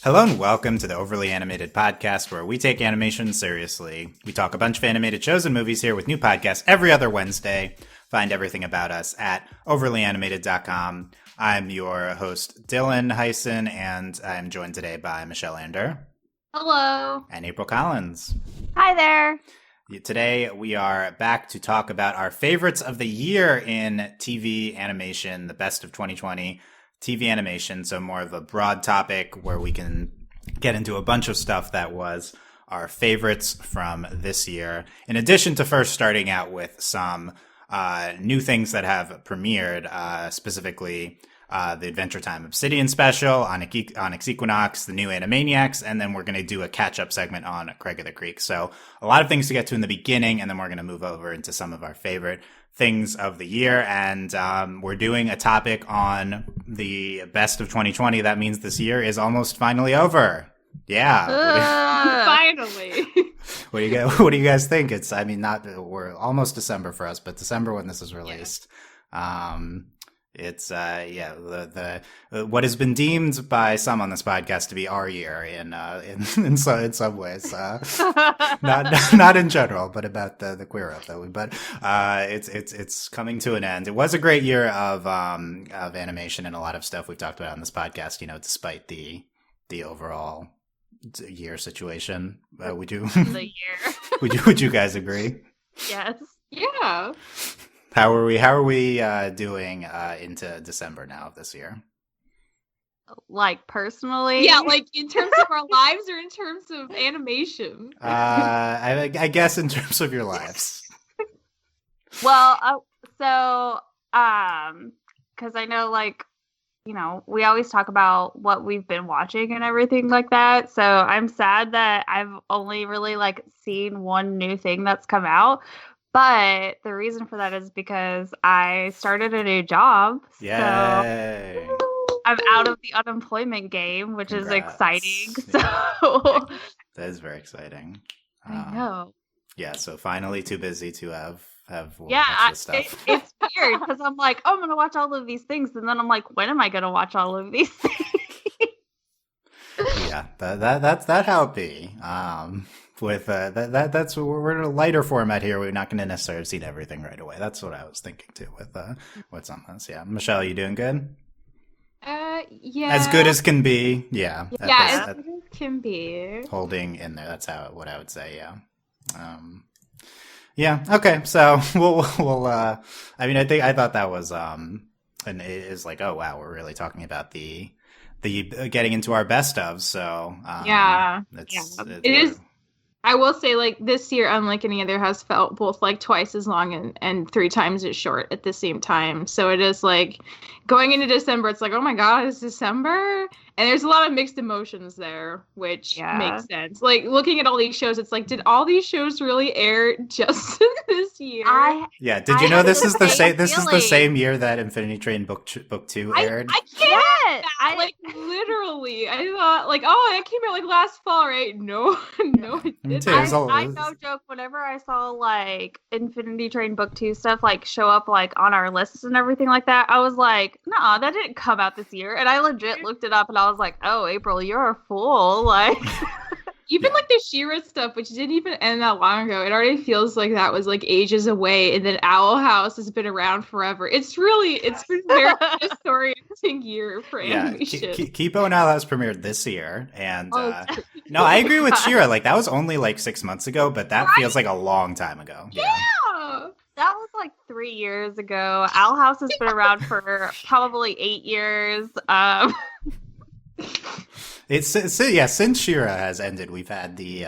Hello and welcome to the Overly Animated Podcast, where we take animation seriously. We talk a bunch of animated shows and movies here with new podcasts every other Wednesday. Find everything about us at overlyanimated.com. I'm your host, Dylan Hysen, and I'm joined today by Michelle Anderer. Hello. And April Collins. Hi there. Today we are back to talk about our favorites of the year in TV animation, the best of 2020 TV animation. So more of a broad topic where we can get into a bunch of stuff that was our favorites from this year. In addition to first starting out with some new things that have premiered, specifically the Adventure Time Obsidian special, Onyx Equinox, the new Animaniacs, and then we're going to do a catch-up segment on Craig of the Creek. So a lot of things to get to in the beginning, and then we're going to move over into some of our favorite things of the year. And we're doing a topic on the best of 2020. That means this year is almost finally over. Yeah. Finally. What do you guys think? We're almost December for us, but December when this is released. Yeah. It's the what has been deemed by some on this podcast to be our year in some ways, not in general, but about the queer up though. But it's coming to an end. It was a great year of animation and a lot of stuff we've talked about on this podcast. You know, despite the overall year situation, would you would you guys agree? Yes. Yeah. How are we doing into December now of this year? Like personally? Yeah, like in terms of our lives or in terms of animation? I guess in terms of your lives. Well, because I know, like, you know, we always talk about what we've been watching and everything like that. So I'm sad that I've only really seen one new thing that's come out. But the reason for that is because I started a new job. Yay. So I'm out of the unemployment game, which Congrats. is exciting. Yeah. So that is very exciting. I know. Yeah, so finally too busy to have yeah, this stuff. It's weird because I'm like, oh, I'm going to watch all of these things. And then I'm like, when am I going to watch all of these things? Yeah, that's how it be. With that's we're in a lighter format here. We're not going to necessarily have seen everything right away. That's what I was thinking too with some of this. Yeah, Michelle, you doing good? Yeah. As good as can be. Yeah. Yeah, as good as can be. Holding in there. That's what I would say. Yeah. Yeah. Okay. So we'll. I mean, I thought that was and it is like, oh wow, we're really talking about the getting into our best of. So it is. I will say, this year, unlike any other, has felt both twice as long and 3 times as short at the same time. So it is going into December, it's oh my god, it's December? And there's a lot of mixed emotions there, which makes sense. Looking at all these shows, it's did all these shows really air just this year? Did you know this is the same year that Infinity Train Book 2 aired? I can't. Literally, I thought that came out last fall, right? No, it didn't. I no joke. Whenever I saw Infinity Train Book 2 stuff show up on our lists and everything like that, I was like, no, that didn't come out this year. And I legit looked it up and I was like, oh, April, you're a fool. Even the She-Ra stuff, which didn't even end that long ago, it already feels like that was ages away, and then Owl House has been around forever. It's been very disorienting year for animation. Kipo and Owl House premiered this year, and no, I agree with She-Ra. That was only 6 months ago, but that feels like a long time ago. Yeah. That was 3 years ago. Owl House has been around for probably 8 years. Since She-Ra has ended, we've had the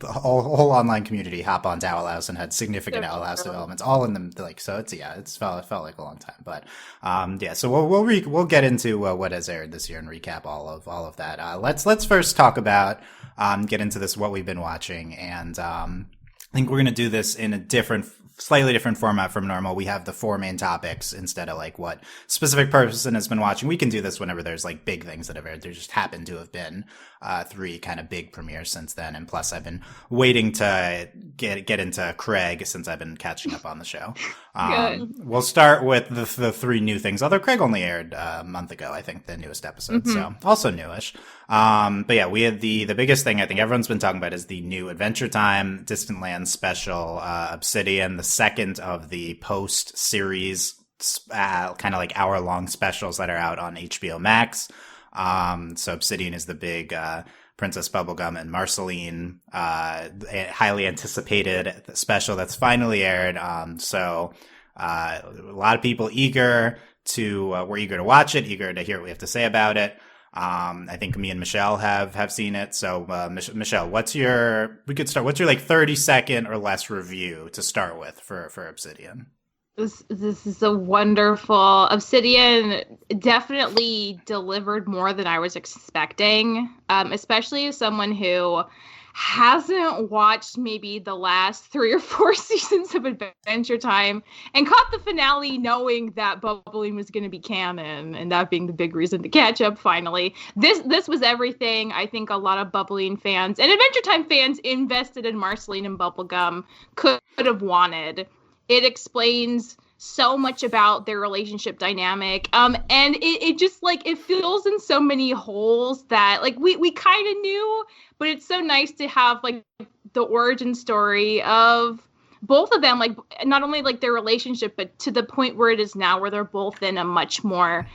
whole online community hop onto Owl House and had significant Owl House developments all in them. So it felt like a long time, but so we'll get into what has aired this year and recap all of that. Let's first talk about get into this what we've been watching, and I think we're gonna do this in a different slightly different format from normal. We have the 4 main topics instead of like what specific person has been watching. We can do this whenever there's like big things that have aired. There just happen to have been 3 kind of big premieres since then. And plus I've been waiting to get into Craig since I've been catching up on the show. We'll start with the 3 new things, although Craig only aired a month ago, I think, the newest episode. So also newish. But yeah, we had the biggest thing I think everyone's been talking about is the new Adventure Time Distant Lands special, Obsidian, the second of the post-series kind of like hour-long specials that are out on HBO Max. So Obsidian is the big Princess Bubblegum and Marceline highly anticipated special that's finally aired. So a lot of people were eager to watch it, eager to hear what we have to say about it. I think me and Michelle have seen it. So, Michelle, what's your like 30-second or less review to start with for Obsidian? This is a wonderful Obsidian. Definitely delivered more than I was expecting, especially as someone who hasn't watched maybe the last 3 or 4 seasons of Adventure Time and caught the finale knowing that bubbling was going to be canon and that being the big reason to catch up finally. This was everything I think a lot of bubbling fans and Adventure Time fans invested in Marceline and Bubblegum could have wanted. It explains so much about their relationship dynamic. And it just like, it fills in so many holes that like we kind of knew, but it's so nice to have like the origin story of both of them, like not only like their relationship, but to the point where it is now where they're both in a much more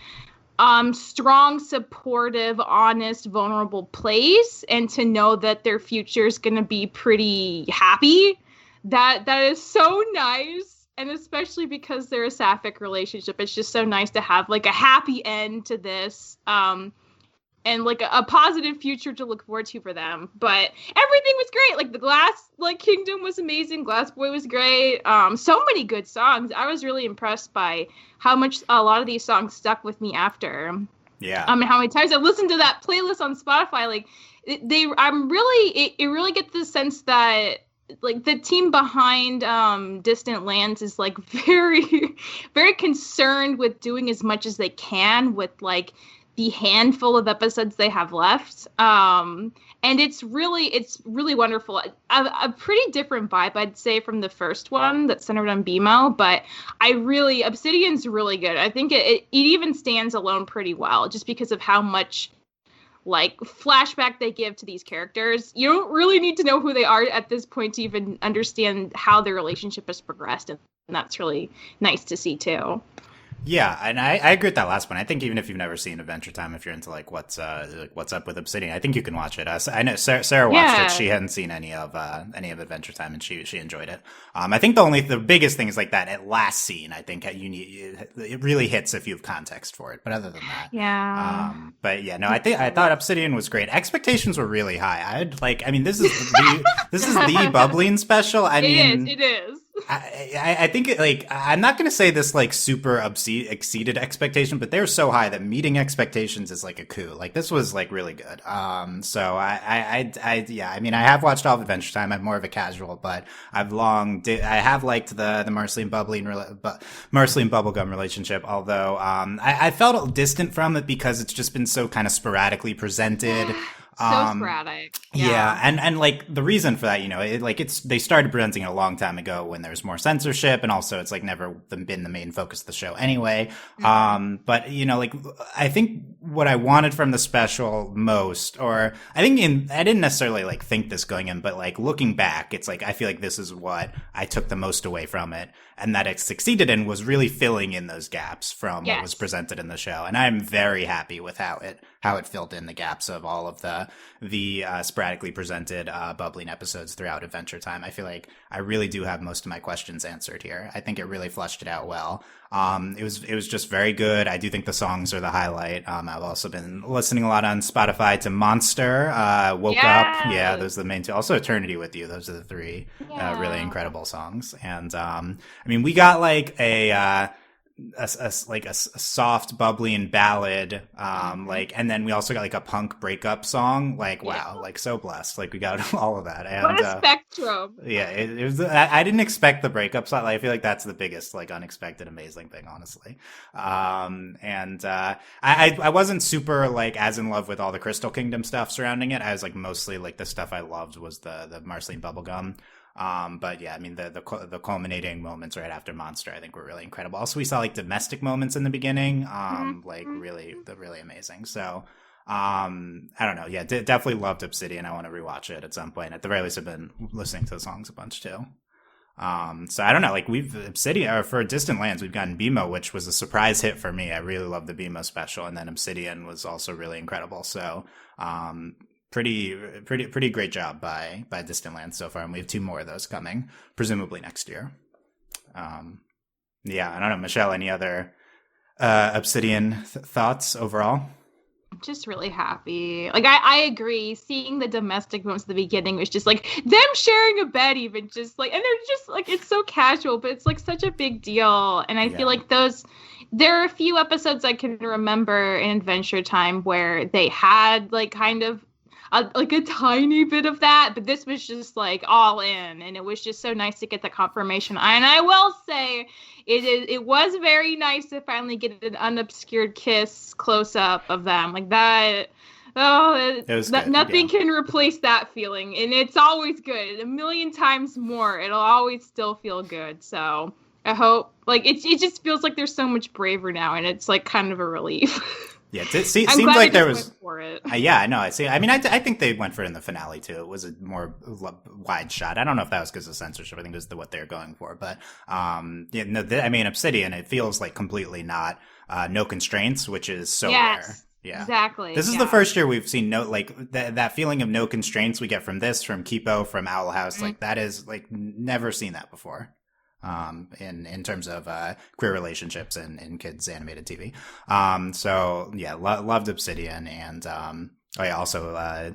strong, supportive, honest, vulnerable place. And to know that their future is going to be pretty happy. That is so nice. And especially because they're a sapphic relationship, it's just so nice to have like a happy end to this, and like a positive future to look forward to for them. But everything was great. Like the Glass Kingdom was amazing. Glass Boy was great. So many good songs. I was really impressed by how much a lot of these songs stuck with me after. Yeah. And how many times I listened to that playlist on Spotify. Like it really gets the sense that like the team behind Distant Lands is like very, very concerned with doing as much as they can with like the handful of episodes they have left. And it's really wonderful. A pretty different vibe, I'd say, from the first one that's centered on BMO, but Obsidian's really good. I think it even stands alone pretty well just because of how much like flashback they give to these characters. You don't really need to know who they are at this point to even understand how their relationship has progressed, and that's really nice to see too. Yeah, and I agree with that last one. I think even if you've never seen Adventure Time, if you're into like what's up with Obsidian, I think you can watch it. I know Sarah watched it. She hadn't seen any of Adventure Time, and she enjoyed it. I think the biggest thing is like that last scene. I think it really hits if you have context for it. But other than that, yeah. But yeah, no, I thought Obsidian was great. Expectations were really high. This is the bubbling special. It is. I think I'm not going to say this like super exceeded expectation, but they're so high that meeting expectations is like a coup. Like this was like really good. So I have watched all of Adventure Time. I'm more of a casual, but I have liked the Marceline Bubblegum relationship. Although I felt a little distant from it because it's just been so kind of sporadically presented. So sporadic. Yeah. And like the reason for that, they started presenting it a long time ago when there's more censorship, and also it's like never been the main focus of the show anyway. Mm-hmm. But I think what I wanted from the special most, or I didn't necessarily like think this going in, but like looking back, it's like I feel like this is what I took the most away from it, and that it succeeded in was really filling in those gaps from what was presented in the show. And I'm very happy with how it filled in the gaps of all of the sporadically presented bubbling episodes throughout Adventure Time. I feel like I really do have most of my questions answered here. I think it really fleshed it out well. It was just very good. I do think the songs are the highlight. I've also been listening a lot on Spotify to Monster, Woke Up. Yeah, those are the main two. Also Eternity With You. Those are the 3 really incredible songs. And we got like a a soft, bubbly and ballad, like, and then we also got like a punk breakup song. Like, wow, like so blessed. Like we got all of that. And, what a spectrum! Yeah, it was. I didn't expect the breakup song. Like, I feel like that's the biggest, like, unexpected, amazing thing, honestly. And I wasn't super like as in love with all the Crystal Kingdom stuff surrounding it. I was like mostly like the stuff I loved was the Marceline Bubblegum. But yeah, I mean, the culminating moments right after Monster, I think were really incredible. Also, we saw like domestic moments in the beginning, like really amazing. So, I don't know. Yeah, definitely loved Obsidian. I want to rewatch it at some point. At the very least, I've been listening to the songs a bunch too. So I don't know, like we've Obsidian, or for Distant Lands, we've gotten BMO, which was a surprise hit for me. I really loved the BMO special. And then Obsidian was also really incredible. So, pretty great job by Distant Lands so far, and we have 2 more of those coming, presumably next year. Yeah, I don't know, Michelle, any other Obsidian thoughts overall? I'm just really happy. Like I agree. Seeing the domestic moments at the beginning was just like them sharing a bed, even just like, and they're just like, it's so casual, but it's like such a big deal. And I feel like there are a few episodes I can remember in Adventure Time where they had like kind of like a tiny bit of that, but this was just like all in, and it was just so nice to get the confirmation. And I will say, it was very nice to finally get an unobscured kiss close up of them like that. Oh, nothing can replace that feeling, and it's always good. 1,000,000 times more, it'll always still feel good. So I hope, like, it just feels like there's so much braver now, and it's like kind of a relief. Yeah, it seems like there was. Yeah, I know. I see. I mean, I think they went for it in the finale too. It was a more wide shot. I don't know if that was because of censorship. I think it was what they were going for. But I mean, Obsidian. It feels like completely not no constraints, which is so rare. Yeah, exactly. This is the first year we've seen that feeling of no constraints we get from this, from Kipo, from Owl House. Mm-hmm. Like that is like never seen that before. In terms of queer relationships in kids animated TV. So yeah, loved Obsidian, and also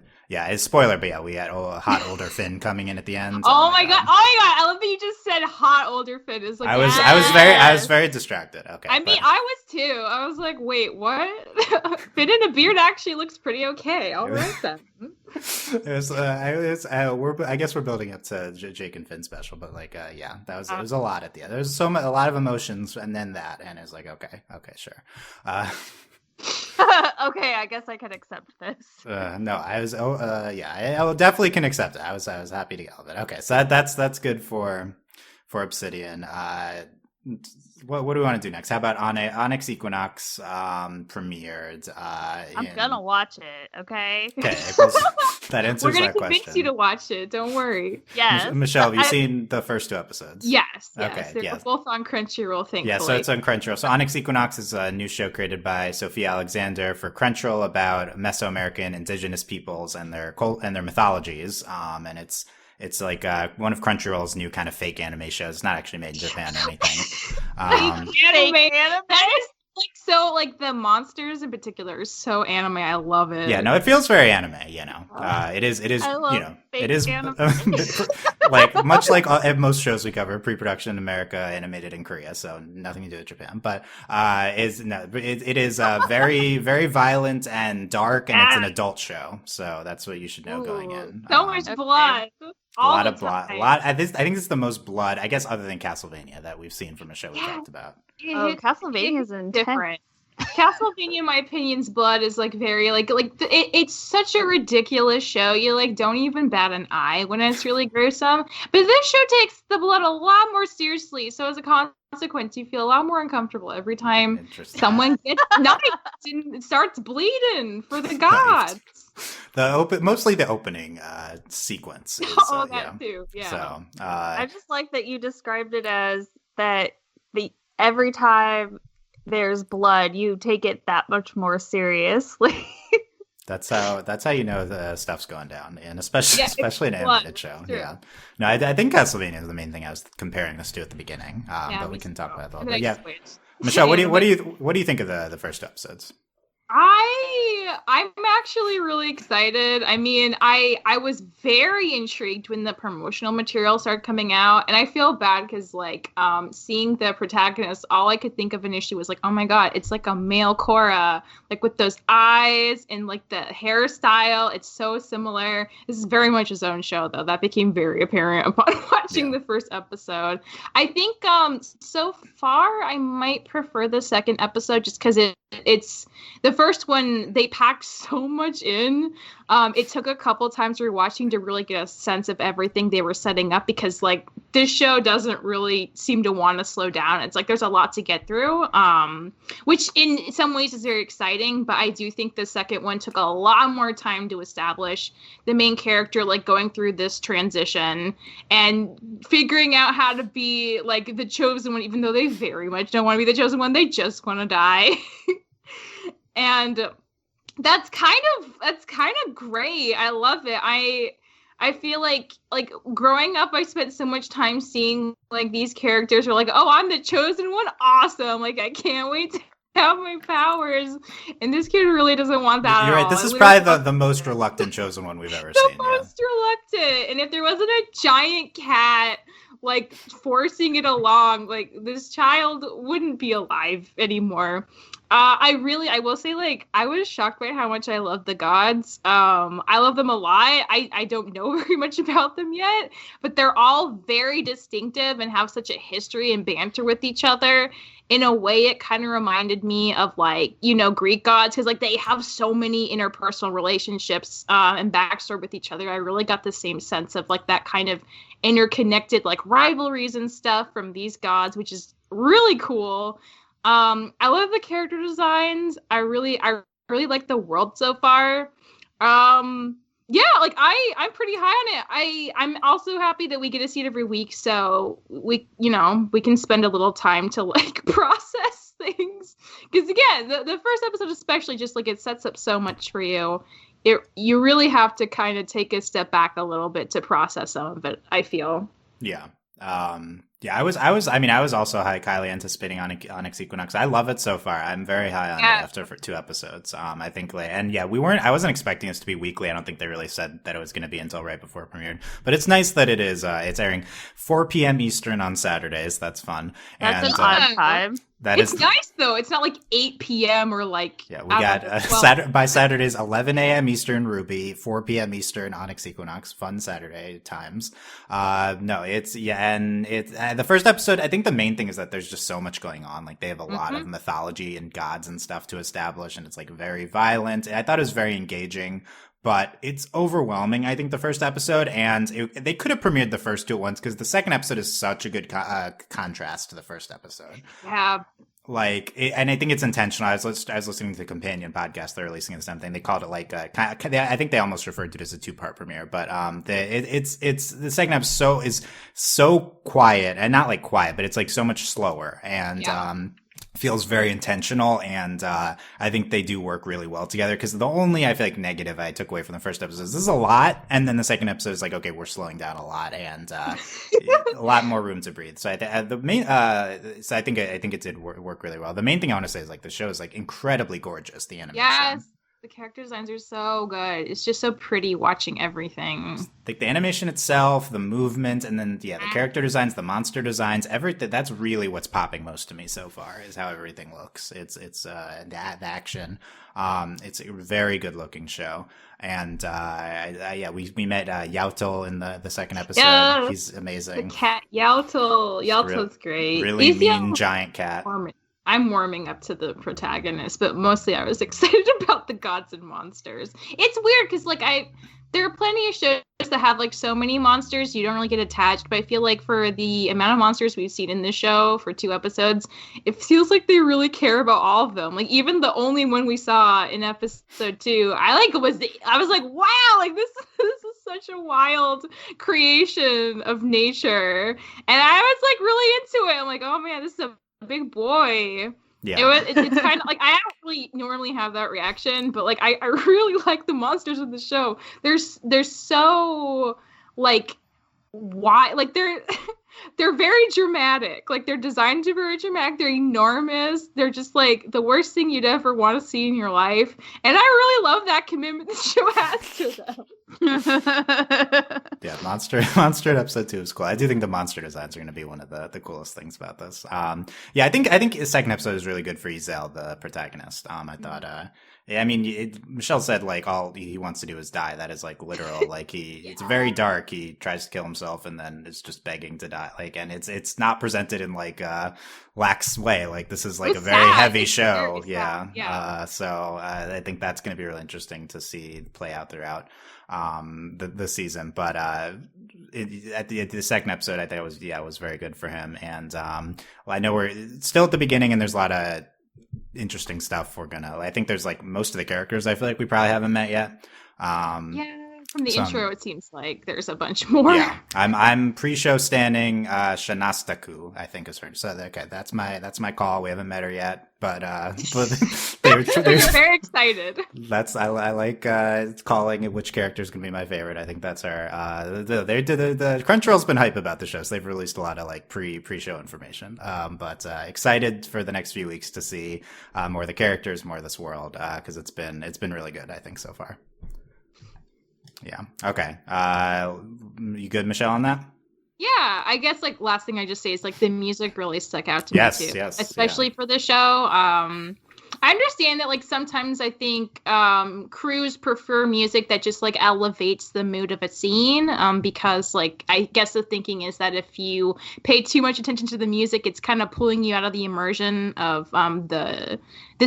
spoiler, but yeah, we had a hot older Finn coming in at the end. Oh my god! I love that you just said hot older Finn. Is like I was very distracted. Okay, I mean, I was too. I was like, wait, what? Finn in a beard actually looks pretty okay. All right then. I guess we're building up to Jake and Finn special, but like, yeah, it was a lot at the end. There's a lot of emotions, and then that, and it's like, okay, sure. Okay, I guess I can accept this. No, I definitely can accept it. I was happy to get all of it. Okay, so that's good for Obsidian. What do we want to do next? How about Onyx Equinox premiered? I'm gonna watch it. Okay. Okay. That answers that question. We're gonna convince you to watch it. Don't worry. Yes. Michelle, have you seen the first 2 episodes? Yes. Okay. They're both on Crunchyroll, thankfully. Yeah, so it's on Crunchyroll. So Onyx Equinox is a new show created by Sophia Alexander for Crunchyroll about Mesoamerican indigenous peoples and their mythologies. And it's like one of Crunchyroll's new kind of fake anime shows. It's not actually made in Japan or anything. Fake anime? That is like so, like the monsters in particular is so anime. I love it. Yeah, no, it feels very anime. You know, it is. I love it is anime. like much like most shows we cover, pre-production in America, animated in Korea, so nothing to do with Japan. But it is very very violent and dark, and it's an adult show. So that's what you should know going in. So much blood. A lot of blood. I think this is the most blood, I guess, other than Castlevania that we've seen from a show we talked about. Castlevania is different. Castlevania, in my opinion's blood is like very it's such a ridiculous show. You like don't even bat an eye when it's really gruesome. But this show takes the blood a lot more seriously. So as a consequence, you feel a lot more uncomfortable every time someone gets knifed and starts bleeding for the gods. Mostly the opening sequence. Is, that too. Yeah. So I just like that you described it as that every time there's blood, you take it that much more seriously. That's how you know the stuff's going down, and especially an animated show. True. Yeah. No, I think Castlevania is the main thing I was comparing this to at the beginning. But we can talk about that a little bit. Yeah. Michelle, what do you think of the first 2 episodes? I I'm actually really excited. I mean, I was very intrigued when the promotional material started coming out, and I feel bad because like seeing the protagonist, all I could think of initially was like, oh my god, it's like a male Korra, like with those eyes and like the hairstyle. It's so similar. This is very much his own show, though. That became very apparent upon watching the first episode. I think so far I might prefer the second episode just because it's the first one. They packed so much in. It took a couple times rewatching to really get a sense of everything they were setting up, because like this show doesn't really seem to want to slow down. It's like there's a lot to get through, which in some ways is very exciting, but I do think the second one took a lot more time to establish the main character, like going through this transition and figuring out how to be like the chosen one, even though they very much don't want to be the chosen one. They just want to die. And that's kind of great. I love it. I feel like growing up, I spent so much time seeing like these characters are like, oh, I'm the chosen one. Awesome. Like, I can't wait to have my powers. And this kid really doesn't want that. You're right. This is probably the most reluctant chosen one we've ever seen. The most reluctant. And if there wasn't a giant cat like forcing it along, like this child wouldn't be alive anymore. I will say, like, I was shocked by how much I love the gods. I love them a lot. I don't know very much about them yet, but they're all very distinctive and have such a history and banter with each other. In a way, it kind of reminded me of, like, you know, Greek gods, because, like, they have so many interpersonal relationships and backstory with each other. I really got the same sense of, like, that kind of interconnected, like, rivalries and stuff from these gods, which is really cool. I love the character designs. I really like the world so far. Yeah, like I'm pretty high on it. I'm also happy that we get to see it every week, so we can spend a little time to like process things. Because again, the first episode especially, just like it sets up so much for you. You really have to kind of take a step back a little bit to process some of it, I feel. Yeah. I was also highly anticipating Onyx Equinox. I love it so far. I'm very high on it after 2 episodes. I think, I wasn't expecting this to be weekly. I don't think they really said that it was going to be until right before it premiered. But it's nice that it is. It's airing 4 p.m. Eastern on Saturdays. That's fun. That's an odd time. It's nice though. It's not like 8 p.m. or like. Yeah, we got by Saturdays 11 a.m. Eastern Ruby, 4 p.m. Eastern Onyx Equinox. Fun Saturday times. The first episode. I think the main thing is that there's just so much going on. Like they have a lot of mythology and gods and stuff to establish, and it's like very violent. I thought it was very engaging. But it's overwhelming, I think, the first episode, and they could have premiered the first 2 at once, because the second episode is such a good contrast to the first episode. Yeah. And I think it's intentional. I was listening to the companion podcast they're releasing this damn thing. They called it like I think they almost referred to it as a 2-part premiere. But the second episode is so quiet, and not like quiet, but it's like so much slower, and feels very intentional, and I think they do work really well together, because the only, I feel like, negative I took away from the first episode is this is a lot, and then the second episode is like, okay, we're slowing down a lot, and a lot more room to breathe. So I think it did work really well. The main thing I want to say is like the show is like incredibly gorgeous. The animation. Yes. The character designs are so good. It's just so pretty watching everything. Like the animation itself, the movement, and then the character designs, the monster designs, everything. That's really what's popping most to me so far, is how everything looks. It's the action. It's a very good looking show. And we met Yautel in the second episode. Yeah, he's amazing. The cat Yautel. Yautel's great. Really mean giant cat. I'm warming up to the protagonist, but mostly I was excited about the gods and monsters. It's weird because there are plenty of shows that have like so many monsters you don't really get attached, but I feel like for the amount of monsters we've seen in this show for 2 episodes, it feels like they really care about all of them. Like even the only one we saw in episode 2, I was like, wow, like this is such a wild creation of nature, and I was like really into it. I'm like, oh man, this is a big boy. Yeah, it's kind of like I don't really normally have that reaction, but like I really like the monsters of the show. They're so like why like they're they're very dramatic. Like, they're designed to be very dramatic. They're enormous. They're just like the worst thing you'd ever want to see in your life. And I really love that commitment the show has to them. Yeah, Monster in episode 2 is cool. I do think the monster designs are going to be one of the coolest things about this. Yeah, I think the second episode is really good for Ezel, the protagonist. I thought, yeah, I mean, Michelle said like all he wants to do is die. That is like literal. Like it's very dark. He tries to kill himself and then is just begging to die. Like, and it's not presented in like a lax way. Like this is like it's a very sad. heavy It's show. very Yeah. sad. Yeah. So I think that's going to be really interesting to see play out throughout the season. But at the second episode, I think it was very good for him. And I know we're still at the beginning, and there's a lot of interesting stuff I think there's like most of the characters I feel like we probably haven't met yet. From the intro, it seems like there's a bunch more. Yeah, I'm pre-show standing Shanastaku, I think is her. So okay, that's my call. We haven't met her yet, but they're very excited. I like calling which character is gonna be my favorite. I think that's her. The Crunchyroll's been hype about the show, so they've released a lot of like pre-show information. But excited for the next few weeks to see more of the characters, more of this world, because it's been really good, I think, so far. Yeah. Okay. You good, Michelle, on that? Yeah, I guess like last thing I just say is like the music really stuck out to me too. Yes, especially for the show. I understand that like sometimes I think crews prefer music that just like elevates the mood of a scene, because like I guess the thinking is that if you pay too much attention to the music, it's kind of pulling you out of the immersion of the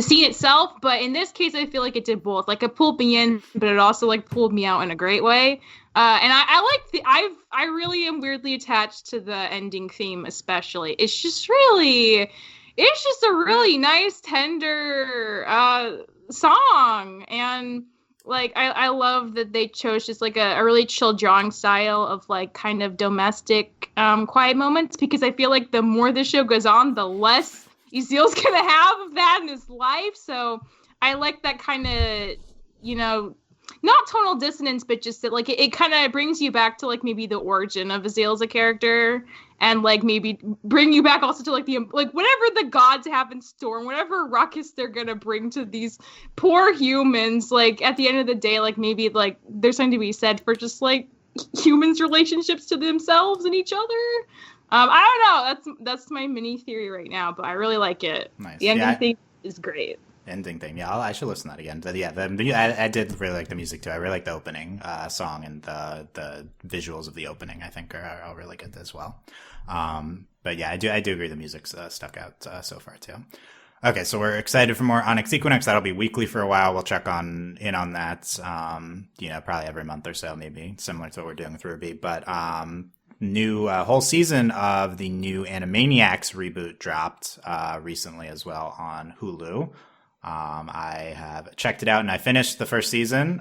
scene itself. But in this case, I feel like it did both. Like it pulled me in, but it also like pulled me out in a great way. And I really am weirdly attached to the ending theme, especially. It's just a really nice, tender song. And like I love that they chose just like a really chill drawing style of like kind of domestic quiet moments, because I feel like the more the show goes on, the less Ezeal's gonna have of that in his life. So I like that kind of, not tonal dissonance, but just that like it kind of brings you back to like maybe the origin of Ezeal as a character, and like maybe bring you back also to like whatever the gods have in store and whatever ruckus they're gonna bring to these poor humans. Like at the end of the day, like maybe like there's something to be said for just like humans' relationships to themselves and each other. I don't know. That's my mini theory right now, but I really like it. Nice. The ending thing is great. Ending theme. Yeah, I should listen to that again. But yeah, I did really like the music too. I really like the opening song, and the visuals of the opening, I think, are really good as well. But yeah, I do agree the music's stuck out so far too. Okay, so we're excited for more Onyx Equinox. That'll be weekly for a while. We'll check in on that. Probably every month or so, maybe similar to what we're doing with Ruby. But new whole season of the new Animaniacs reboot dropped recently as well on Hulu. I have checked it out and I finished the first season.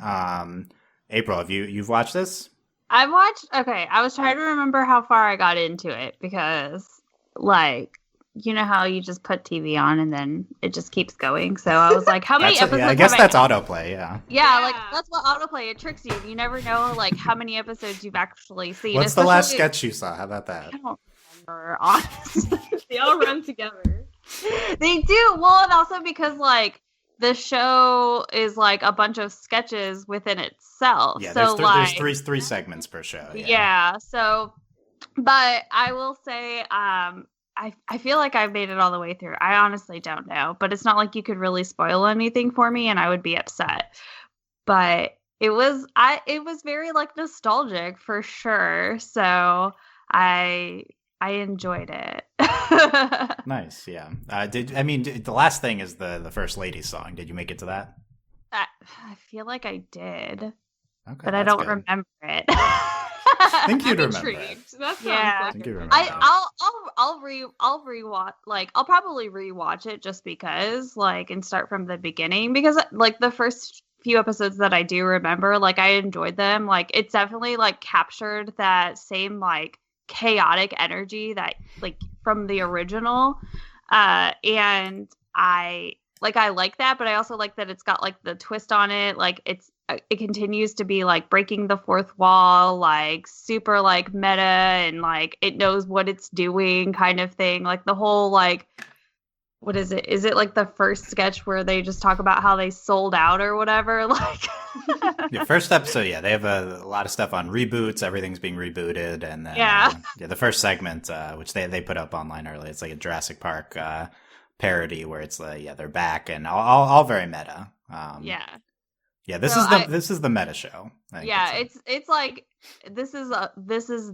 April, you've watched this? I've watched. Okay, I was trying to remember how far I got into it, because like, you know how you just put TV on and then it just keeps going. So I was like, how many episodes? I guess that's autoplay. Yeah, like that's what autoplay. It tricks you. You never know like how many episodes you've actually seen. What's the last sketch you saw? How about that? I don't remember, honestly. They all run together. They do. Well, and also because like the show is like a bunch of sketches within itself. Yeah, so there's three segments per show. Yeah. So, but I will say, I feel like I've made it all the way through. I honestly don't know, but it's not like you could really spoil anything for me, and I would be upset. But it was very like nostalgic for sure. So I enjoyed it. Nice, yeah. The last thing is the First Lady's song. Did you make it to that? I feel like I did, okay, but I don't remember it. I think you'd remember it. That sounds Yeah. like I'll rewatch. Like I'll probably rewatch it just because, like, and start from the beginning, because like the first few episodes that I do remember, like I enjoyed them. Like it's definitely like captured that same like chaotic energy that like from the original, and I I like that, but I also like that it's got like the twist on it. Like it continues to be like breaking the fourth wall, like super like meta, and like it knows what it's doing kind of thing. Like the whole like, what is it? Is it like the first sketch where they just talk about how they sold out or whatever? Like the first episode, yeah, they have a lot of stuff on reboots. Everything's being rebooted, and then the first segment, which they put up online early, it's like a Jurassic Park parody where it's they're back and all very meta. This is the meta show. It's like this is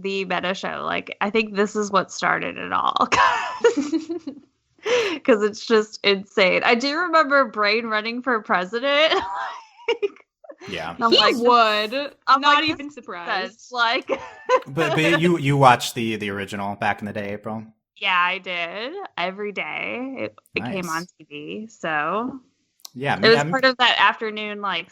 the meta show. Like I think this is what started it all. Because it's just insane. I do remember Brain running for president. Yeah, he would. I'm not even surprised. Like, but you watched the original back in the day, April? Yeah, I did every day. It came on TV, so yeah, it was part of that afternoon like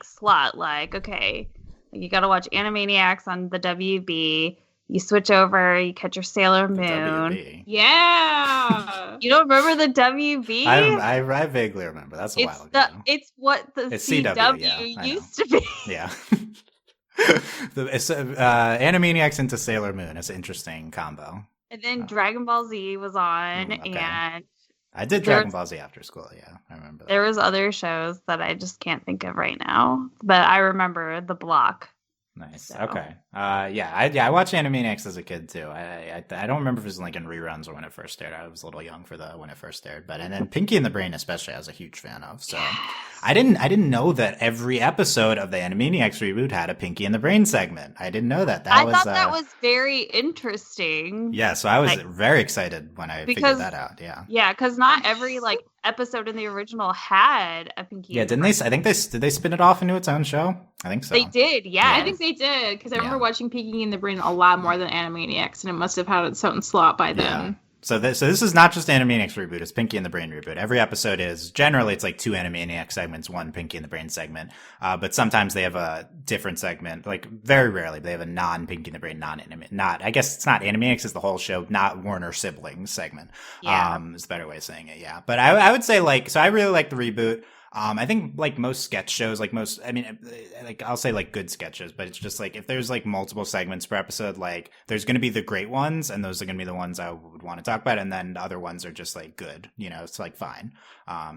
slot. Like, okay, you got to watch Animaniacs on the WB. You switch over, you catch your Sailor Moon. Yeah. You don't remember the WB? I vaguely remember. That's a while ago. It's what the CW used to be. Yeah. It's Animaniacs into Sailor Moon. It's an interesting combo. And then Dragon Ball Z was on, and I did Dragon Ball Z after school. Yeah, I remember that. There was other shows that I just can't think of right now, but I remember the block. Nice. So. Okay. I watched Animaniacs as a kid too. I don't remember if it was like in reruns or when it first aired. I was a little young for when it first aired, and then Pinky and the Brain especially I was a huge fan of. So I didn't know that every episode of the Animaniacs reboot had a Pinky and the Brain segment. I didn't know that. I thought that was very interesting. Yeah, so I was very excited when I figured that out. Yeah. Yeah, because not every episode in the original had a Pinky. Yeah, didn't they? I think did they spin it off into its own show? I think so. They did. Yeah, I think they did because I remember watching Pinky and the Brain a lot more than Animaniacs, and it must have had its own slot by then. Yeah. So this is not just Animaniacs Reboot, it's Pinky and the Brain Reboot. Every episode is, generally it's like 2 Animaniacs segments, 1 Pinky and the Brain segment. But sometimes they have a different segment, like very rarely, they have a non-Pinky and the Brain, I guess it's not Animaniacs, it's the whole show, not Warner siblings segment. Yeah. Is a better way of saying it, yeah. But I would say so I really like the reboot. I think most sketch shows, I'll say good sketches, but it's just if there's multiple segments per episode, there's going to be the great ones, and those are going to be the ones I would want to talk about, and then the other ones are just good, it's fine.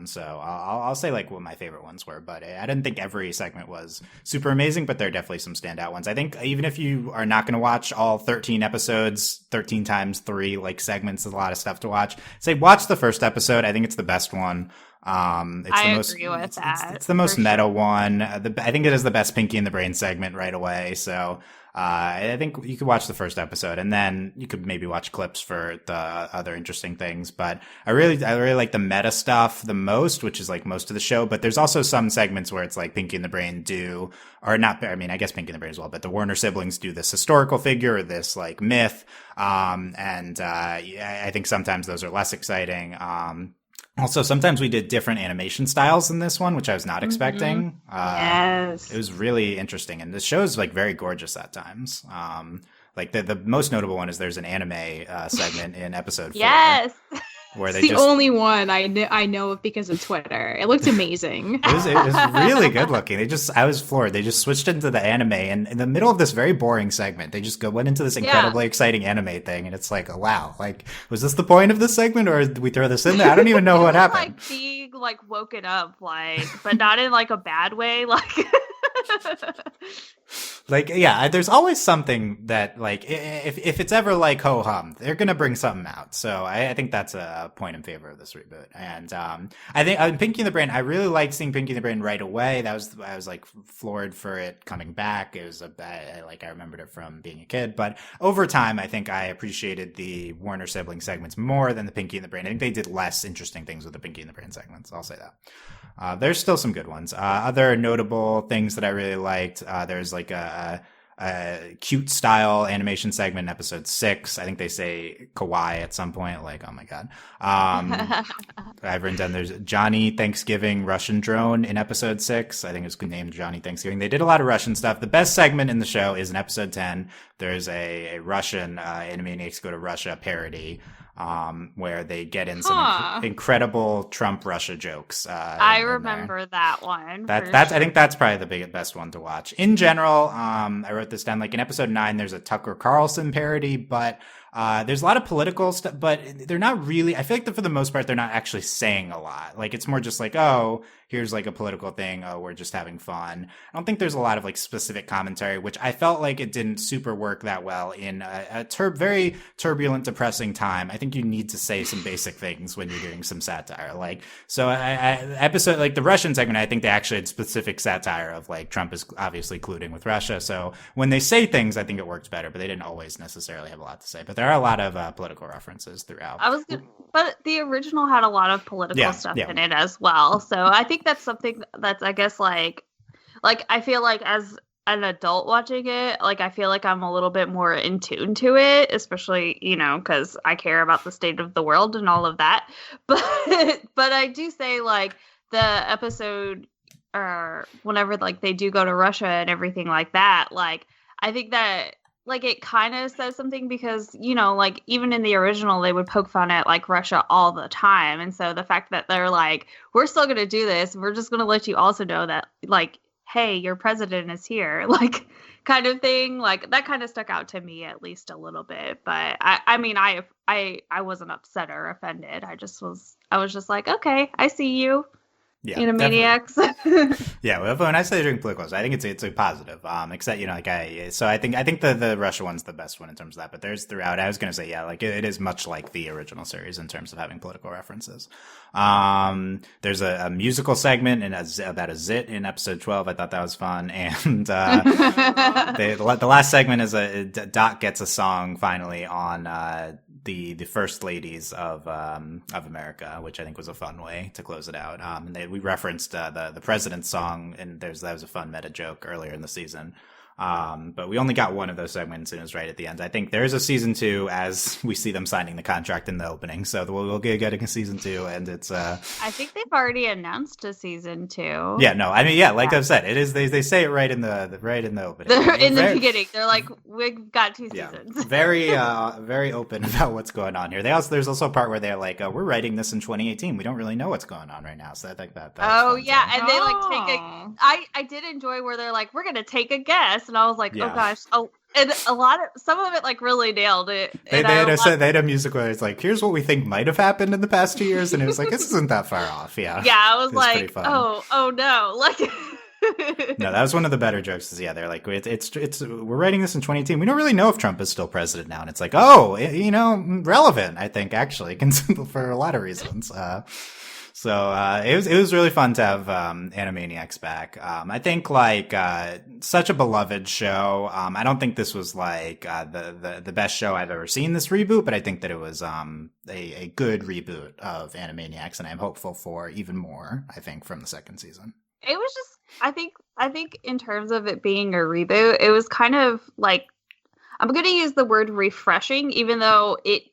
So I'll say what my favorite ones were, but I didn't think every segment was super amazing, but there are definitely some standout ones. I think even if you are not going to watch all 13 episodes, 13 times 3 segments is a lot of stuff to watch. Say watch the first episode. I think it's the best one. It's the most meta one. I think it is the best Pinky and the Brain segment right away. So I think you could watch the first episode, and then you could maybe watch clips for the other interesting things. But I really like the meta stuff the most, which is most of the show. But there's also some segments where it's Pinky and the Brain do, or not. I mean, I guess Pinky and the Brain as well, but the Warner siblings do this historical figure or this myth. I think sometimes those are less exciting. Also, sometimes we did different animation styles in this one, which I was not expecting. Yes. It was really interesting. And the show is very gorgeous at times. The most notable one is there's an anime segment in episode 4. Yes. Where it's the only one I know of because of Twitter. It looked amazing. It was really good looking. I was floored. They just switched into the anime, and in the middle of this very boring segment, they just went into this incredibly exciting anime thing, and it's oh, wow. Was this the point of this segment, or did we throw this in there? I don't even know what happened. Being woken up, but not in a bad way, there's always something that if it's ever ho hum, they're gonna bring something out. So I think that's a point in favor of this reboot. And I think Pinky and the Brain, I really liked seeing Pinky and the Brain right away. I was floored for it coming back. It was I remembered it from being a kid, but over time I think I appreciated the Warner sibling segments more than the Pinky and the Brain. I think they did less interesting things with the Pinky and the Brain segments. I'll say that. There's still some good ones. Other notable things that I really liked. There's a cute style animation segment in episode 6. I think they say kawaii at some point. Oh my god. I've written down there's Johnny Thanksgiving Russian drone in episode 6. I think it's named Johnny Thanksgiving. They did a lot of Russian stuff. The best segment in the show is in episode 10. There's a Russian Animaniacs Go to Russia parody. where they get in some incredible Trump-Russia jokes. I remember that one. I think that's probably the best one to watch. In general, I wrote this down, like in episode 9, there's a Tucker Carlson parody, but there's a lot of political stuff, but they're not really, I feel like for the most part, they're not actually saying a lot. Like, it's more just like, oh, here's like a political thing. Oh, we're just having fun. I don't think there's a lot of like specific commentary, which I felt like it didn't super work that well in a very turbulent, depressing time. I think you need to say some basic things when you're doing some satire. Like, so episode, like the Russian segment, I think they actually had specific satire of like Trump is obviously colluding with Russia. So when they say things, I think it worked better, but they didn't always necessarily have a lot to say. But there are a lot of political references throughout. But the original had a lot of political stuff in it as well. So I think that's something that's, I guess, like I feel like as an adult watching it, like I feel like I'm a little bit more in tune to it, especially, you know, because I care about the state of the world and all of that. But I do say, like, the episode or whenever like they do go to Russia and everything like that, like I think that like it kind of says something because, you know, like even in the original they would poke fun at like Russia all the time, and so the fact that they're like, we're still gonna do this, we're just gonna let you also know that like, hey, your president is here, like kind of thing, like that kind of stuck out to me at least a little bit. But I mean I wasn't upset or offended. I was just like, okay, I see you. Yeah, Animaniacs. Yeah, well, when I say during political, I think it's a positive. Except, you know, like I think the Russia one's the best one in terms of that. But there's throughout. I was gonna say, yeah, like it is much like the original series in terms of having political references. There's a musical segment about a zit in episode 12. I thought that was fun, and the last segment is Doc gets a song finally on the first ladies of America, which I think was a fun way to close it out. And we referenced the president's song, and that was a fun meta joke earlier in the season. But we only got one of those segments, and it was right at the end. I think there is a season 2 as we see them signing the contract in the opening. So we'll get getting a season 2, and it's. I think they've already announced a season 2. Yeah, no, I mean, yeah, like I've said, it is. They say it right in the opening. In the beginning, they're like, we've got 2 seasons. Very open about what's going on here. There's also a part where they're like, we're writing this in 2018. We don't really know what's going on right now. So I think that. Oh yeah, too. And they like take a. I did enjoy where they're like, we're gonna take a guess. And I was like, oh gosh, and some of it like really nailed it. They had a music where it's like, here's what we think might have happened in the past 2 years, and it was like, this isn't that far off. Yeah, I was like, oh no, like. No, that was one of the better jokes. Is they're like, it's we're writing this in 2018. We don't really know if Trump is still president now, and it's like, you know, relevant. I think actually, for a lot of reasons. So it was really fun to have Animaniacs back. I think like such a beloved show. I don't think this was like the best show I've ever seen this reboot, but I think that it was a good reboot of Animaniacs, and I'm hopeful for even more. I think from the second season. It was just I think in terms of it being a reboot, it was kind of like, I'm going to use the word refreshing, even though it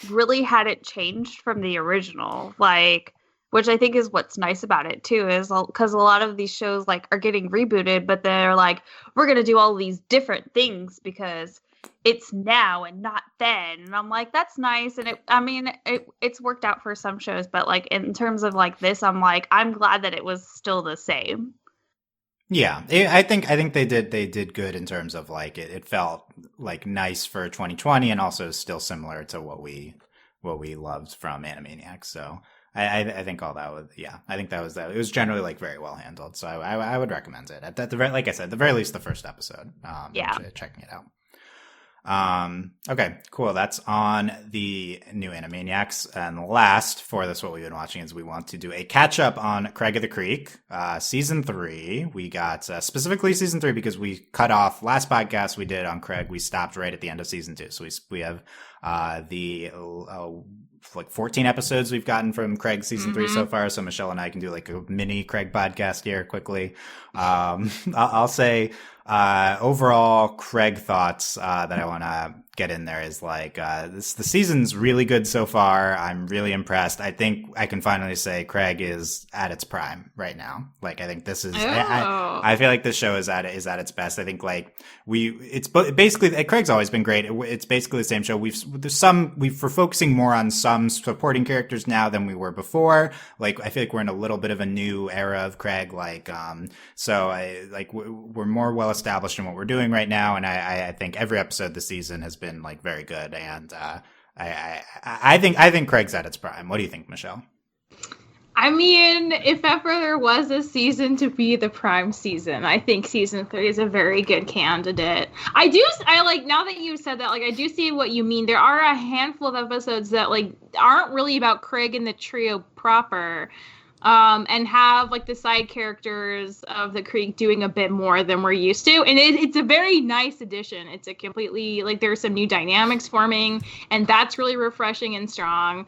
really hadn't changed from the original, like. Which I think is what's nice about it too, is because a lot of these shows like are getting rebooted, but they're like, we're gonna do all these different things because it's now and not then. And I'm like, that's nice. And it's worked out for some shows, but like in terms of like this, I'm like, I'm glad that it was still the same. Yeah, I think they did good in terms of like it felt like nice for 2020, and also still similar to what we loved from Animaniacs. So. I think all that was, I think that was that. It was generally like very well handled, so I would recommend it. At the very, like I said, at the very least, the first episode. Checking it out. Okay, cool. That's on the new Animaniacs. And last for this, what we've been watching is we want to do a catch up on Craig of the Creek, season 3. We got specifically season 3 because we cut off last podcast we did on Craig. We stopped right at the end of season 2, so we have the like 14 episodes we've gotten from Craig season 3 so far. So Michelle and I can do like a mini Craig podcast here quickly. I'll say overall Craig thoughts that I want to get in there is like the season's really good so far. I'm really impressed. I think I can finally say Craig is at its prime right now. Like I think this is I feel like this show is at its best. I think like it's basically Craig's always been great. It's basically the same show. We're focusing more on some supporting characters now than we were before. Like I feel like we're in a little bit of a new era of Craig. Like so we're more well established in what we're doing right now, and I think every episode this season has been like very good, and I think Craig's at its prime. What do you think, Michelle? I mean, if ever there was a season to be the prime season, I think season 3 is a very good candidate. I like, now that you said that, like, I do see what you mean. There are a handful of episodes that like aren't really about Craig and the trio proper. And have like the side characters of the Creek doing a bit more than we're used to. And it's a very nice addition. It's a completely, like, there's some new dynamics forming, and that's really refreshing and strong.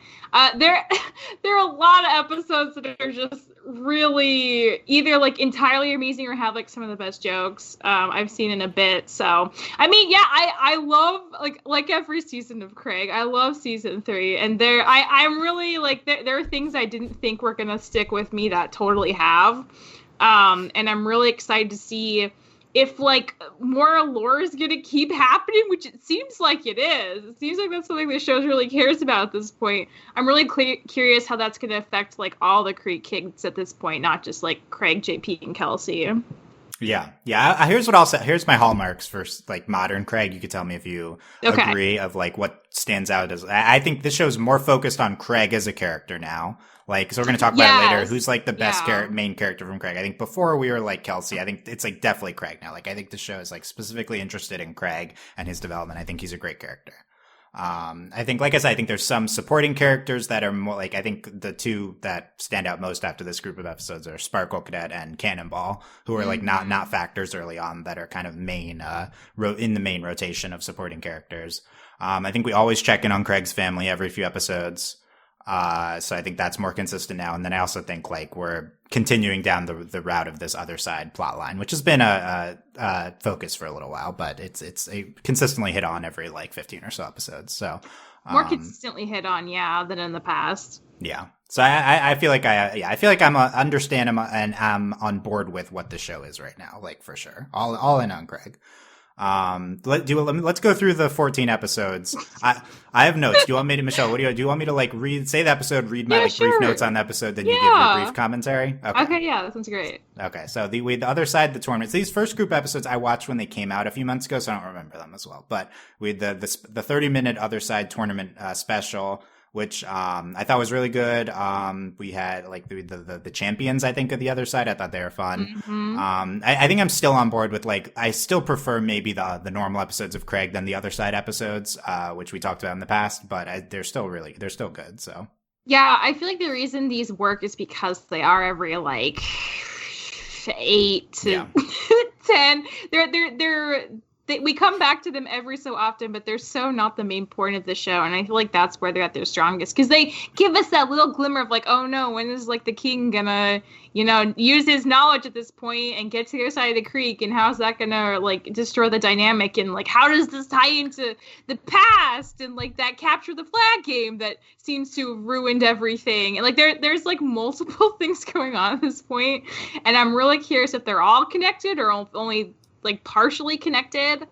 There are a lot of episodes that are just really either like entirely amazing or have like some of the best jokes I've seen in a bit. So I mean, yeah, I love like every season of Craig. I love season 3, and I'm really like there are things I didn't think were gonna stick with me that totally have, and I'm really excited to see if like more lore is gonna keep happening, which it seems like it is. It seems like that's something the show really cares about at this point. I'm really curious how that's gonna affect like all the Creek kids at this point, not just like Craig, JP, and Kelsey. Yeah. Here's what I'll say. Here's my hallmarks for like modern Craig. You could tell me if you agree of like what stands out as. I think this show's more focused on Craig as a character now. Like, so we're going to talk about it later. Who's like the best main character from Craig? I think before we were like Kelsey. I think it's like definitely Craig now. Like, I think the show is like specifically interested in Craig and his development. I think he's a great character. I think, like I said, I think there's some supporting characters that are more like, I think the two that stand out most after this group of episodes are Sparkle Cadet and Cannonball, who are like not factors early on that are kind of main, in the main rotation of supporting characters. I think we always check in on Craig's family every few episodes. So I think that's more consistent now. And then I also think like we're continuing down the route of this other side plot line, which has been a focus for a little while, but it's a consistently hit on every like 15 or so episodes. So more consistently hit on, than in the past. Yeah. So I feel like I feel like I'm understand and I'm on board with what the show is right now, like for sure. All in on Craig. Let's go through the 14 episodes. I have notes. Do you want me to, Michelle? Do you want me to like say the episode, read my brief notes on the episode, then you give your brief commentary? Okay, yeah, that sounds great. Okay, so the other side, the tournaments. These first group episodes I watched when they came out a few months ago, so I don't remember them as well. But we had the 30-minute other side tournament special, which I thought was really good. We had like the champions, I think, of the other side. I thought they were fun. Mm-hmm. I think I'm still on board with like, I still prefer maybe the normal episodes of Craig than the other side episodes, which we talked about in the past, but they're still good. So yeah, I feel like the reason these work is because they are every like 8 to 10. We come back to them every so often, but they're so not the main point of the show. And I feel like that's where they're at their strongest, because they give us that little glimmer of like, oh no, when is like the king gonna, use his knowledge at this point and get to the other side of the creek? And how's that gonna like destroy the dynamic? And like, how does this tie into the past and like that capture the flag game that seems to have ruined everything? And like, there's like multiple things going on at this point. And I'm really curious if they're all connected or only like partially connected.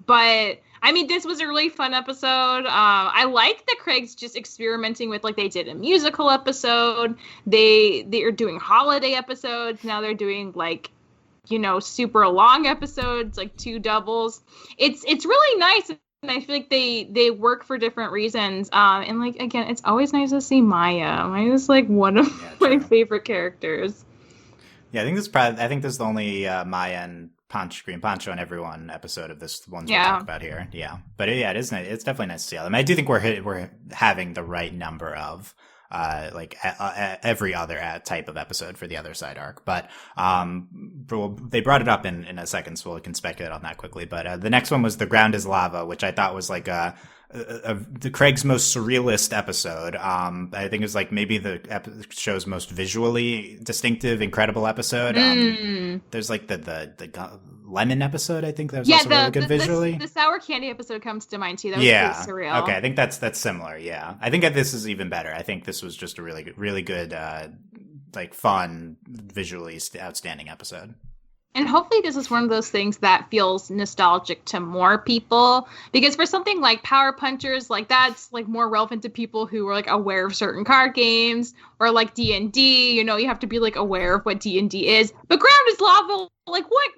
But I mean, this was a really fun episode. I like that Craig's just experimenting with, like, they did a musical episode. They are doing holiday episodes. Now they're doing like, super long episodes, like 2 doubles. It's really nice. And I feel like they work for different reasons. And like, again, it's always nice to see Maya. Maya's like one of my favorite characters. Yeah, I think this is the only Maya and Green Poncho and everyone episode of this ones we talk about here. Yeah, but it is nice. It's definitely nice to see them. I do think we're having the right number of every other type of episode for the other side arc. But they brought it up in a second, so we can speculate on that quickly. But the next one was The Ground is Lava, which I thought was like the Craig's most surrealist episode. I think it was like maybe the show's most visually distinctive, incredible episode. There's like the lemon episode. I think that was also really good visually. The sour candy episode comes to mind too. That was pretty surreal. Okay, I think that's similar. Yeah, I think that this is even better. I think this was just a really good, like fun, visually outstanding episode. And hopefully this is one of those things that feels nostalgic to more people, because for something like Power Punchers, like that's like more relevant to people who are like aware of certain card games, or like D&D, you know, you have to be like aware of what D&D is. But Ground is Lava, like what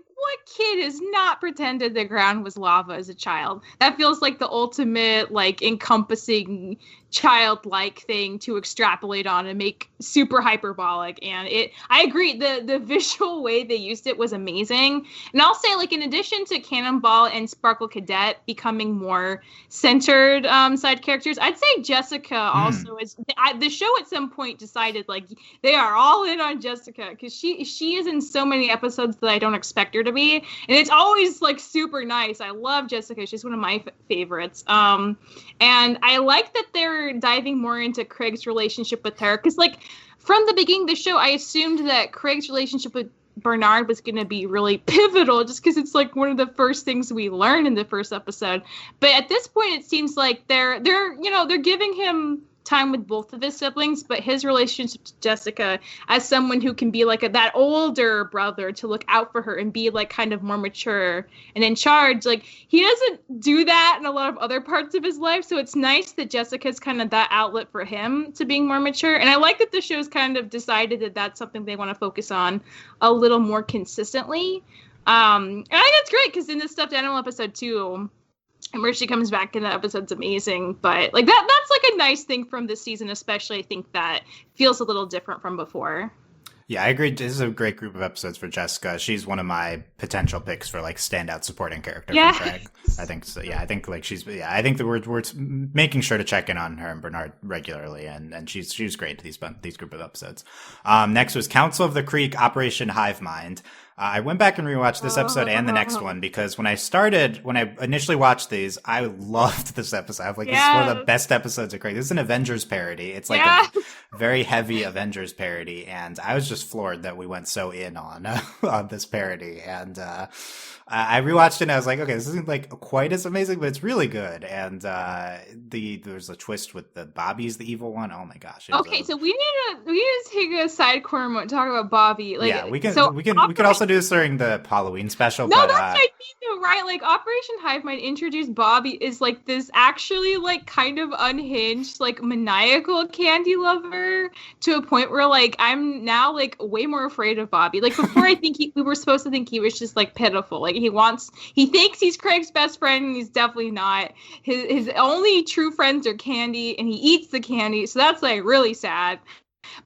kid has not pretended the ground was lava as a child? That feels like the ultimate like encompassing childlike thing to extrapolate on and make super hyperbolic. And I agree, the visual way they used it was amazing. And I'll say, like, in addition to Cannonball and Sparkle Cadet becoming more centered side characters, I'd say Jessica also is. The show at some point decided like they are all in on Jessica, because she is in so many episodes that I don't expect her to be, and it's always like super nice. I love Jessica. She's one of my favorites. And I like that they're diving more into Craig's relationship with her, because like from the beginning of the show I assumed that Craig's relationship with Bernard was going to be really pivotal, just because it's like one of the first things we learn in the first episode. But at this point it seems like they're giving him time with both of his siblings, but his relationship to Jessica as someone who can be like that older brother to look out for her and be like kind of more mature and in charge, like he doesn't do that in a lot of other parts of his life. So it's nice that Jessica's kind of that outlet for him to being more mature. And I like that the show's kind of decided that that's something they want to focus on a little more consistently. And I think that's great, because in the Stuffed Animal episode 2, and where she comes back in the episode's amazing. But like that's like a nice thing from this season, especially. I think that feels a little different from before. Yeah, I agree. This is a great group of episodes for Jessica. She's one of my potential picks for like standout supporting character from Craig. I think so. Yeah, I think like I think that we're making sure to check in on her and Bernard regularly, and she's great to these group of episodes. Next was Council of the Creek, Operation Hive Mind. I went back and rewatched this episode and the next one, because when I initially watched these, I loved this episode. I'm like, this is one of the best episodes of Craig. This is an Avengers parody. It's like a very heavy Avengers parody, and I was just floored that we went so in on this parody. And I rewatched it and I was like, okay, this isn't like quite as amazing, but it's really good. And there's a twist with the Bobby's the evil one. Oh my gosh. Okay, so we need to take a side corner moment and talk about Bobby. Like, yeah, we could also do this during the Halloween special. No, that's what I mean though, right? Like Operation Hive Mind introduced Bobby is like this actually like kind of unhinged, like maniacal candy lover, to a point where like I'm now like way more afraid of Bobby. Like before, I think we were supposed to think he was just like pitiful. Like he thinks he's Craig's best friend, and he's definitely not. His only true friends are candy, and he eats the candy, so that's like really sad.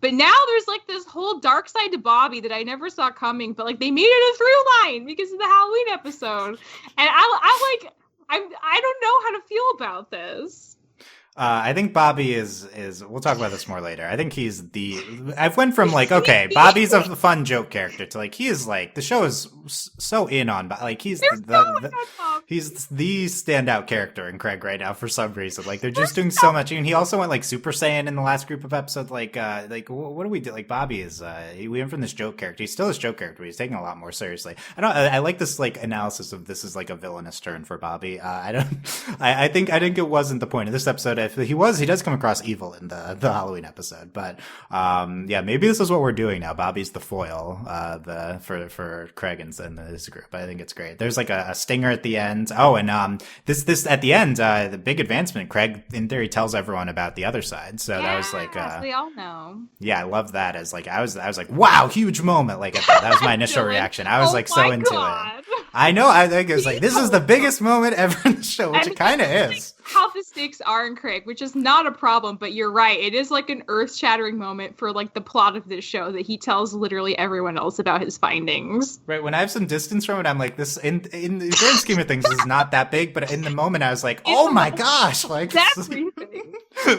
But now there's like this whole dark side to Bobby that I never saw coming, but like they made it a through line because of the Halloween episode, and I don't know how to feel about this. I think Bobby is. We'll talk about this more later. I think I've went from like, okay, Bobby's a fun joke character to like he is like the show is so in on, like he's he's the standout character in Craig right now for some reason. Like they're just doing so much, and he also went like Super Saiyan in the last group of episodes. Like what do we do? Like Bobby is we went from this joke character. He's still this joke character, but he's taking a lot more seriously. I like this like analysis of this is like a villainous turn for Bobby. I think it wasn't the point of this episode. If he does come across evil in the Halloween episode, but yeah, maybe this is what we're doing now. Bobby's the foil for Craig and this group. I think it's great. There's like a stinger at the end. Oh, and this at the end, the big advancement. Craig in theory tells everyone about the other side. So that was like we all know. Yeah, I love that. As like I was like, wow, huge moment. Like that was my initial reaction. I was like so into it. I know. I think it was like this is the biggest moment ever in the show, which it kind of is. How the stakes are in Craig, which is not a problem, but you're right. It is like an earth-shattering moment for like the plot of this show that he tells literally everyone else about his findings. Right. When I have some distance from it, I'm like, this in the grand scheme of things is not that big, but in the moment I was like, oh my gosh, like that's everything.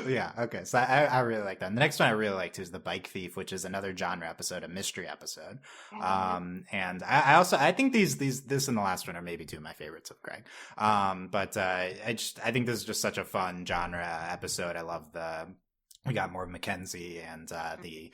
Yeah. Okay. So I really like that. And the next one I really liked is the Bike Thief, which is another genre episode, a mystery episode. And I think this and the last one are maybe two of my favorites of Craig. But I think this is just such a fun genre episode. I love We got more of Mackenzie and the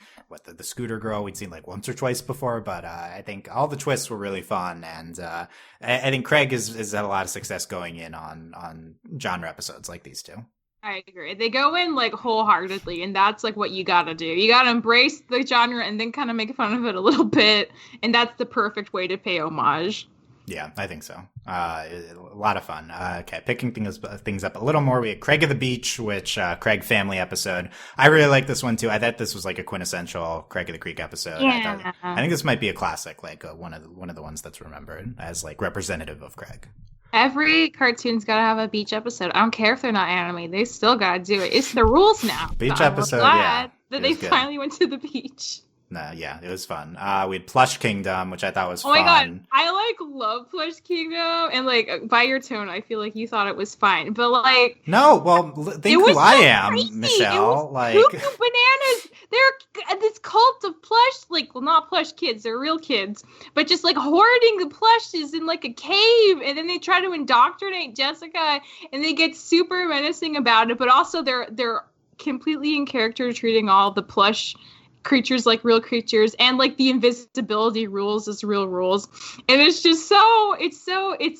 scooter girl we'd seen like once or twice before, but I think all the twists were really fun, and I think Craig has had a lot of success going in on genre episodes like these two. I agree. They go in like wholeheartedly, and that's like what you gotta do. You gotta embrace the genre and then kind of make fun of it a little bit, and that's the perfect way to pay homage. Yeah, I think so. A lot of fun. Okay, picking things up a little more. We had Craig of the Beach, which Craig family episode. I really like this one too. I thought this was like a quintessential Craig of the Creek episode. Yeah. I think this might be a classic, like one of the ones that's remembered as like representative of Craig. Every cartoon's gotta have a beach episode. I don't care if they're not anime; they still gotta do it. It's the rules now. Beach episode, yeah. That they finally went to the beach. Yeah, it was fun. We had Plush Kingdom, which I thought was fun. Oh my god, I like love Plush Kingdom, and like by your tone, I feel like you thought it was fine, but like no, well, think who I am, crazy. Michelle. Like bananas. They're this cult of plush, like not plush kids, they're real kids, but just like hoarding the plushes in like a cave, and then they try to indoctrinate Jessica, and they get super menacing about it, but also they're completely in character, treating all the plush creatures like real creatures, and like the invisibility rules as real rules, and it's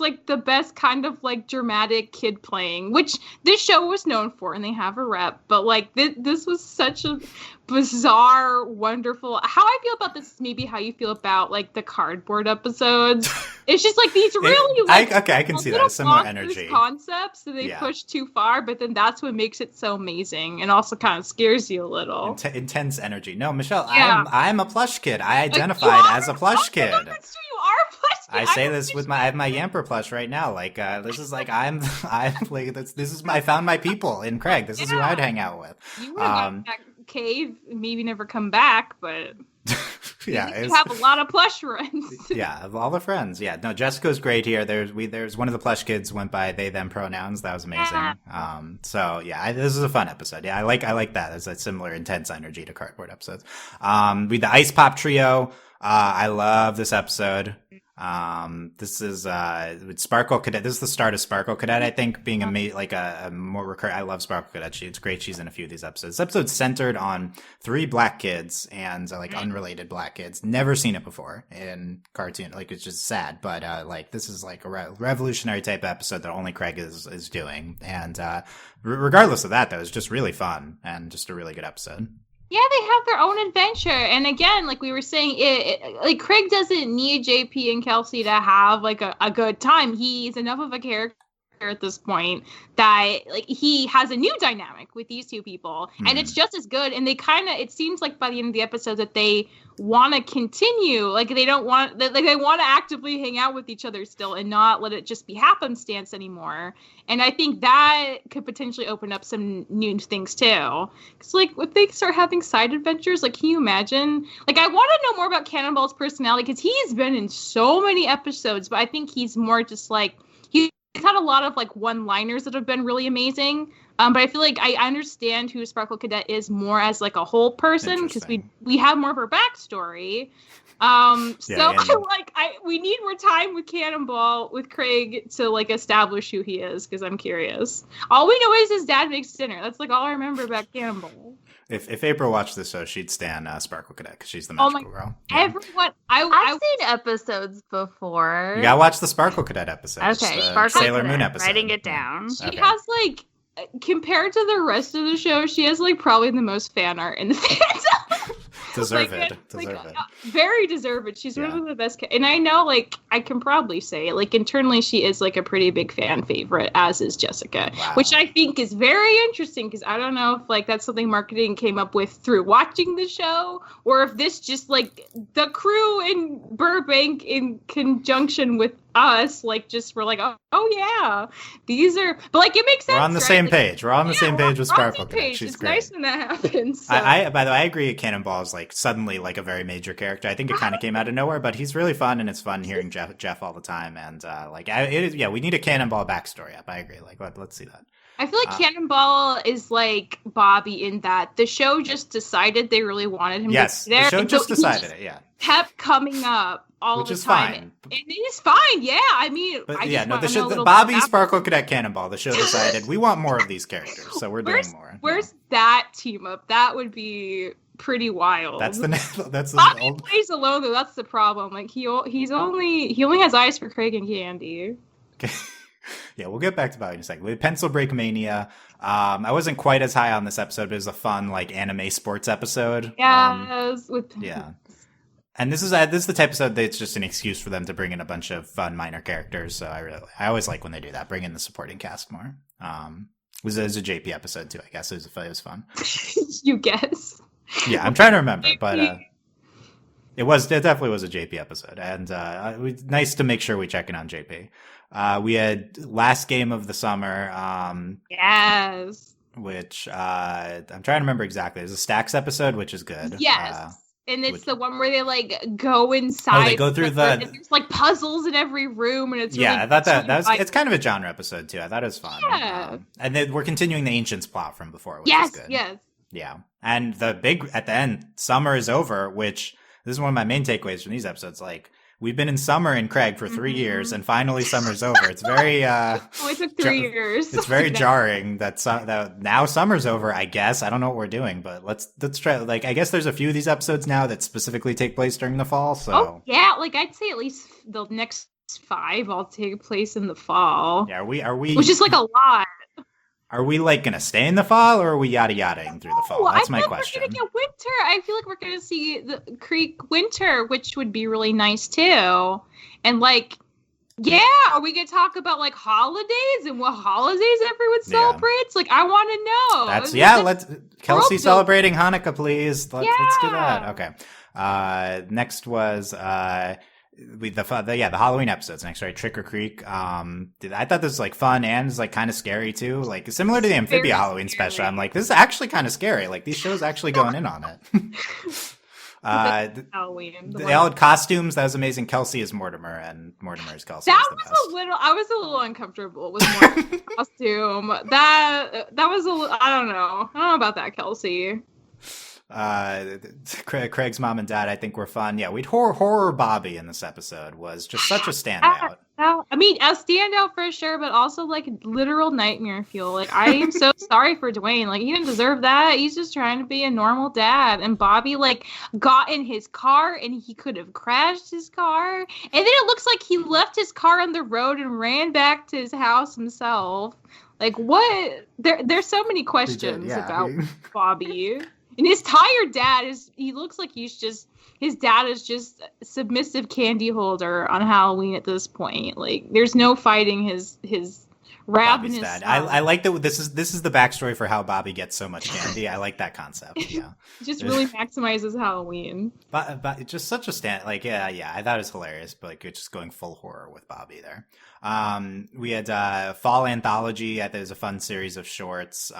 like the best kind of like dramatic kid playing, which this show was known for, and they have a rep, but like this was such a bizarre, wonderful. How I feel about this is maybe how you feel about like the cardboard episodes. It's just like these really I can see that similar energy concepts that they push too far, but then that's what makes it so amazing and also kind of scares you a little. Intense energy. No, Michelle, I'm a plush kid. I identified as a plush kid. No, that's true. You are a plush kid. I say this with I have my Yamper plush right now. Like this is like I'm like this is I found my people in Craig. This is who I'd hang out with. You would have that cave, maybe never come back, but yeah, you have a lot of plush friends. Yeah, of all the friends. Yeah, no, Jessica's great here. There's one of the plush kids went by they them pronouns. That was amazing. So yeah, this is a fun episode. Yeah, I like that. It's a similar intense energy to cardboard episodes. We the Ice Pop Trio. I love this episode. This is with Sparkle Cadet. This is the start of Sparkle Cadet, I think, being a more recurrent. I love Sparkle Cadet. It's great. She's in a few of these episodes. This episode's centered on 3 black kids and like unrelated black kids. Never seen it before in cartoon. Like it's just sad, but like this is like a revolutionary type of episode that only Craig is doing. And regardless of that, though, it's just really fun and just a really good episode. Yeah, they have their own adventure. And again, like we were saying, like Craig doesn't need JP and Kelsey to have like a good time. He's enough of a character at this point that like he has a new dynamic with these two people, and it's just as good. And they it seems like by the end of the episode that they want to continue, like they want to actively hang out with each other still and not let it just be happenstance anymore. And I think that could potentially open up some new things too, because like if they start having side adventures, like can you imagine? Like I want to know more about Cannonball's personality, because he's been in so many episodes, but I think he's more just like he's had a lot of like one-liners that have been really amazing. But I feel like I understand who Sparkle Cadet is more as like a whole person, because we have more of her backstory. We need more time with Cannonball with Craig to like establish who he is, because I'm curious. All we know is his dad makes dinner. That's like all I remember about Cannonball. If April watched this show, she'd stan Sparkle Cadet because she's the magical girl. Yeah. Everyone, I've seen episodes before. You gotta watch the Sparkle Cadet episode. Okay, Sailor Moon episode. Writing it down. She has like, compared to the rest of the show, she has like probably the most fan art in the fandom. Deserved. Very deserved. She's one of the best. And I know, like, I can probably say, like, internally, she is, like, a pretty big fan favorite, as is Jessica. Wow. Which I think is very interesting, because I don't know if, like, that's something marketing came up with through watching the show, or if this just, like, the crew in Burbank in conjunction with us, like, just were like, oh yeah, these are, but like it makes sense. We're on the same page. We're on the same page with Sparkle Cadet. She's great. Nice when that happens. So. By the way, I agree. Cannonball is like suddenly like a very major character. I think it kind of came out of nowhere, but he's really fun, and it's fun hearing Jeff all the time. And we need a Cannonball backstory up. I agree. Like let's see that. I feel like Cannonball is like Bobby in that the show just decided they really wanted him to be there. The show just decided it, yeah. Kept coming up all Which the is time. fine. And it is fine, yeah. I mean, but I yeah, just no, the Bobby Sparkle Cadet Cannonball, the show decided we want more of these characters, so we're doing more. Where's that team up? That would be pretty wild. That's Bobby plays alone though. That's the problem. Like he only has eyes for Craig and Candy. Okay. Yeah, we'll get back to Bobby in a second. We had Pencil Break Mania. I wasn't quite as high on this episode, but it was a fun like anime sports episode. Yes, And this is the type of episode that's just an excuse for them to bring in a bunch of fun minor characters. So I always like when they do that, bring in the supporting cast more. It was a JP episode too, I guess. It was fun. You guess? Yeah, I'm trying to remember, but it definitely was a JP episode, and it was nice to make sure we check in on JP. We had last game of the summer. Yes. Which I'm trying to remember exactly. It's a Stacks episode, which is good. Yes. And it's the one where they like go inside. Oh, they go through and there's like puzzles in every room, and it's really I thought that was it's kind of a genre episode too. I thought it was fun. Yeah. And then we're continuing the Ancients plot from before, which is good. Yes. Yeah. And the big at the end, summer is over, which this is one of my main takeaways from these episodes. Like, we've been in summer in Craig for 3 years, and finally summer's over. It's very only took 3 years. It's very jarring that now summer's over. I guess I don't know what we're doing, but let's try. Like, I guess there's a few of these episodes now that specifically take place during the fall. So yeah, like I'd say at least the next 5 all take place in the fall. Yeah, are we? Which is like a lot. Are we like gonna stay in the fall, or are we yada-yadaing through the fall? That's my question. We're gonna get winter. I feel like we're gonna see the Creek winter, which would be really nice too. And like, yeah, are we gonna talk about like holidays and what holidays everyone celebrates? Like, I want to know. Let's Kelsey celebrating Hanukkah, please. Let's do that. Okay. Next was the Halloween episodes next, right? Trick or Creek. I thought this was like fun and is like kind of scary too, like similar to the Amphibia Halloween special. I'm like, this is actually kind of scary. Like, these shows actually going in on it. Halloween. They all had costumes. That was amazing. Kelsey is Mortimer, and Mortimer is Kelsey. That was I was a little uncomfortable with Mortimer's costume. That was I don't know about that, Kelsey. Craig's mom and dad, I think, were fun. Yeah, we'd horror Bobby in this episode was just such a standout. I mean, a standout for sure, but also like literal nightmare fuel. Like, I am so sorry for Dwayne. Like, he didn't deserve that. He's just trying to be a normal dad. And Bobby like got in his car and he could have crashed his car. And then it looks like he left his car on the road and ran back to his house himself. Like, what? There's so many questions about Bobby. And his tired dad he looks like his dad is just a submissive candy holder on Halloween at this point. Like, there's no fighting his ravenous dad. I like that this is the backstory for how Bobby gets so much candy. I like that concept. Yeah. Just really maximizes Halloween. But just such a I thought it was hilarious, but like, it's just going full horror with Bobby there. We had Fall Anthology. I thought it was a fun series of shorts.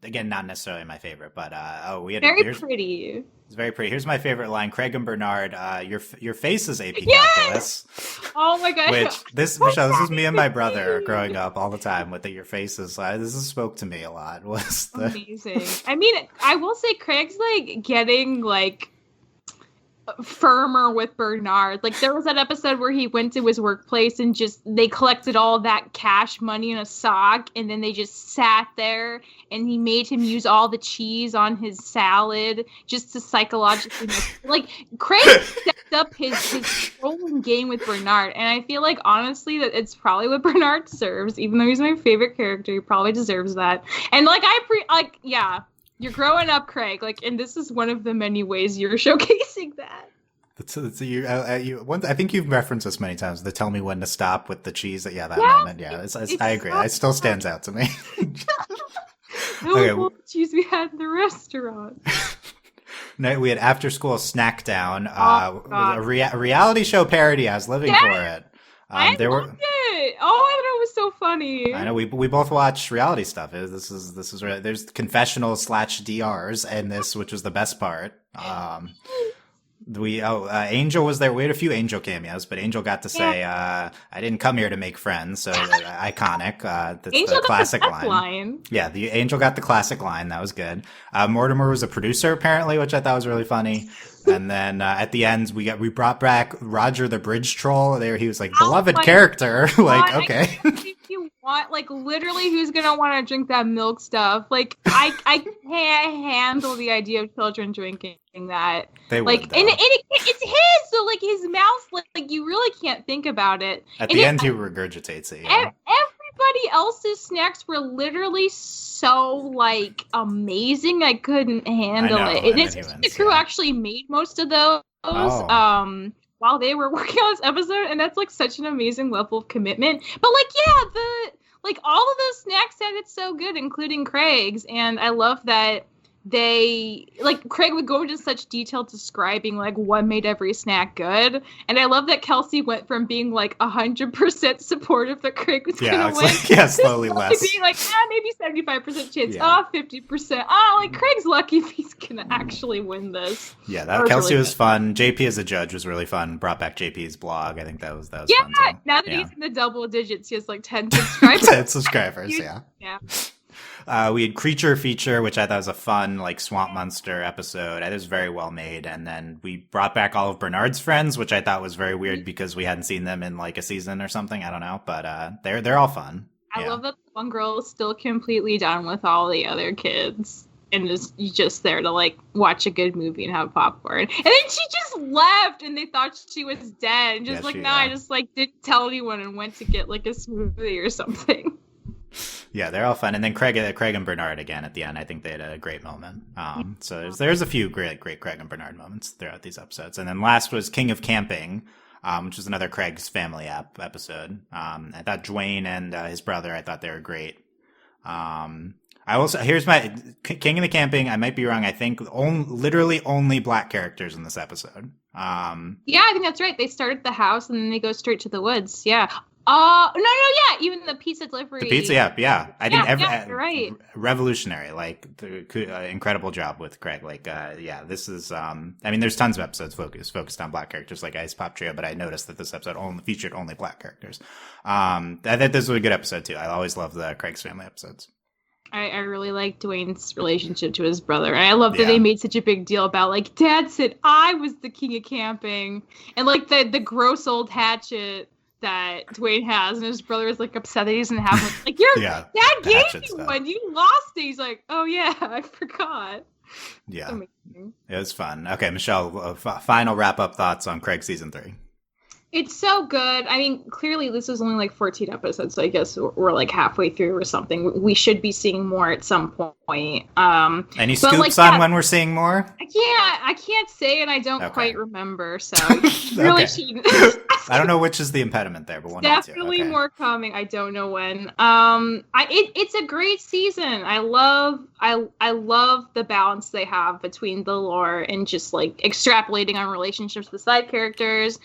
Again, not necessarily my favorite, but we had very pretty. It's very pretty. Here's my favorite line. Craig and Bernard, your face is AP calculus. Oh my god. Michelle, this was me and my brother growing up all the time with your faces. This spoke to me a lot. Amazing. I mean, I will say Craig's like getting like firmer with Bernard. Like, there was that episode where he went to his workplace and they collected all that cash money in a sock, and then they just sat there and he made him use all the cheese on his salad just to psychologically like, Craig stepped up his trolling game with Bernard, and I feel like honestly that it's probably what Bernard deserves. Even though he's my favorite character, he probably deserves that. And like, you're growing up, Craig, like, and this is one of the many ways you're showcasing that. I think you've referenced this many times. The tell me when to stop with the cheese. Moment. Yeah, I agree. It still stands out to me. Cheese we had in the restaurant. No, we had After School Snack Down, a reality show parody. I was living for it. I loved it. Oh, I thought it was so funny. I know we both watch reality stuff. This is there's confessionals /DRs and this, which was the best part. Angel was there. We had a few Angel cameos, but Angel got to say, "I didn't come here to make friends." So iconic. That's Angel the classic got the line. Yeah, the Angel got the classic line. That was good. Mortimer was a producer apparently, which I thought was really funny. And then at the end, we brought back Roger the Bridge Troll. There, he was like beloved character. Like, okay. You want literally who's gonna want to drink that milk stuff? Like I can't handle the idea of children drinking that. They like would, and it's his, so like his mouth, like you really can't think about it. At the end, he regurgitates it. Yeah. Everybody else's snacks were literally so like amazing. I couldn't handle it. And it's the crew actually made most of those. While they were working on this episode, and that's like such an amazing level of commitment. But all of those snacks sounded so good, including Craig's, and I love that Craig would go into such detail describing like what made every snack good, and I love that Kelsey went from being like 100% supportive that Craig was gonna win, slowly less, being like maybe 75% chance, 50%, like Craig's lucky if he's gonna actually win this. Yeah, that Kelsey was fun. JP as a judge was really fun. Brought back JP's blog. I think that was fun. Yeah, now that he's in the double digits, he has like 10 subscribers. 10 subscribers. Yeah. We had Creature Feature, which I thought was a fun, like, Swamp Monster episode. It was very well made. And then we brought back all of Bernard's friends, which I thought was very weird because we hadn't seen them in, like, a season or something. I don't know. But they're all fun. I love that one girl is still completely down with all the other kids and is just there to, like, watch a good movie and have popcorn. And then she just left and they thought she was dead. And just I just, like, didn't tell anyone and went to get, like, a smoothie or something. Yeah, they're all fun. And then Craig and Bernard again at the end. I think they had a great moment. So there's a few great Craig and Bernard moments throughout these episodes. And then last was King of Camping, which was another Craig's Family episode. I thought Dwayne and his brother, I thought they were great. Here's my King of the Camping. I might be wrong. I think literally only black characters in this episode. Yeah, I think that's right. They start at the house and then they go straight to the woods. Yeah. Even the pizza delivery. The pizza, yeah. I think you're right. Revolutionary, like incredible job with Craig. Like, this is. There's tons of episodes focused on black characters, like Ice Pop Trio, but I noticed that this episode featured only black characters. I thought this was a good episode too. I always love the Craig's Family episodes. I really like Dwayne's relationship to his brother, and I love that they made such a big deal about like Dad said I was the king of camping, and like the gross old hatchet that Dwayne has, and his brother is like upset that he doesn't have one. Like, Dad gave you one, you lost it. He's like, oh yeah, I forgot. Yeah, amazing. It was fun. Okay, Michelle, final wrap up thoughts on Craig season 3. It's so good. I mean, clearly this was only like 14 episodes, so I guess we're like halfway through or something. We should be seeing more at some point. Any scoops on when we're seeing more? I can't say, and I don't quite remember. So really, I don't know which is the impediment there, but one definitely more coming. I don't know when. It's a great season. I love the balance they have between the lore and just like extrapolating on relationships with side characters.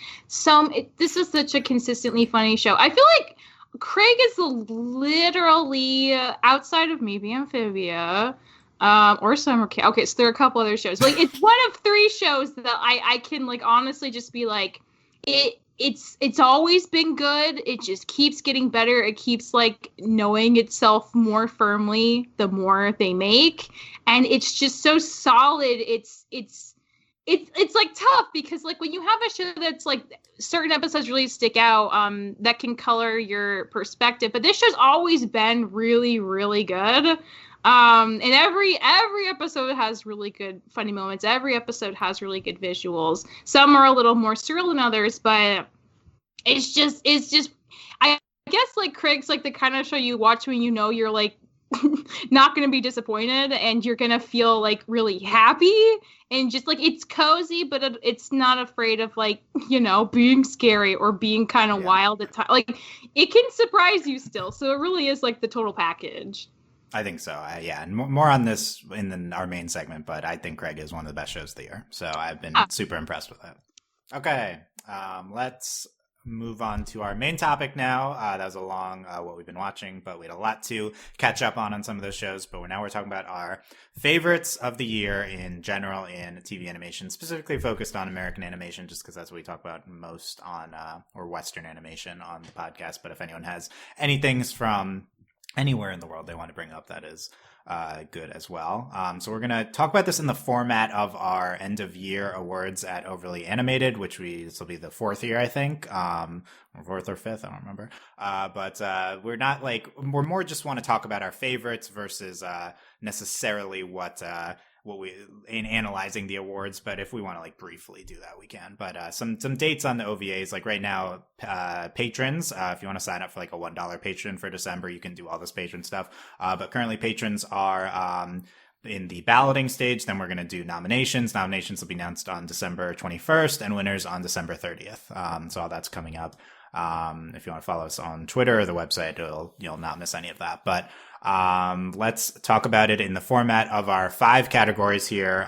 This is such a consistently funny show. I feel like Craig is literally outside of maybe Amphibia. Or Summer Camp. Okay, so there are a couple other shows. Like, it's one of 3 shows that I can like honestly just be like, it's always been good. It just keeps getting better. It keeps like knowing itself more firmly the more they make, and it's just so solid. It's like tough because like when you have a show that's like certain episodes really stick out, that can color your perspective. But this show's always been really, really good. And every episode has really good funny moments. Every episode has really good visuals. Some are a little more surreal than others, but it's just I guess like Craig's like the kind of show you watch when you know you're like not going to be disappointed and you're going to feel like really happy, and just like it's cozy, but it's not afraid of like, being scary or being kind of wild at times. Like it can surprise you still. So it really is like the total package. I think so. And more on this in our main segment, but I think Craig is one of the best shows of the year. So I've been super impressed with that. Okay, let's move on to our main topic now. That was a long what we've been watching, but we had a lot to catch up on some of those shows. But now we're talking about our favorites of the year in general in TV animation, specifically focused on American animation, just because that's what we talk about most on or Western animation on the podcast. But if anyone has any things from anywhere in the world they want to bring up, that is good as well. So we're going to talk about this in the format of our end of year awards at Overly Animated, this will be the fourth year, I think, fourth or fifth, I don't remember. But we're more just want to talk about our favorites versus necessarily what we in analyzing the awards. But if we want to briefly do that, we can. But some dates on the OVAs, right now, patrons, if you want to sign up for a $1 patron for December, you can do all this patron stuff. But currently patrons are in the balloting stage. Then we're going to do nominations. Nominations will be announced on December 21st and winners on December 30th. So all that's coming up. If you want to follow us on Twitter or the website, you'll not miss any of that. But let's talk about it in the format of our 5 categories here.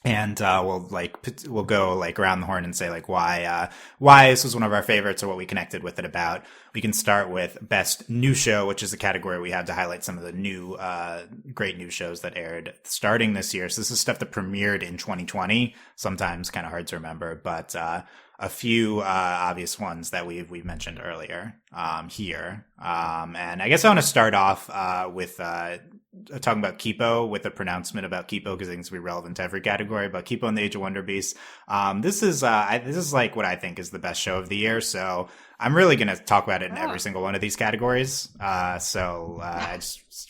And we'll go around the horn and say why this was one of our favorites or what we connected with it about. We can start with best new show, which is a category we have to highlight some of the new great new shows that aired starting this year. So this is stuff that premiered in 2020. Sometimes kind of hard to remember, but a few obvious ones that we've mentioned earlier here. And I guess I want to start off with talking about Kipo, with a pronouncement about Kipo, because I think it's going to be relevant to every category. But Kipo and the Age of Wonder Beasts. This is what I think is the best show of the year. So I'm really going to talk about it in every single one of these categories.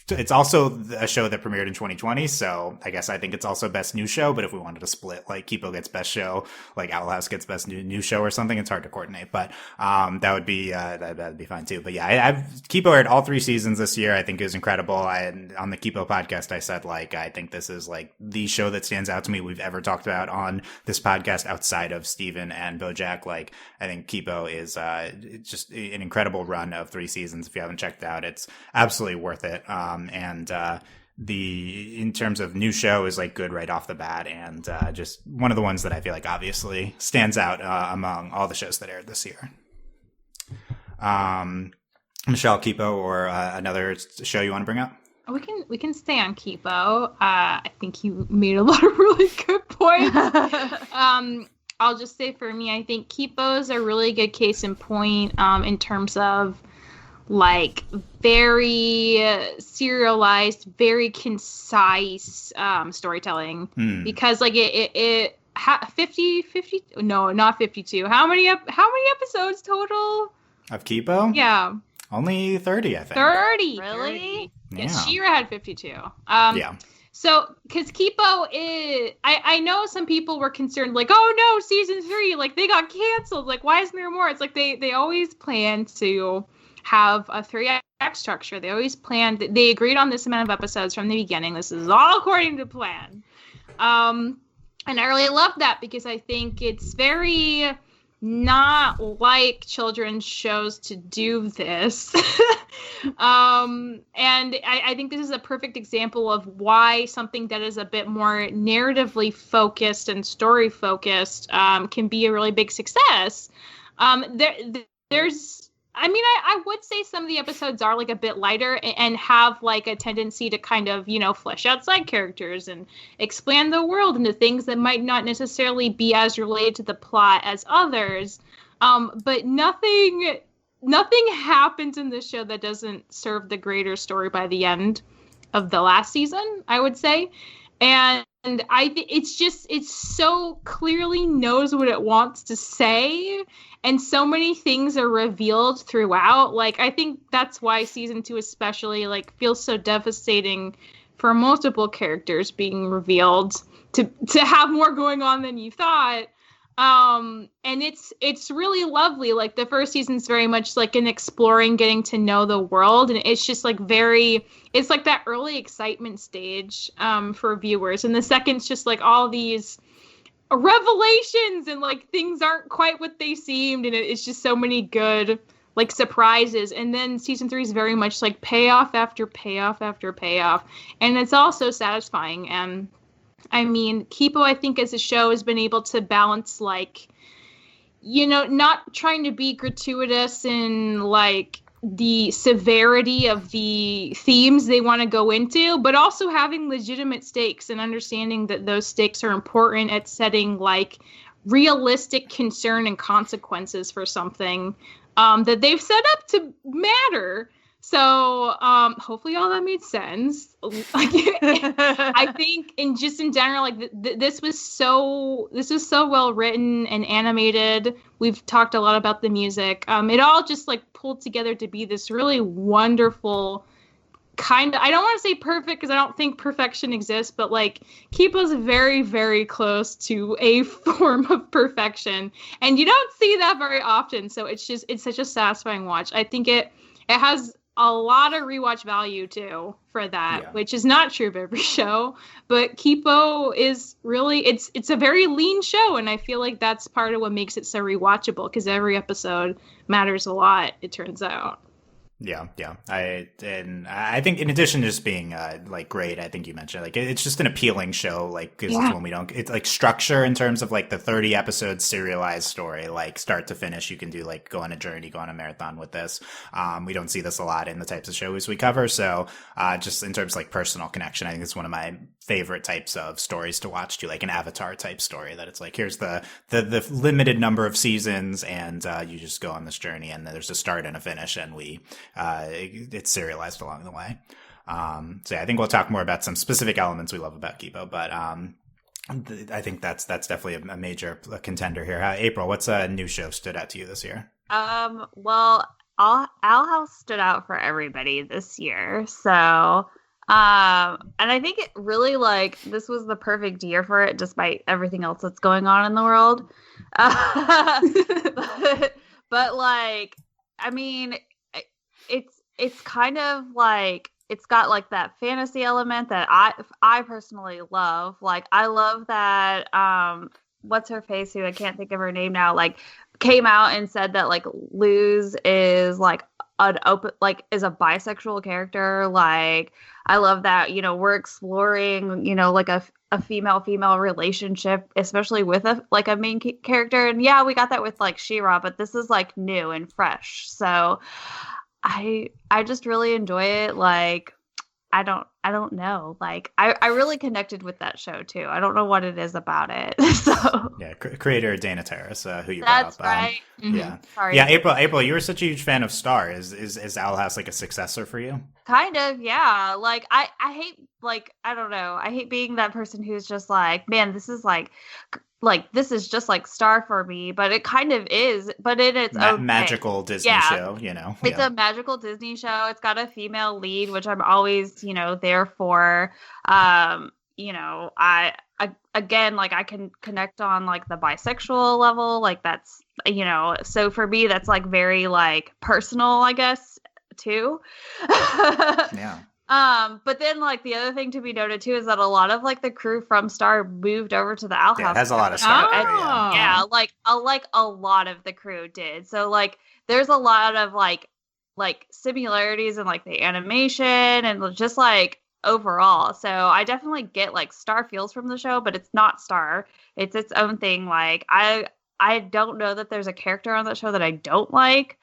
It's also a show that premiered in 2020. So I guess I think it's also best new show. But if we wanted to split, Kipo gets best show, Owl House gets best new show or something, it's hard to coordinate. But that would be fine too. But yeah, Kipo aired all 3 seasons this year. I think it was incredible. On the Kipo podcast, I said I think this is the show that stands out to me we've ever talked about on this podcast outside of Steven and BoJack. I think Kipo is it's just an incredible run of 3 seasons. If you haven't checked it out, it's absolutely worth it. In terms of new show is good right off the bat, and just one of the ones that I feel obviously stands out among all the shows that aired this year. Michelle, Kipo, or another show you want to bring up? We can stay on Kipo. I think you made a lot of really good points. I'll just say for me, I think Kipo is a really good case in point in terms of very serialized, very concise storytelling. Because it 50 no, not 52. How many episodes total of Kipo? Yeah. Only 30, I think. 30. Really? Yeah. She-Ra had 52. Yeah. So, because Kipo is, I know some people were concerned, oh no, season 3, they got canceled. Why isn't there more? It's they always plan to have a 3-act structure. They always planned, they agreed on this amount of episodes from the beginning. This is all according to plan. And I really love that because I think it's very not like children's shows to do this. And I think this is a perfect example of why something that is a bit more narratively focused and story focused can be a really big success. I would say some of the episodes are a bit lighter and have a tendency to kind of, flesh out side characters and expand the world into things that might not necessarily be as related to the plot as others. But nothing happens in this show that doesn't serve the greater story by the end of the last season, I would say. And I think it's so clearly knows what it wants to say, and so many things are revealed throughout. I think that's why season 2 especially feels so devastating for multiple characters being revealed to have more going on than you thought. And it's really lovely. The first season's very much an exploring, getting to know the world, and it's just it's that early excitement stage for viewers, and the second's just all these revelations and things aren't quite what they seemed, and it's just so many good surprises. And then season 3 is very much payoff after payoff after payoff, and it's all so satisfying. And I mean, Kipo, I think, as a show has been able to balance not trying to be gratuitous in like the severity of the themes they want to go into, but also having legitimate stakes and understanding that those stakes are important at setting like realistic concern and consequences for something that they've set up to matter. So hopefully all that made sense. I think, in general, like this was so well written and animated. We've talked a lot about the music. It all just like pulled together to be this really wonderful kind of, I don't want to say perfect because I don't think perfection exists, but like keep us very, very close to a form of perfection. And you don't see that very often. So it's such a satisfying watch. I think it has a lot of rewatch value too for that, which is not true of every show, but Kipo is really, it's a very lean show. And I feel like that's part of what makes it so rewatchable, because every episode matters a lot, it turns out. Yeah. I think in addition to just being like great, I think you mentioned like it's just an appealing show. Like because when we don't, it's like structure in terms of like the 30 episode serialized story, like start to finish. You can do like go on a journey, go on a marathon with this. We don't see this a lot in the types of shows we cover. So just in terms of like personal connection, I think it's one of my favorite types of stories to watch too, like an Avatar type story that it's like here's the limited number of seasons and you just go on this journey and there's a start and a finish and it's serialized along the way. So yeah, I think we'll talk more about some specific elements we love about Kipo, but I think that's definitely a major contender here. April, what's a new show stood out to you this year? Well, Owl House stood out for everybody this year. So and I think it really like this was the perfect year for it, despite everything else that's going on in the world. But like, I mean, it's kind of like it's got like that fantasy element that I personally love. Like I love that what's her face, who I can't think of her name now, like came out and said that like Luz is like an open, like is a bisexual character. Like I love that, we're exploring, like a female relationship, especially with a main character. And yeah, we got that with like She-Ra, but this is like new and fresh. So I just really enjoy it. Like I don't know. Like I really connected with that show too. I don't know what it is about it. So yeah, creator Dana Terrace, who you that's brought up. Right. Yeah, sorry. Yeah. April, you were such a huge fan of Star. Is Owl House like a successor for you? Kind of, yeah. Like I hate, like I don't know. I hate being that person who's just like, man, this is like this is just like Star for me, but it kind of is, but in its own magical way. Disney show, It's a magical Disney show. It's got a female lead, which I'm always, there for. I again, like I can connect on like the bisexual level, like that's, so for me that's like very like personal, I guess, too. Yeah. But then like the other thing to be noted too is that a lot of like the crew from Star moved over to the Owl House. Yeah, it has a lot of Star. Yeah, like a lot of the crew did. So like there's a lot of like similarities in like the animation and just like overall. So I definitely get like Star feels from the show, but it's not Star. It's its own thing. Like I don't know that there's a character on that show that I don't like.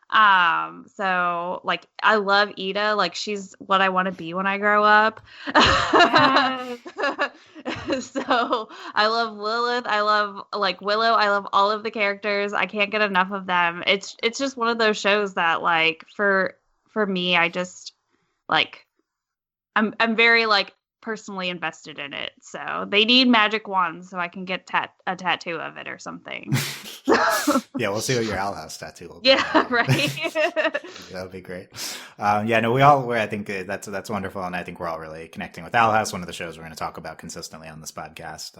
So like I love Ida, like she's what I want to be when I grow up. So I love Lilith, I love like Willow, I love all of the characters. I can't get enough of them. It's just one of those shows that like for me, I just like I'm very like personally invested in it. So they need magic wands so I can get a tattoo of it or something. Yeah, we'll see what your Owl House tattoo will be. Yeah, right. That would be great. I think that's wonderful, and I think we're all really connecting with Owl House, one of the shows we're going to talk about consistently on this podcast.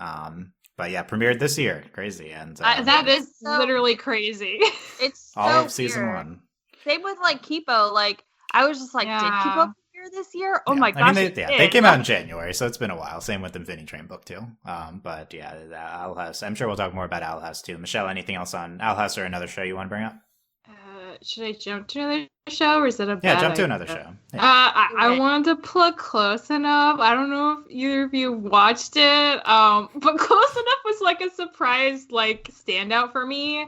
But yeah, premiered this year, crazy, and that is literally crazy. It's all so of season weird. 1. Same with like Kipo. Like I was just like, did Kipo this year? Oh my gosh! I mean, they came out in January, so it's been a while. Same with Infinity Train book too. But yeah, Owl House. I'm sure we'll talk more about Owl House too. Michelle, anything else on Owl House or another show you want to bring up? Should I jump to another show, or is it a bad jump to idea? another show? Yeah. I wanted to plug Close Enough. I don't know if either of you watched it, but Close Enough was like a surprise surprise like standout for me.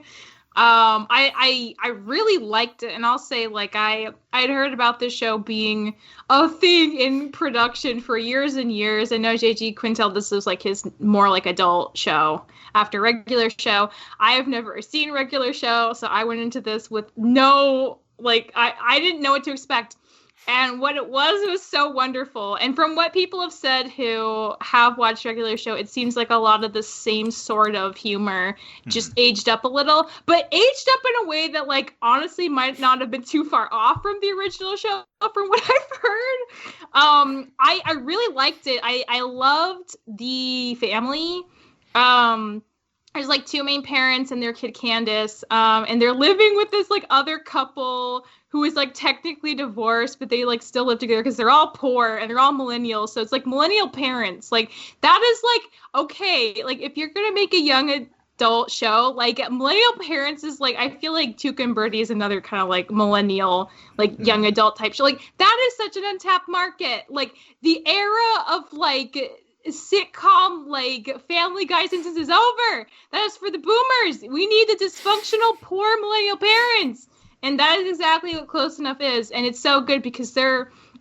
I really liked it, and I'll say like I'd heard about this show being a thing in production for years and years. I know J.G. Quintel, this was like his more like adult show after regular show. I have never seen regular show, so I went into this with no like I didn't know what to expect. And what it was so wonderful. And from what people have said who have watched regular show, it seems like a lot of the same sort of humor, just aged up a little, but aged up in a way that, like, honestly might not have been too far off from the original show, from what I've heard. I really liked it. I loved the family. There's like two main parents and their kid Candace, and they're living with this like other couple who is like technically divorced, but they like still live together because they're all poor and they're all millennials. So it's like millennial parents. Like that is like, okay, like if you're gonna make a young adult show, like millennial parents is like, I feel like Tuca and Birdie is another kind of like millennial, like young adult type show. Like that is such an untapped market. Like the era of like sitcom like Family Guy since is over. That is for the boomers. We need the dysfunctional poor millennial parents, and that is exactly what Close Enough is. And it's so good because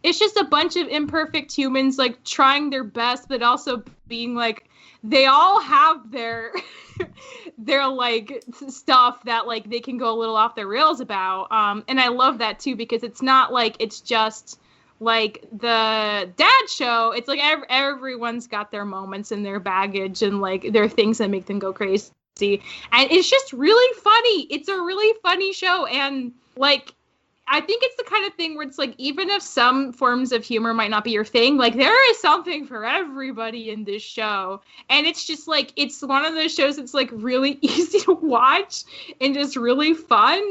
it's just a bunch of imperfect humans like trying their best, but also being like they all have their their like stuff that like they can go a little off their rails about. And I love that too, because it's not like it's just like the dad show. It's like everyone's got their moments and their baggage and like their things that make them go crazy, and it's just really funny. It's a really funny show, and like I think it's the kind of thing where it's like even if some forms of humor might not be your thing, like there is something for everybody in this show. And it's just like it's one of those shows that's like really easy to watch and just really fun.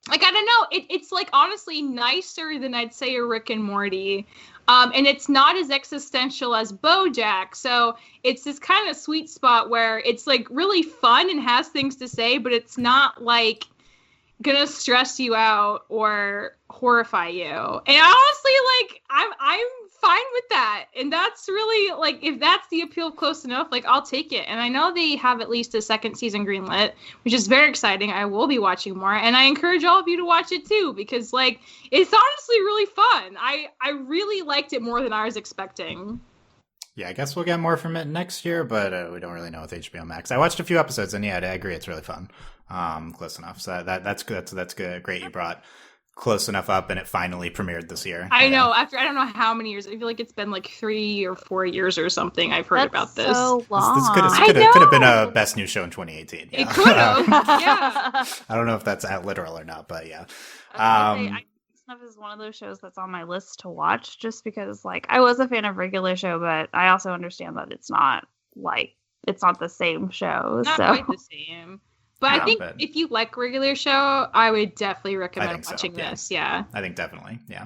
Like, I don't know, it's like honestly nicer than I'd say a Rick and Morty. And it's not as existential as BoJack. So it's this kind of sweet spot where it's like really fun and has things to say, but it's not like gonna stress you out or horrify you. And honestly, like I'm fine with that. And that's really like, if that's the appeal of Close Enough, like I'll take it. And I know they have at least a second season greenlit, which is very exciting. I will be watching more, and I encourage all of you to watch it too, because like it's honestly really fun. I really liked it more than I was expecting. Yeah, I guess we'll get more from it next year, but we don't really know with HBO Max. I watched a few episodes, and yeah, I agree, it's really fun. Close Enough. So that's good. That's good. Great, you brought Close Enough up, and it finally premiered this year. I know. After I don't know how many years. I feel like it's been like 3 or 4 years or something. I've heard about this. So long. This could have been a best new show in 2018. Yeah. It could have. Yeah. I don't know if that's literal or not, but yeah. Snuff is one of those shows that's on my list to watch, just because like I was a fan of regular show, but I also understand that it's not the same show. Not quite the same. But I think if you like regular show, I would definitely recommend watching this. Yeah. I think definitely. Yeah.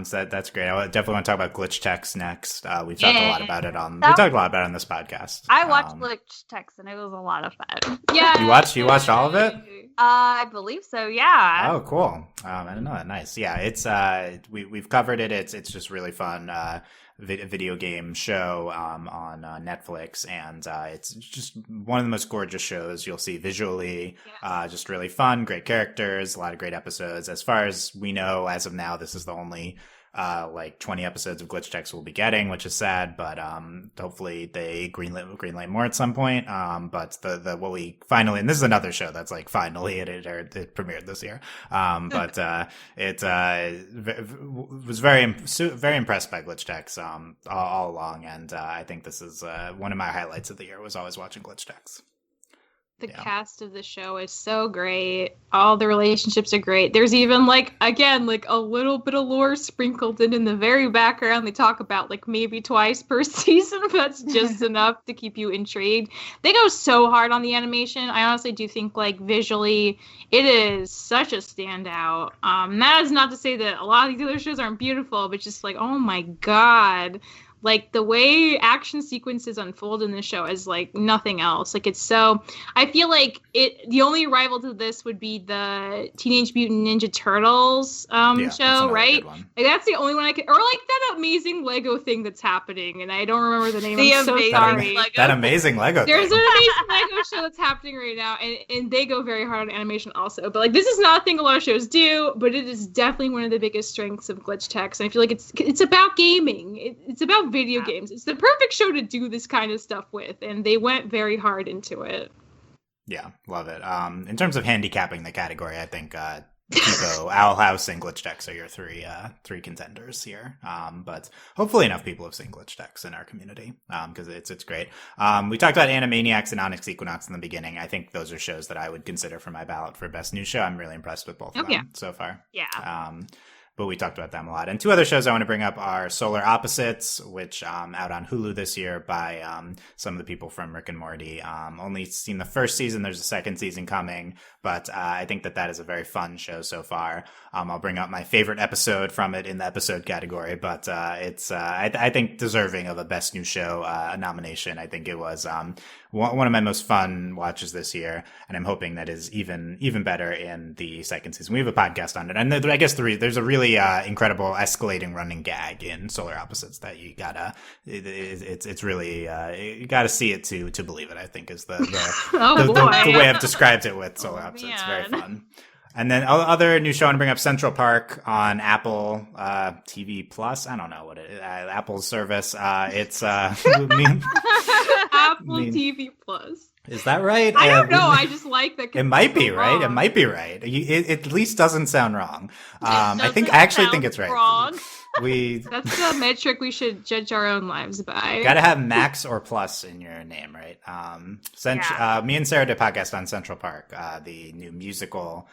So that's great. I definitely want to talk about Glitch Text next. We've talked a lot about it on this podcast. I watched Glitch Text, and it was a lot of fun. Yeah. You watched all of it? I believe so. Yeah. Oh, cool. I didn't know that. Nice. Yeah. It's we've covered it. It's just really fun. Video game show on Netflix, and it's just one of the most gorgeous shows you'll see visually. Yes. Just really fun, great characters, a lot of great episodes. As far as we know, as of now, this is the only like 20 episodes of Glitch Text we'll be getting, which is sad, but hopefully they greenlight more at some point. But the what we finally, and this is another show that's like finally it premiered this year. But it was very impressed by Glitch Text all along, and I think this is one of my highlights of the year was always watching Glitch Text. The cast of the show is so great. All the relationships are great. There's even like, again, like a little bit of lore sprinkled in the very background. They talk about like maybe twice per season. That's just enough to keep you intrigued. They go so hard on the animation. I honestly do think like visually it is such a standout. That is not to say that a lot of these other shows aren't beautiful, but just like, oh my God. Like the way action sequences unfold in this show is like nothing else. Like it's so, I feel like the only rival to this would be the Teenage Mutant Ninja Turtles show, right? Like that's the only one I could, or like that amazing Lego thing that's happening, and I don't remember the name. I'm so sorry. That amazing Lego. There's an amazing Lego show that's happening right now, and they go very hard on animation also. But like this is not a thing a lot of shows do, but it is definitely one of the biggest strengths of Glitch Techs. And I feel like it's about gaming. It's about video games. It's the perfect show to do this kind of stuff with, and they went very hard into it. Yeah, love it. In terms of handicapping the category, I think Kipo, Owl House, and Glitch Techs are your three contenders here. But hopefully enough people have seen Glitch Techs in our community because it's great. We talked about Animaniacs and Onyx Equinox in the beginning. I think those are shows that I would consider for my ballot for best new show. I'm really impressed with both of them so far. Yeah. But we talked about them a lot. And two other shows I want to bring up are Solar Opposites, which out on Hulu this year by some of the people from Rick and Morty. Only seen the first season. There's a second season coming. But I think that is a very fun show so far. I'll bring up my favorite episode from it in the episode category. But it's, I think, deserving of a Best New Show nomination. I think it was one of my most fun watches this year. And I'm hoping that is even better in the second season. We have a podcast on it. And I guess there's a really incredible escalating running gag in Solar Opposites that you gotta it's really you gotta see it to believe it. I think is the way I've described it with Solar Opposites. It's very fun. And then other new show I want to bring up, Central Park on Apple TV Plus. I don't know what it is. Apple's service. It's Apple TV Plus. Is that right? I don't know. I just like that. It might be right. It might be right. It at least doesn't sound wrong. I actually think it's right. Wrong. That's the metric we should judge our own lives by. Got to have max or plus in your name, right? Me and Sarah did a podcast on Central Park, the new musical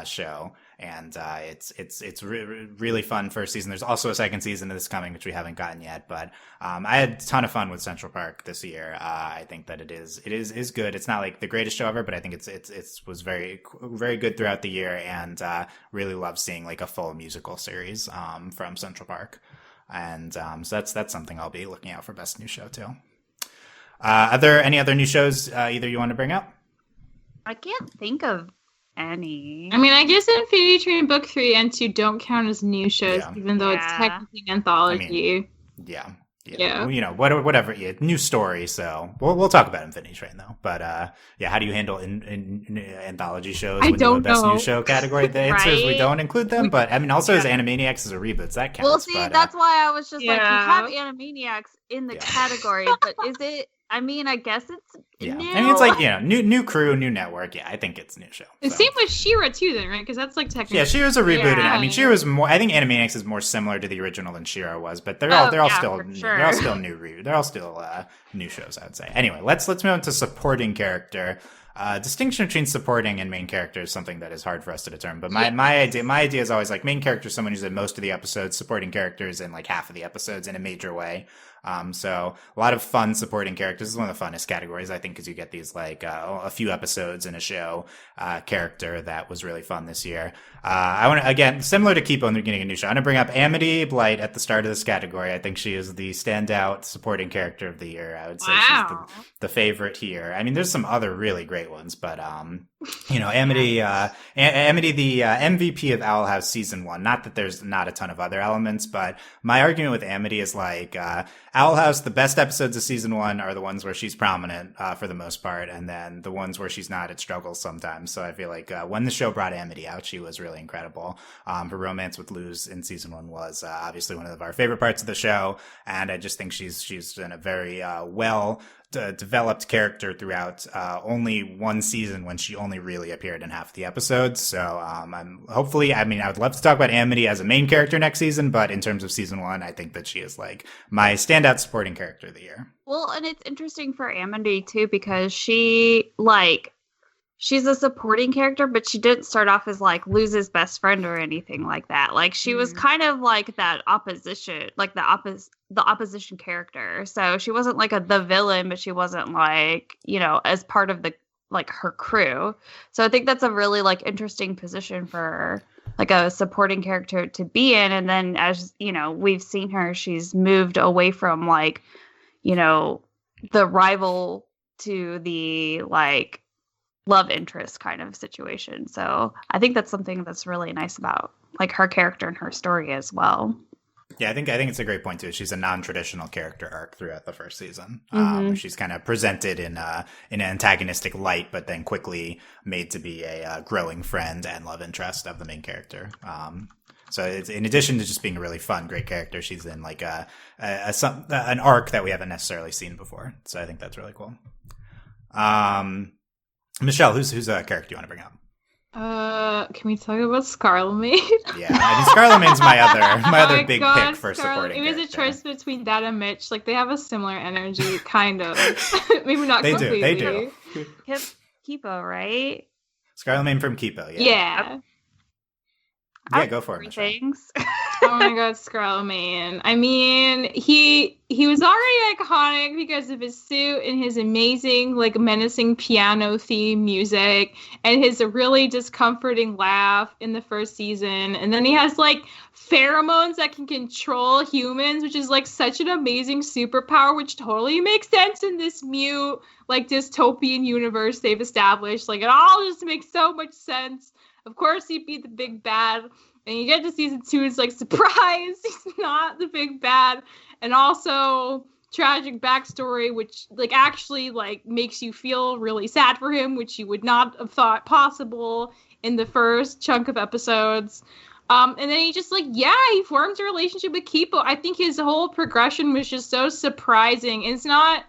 show, and it's really fun first season. There's also a second season of this coming, which we haven't gotten yet, but I had a ton of fun with Central Park this year. I think that it is good. It's not like the greatest show ever, but I think it was very, very good throughout the year, and really love seeing like a full musical series from Central Park. And so that's something I'll be looking out for Best New Show too. Are there any other new shows either you want to bring up? I can't think of any. I mean, I guess Infinity Train Book 3 and 2 don't count as new shows, even though it's technically an anthology. Yeah. You know, whatever. Yeah, new story. So we'll talk about Infinity Train though. But how do you handle in anthology shows? I don't know. Best new show category. The answer is we don't include them. But I mean, also as Animaniacs is a reboot, that counts. Well, see, that's why I was just like, you have Animaniacs in the category, but is it? I mean, I guess it's new. I mean, it's like, new crew, new network. Yeah, I think it's a new show. The same with She-Ra too, then, right? Because that's like technically. Yeah, She-Ra's a reboot. And I mean, She-Ra's more. I think Animaniacs is more similar to the original than She-Ra was, but they're all still new shows, I would say. Anyway, let's move on to supporting character. Distinction between supporting and main character is something that is hard for us to determine. But my idea is always like main character is someone who's in most of the episodes, supporting characters in like half of the episodes in a major way. So a lot of fun supporting characters. This is one of the funnest categories, I think, because you get these like a few episodes in a show character that was really fun this year. I want to, again, similar to Kipo in the beginning of a new show, I want to bring up Amity Blight at the start of this category. I think she is the standout supporting character of the year. I would say she's the favorite here. I mean, there's some other really great ones, but Amity, Amity, the MVP of Owl House season 1. Not that there's not a ton of other elements, but my argument with Amity is like Owl House, the best episodes of season 1 are the ones where she's prominent for the most part, and then the ones where she's not, it struggles sometimes. So I feel like when the show brought Amity out, she was really incredible. Her romance with Luz in season 1 was obviously one of our favorite parts of the show, and I just think she's in a very well developed character throughout only one season when she only really appeared in half the episodes. So I would love to talk about Amity as a main character next season, but in terms of season 1, I think that she is like my standout supporting character of the year. Well, and it's interesting for Amity too, because she's a supporting character, but she didn't start off as like Luz's best friend or anything like that. Like she was kind of like that opposition, like the opposition character. So she wasn't like the villain, but she wasn't like, as part of the like her crew. So I think that's a really like interesting position for like a supporting character to be in. And then as you know, we've seen her, she's moved away from like, you know, the rival to the like love interest kind of situation. So I think that's something that's really nice about like her character and her story as well. Yeah, I think it's a great point too. She's a non-traditional character arc throughout the first season. She's kind of presented in an antagonistic light, but then quickly made to be a growing friend and love interest of the main character. So it's, in addition to just being a really fun, great character, she's in like an arc that we haven't necessarily seen before. So I think that's really cool. Michelle, who's a character you want to bring up? Can we talk about Scarlet? Yeah, I mean Scarlet's my other big pick for supporting. It was a choice between that and Mitch. Like they have a similar energy, kind of. Maybe not completely. They do. Kipo, right? Scarlet from Kipo. Yeah. Yeah, go for it, Michelle. Things. Oh my god, Scarlet. I mean, he was already iconic because of his suit and his amazing, like, menacing piano theme music and his really discomforting laugh in the first season. And then he has, like, pheromones that can control humans, which is, like, such an amazing superpower, which totally makes sense in this mute, like, dystopian universe they've established. Like, it all just makes so much sense. Of course, he'd be the big bad. And you get to season 2, it's like, surprise, he's not the big bad. And also, tragic backstory, which, like, actually, like, makes you feel really sad for him, which you would not have thought possible in the first chunk of episodes. And then he just, like, he forms a relationship with Kipo. I think his whole progression was just so surprising. And it's not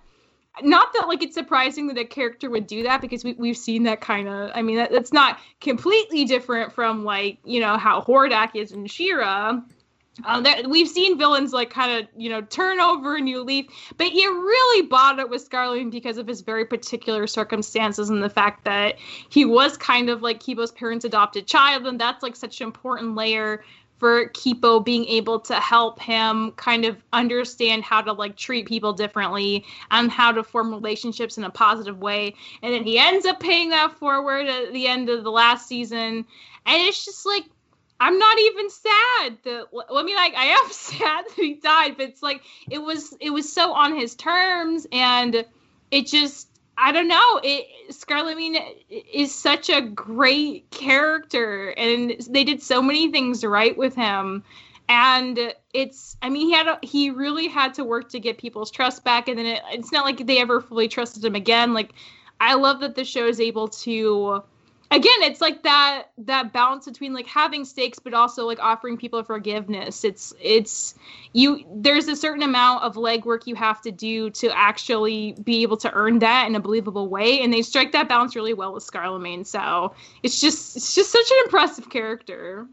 that, like, it's surprising that a character would do that, because we've seen that kind of, I mean, that's not completely different from, like, you know, how Hordak is in She-Ra. We've seen villains, like, kind of, you know, turn over a new leaf, but you really bought it with Scarlet because of his very particular circumstances and the fact that he was kind of, like, Kipo's parents' adopted child, and that's, like, such an important layer for Kipo being able to help him kind of understand how to, like, treat people differently and how to form relationships in a positive way. And then he ends up paying that forward at the end of the last season. And it's just like, I'm not even sad that, I mean, like, I am sad that he died, but it's like, it was so on his terms, and it just, I don't know. Scarlet is such a great character, and they did so many things right with him. And he really had to work to get people's trust back, and then it's not like they ever fully trusted him again. Like, I love that the show is able to, again, it's like that balance between, like, having stakes but also, like, offering people forgiveness. There's a certain amount of legwork you have to do to actually be able to earn that in a believable way, and they strike that balance really well with Scarlet. So it's just such an impressive character.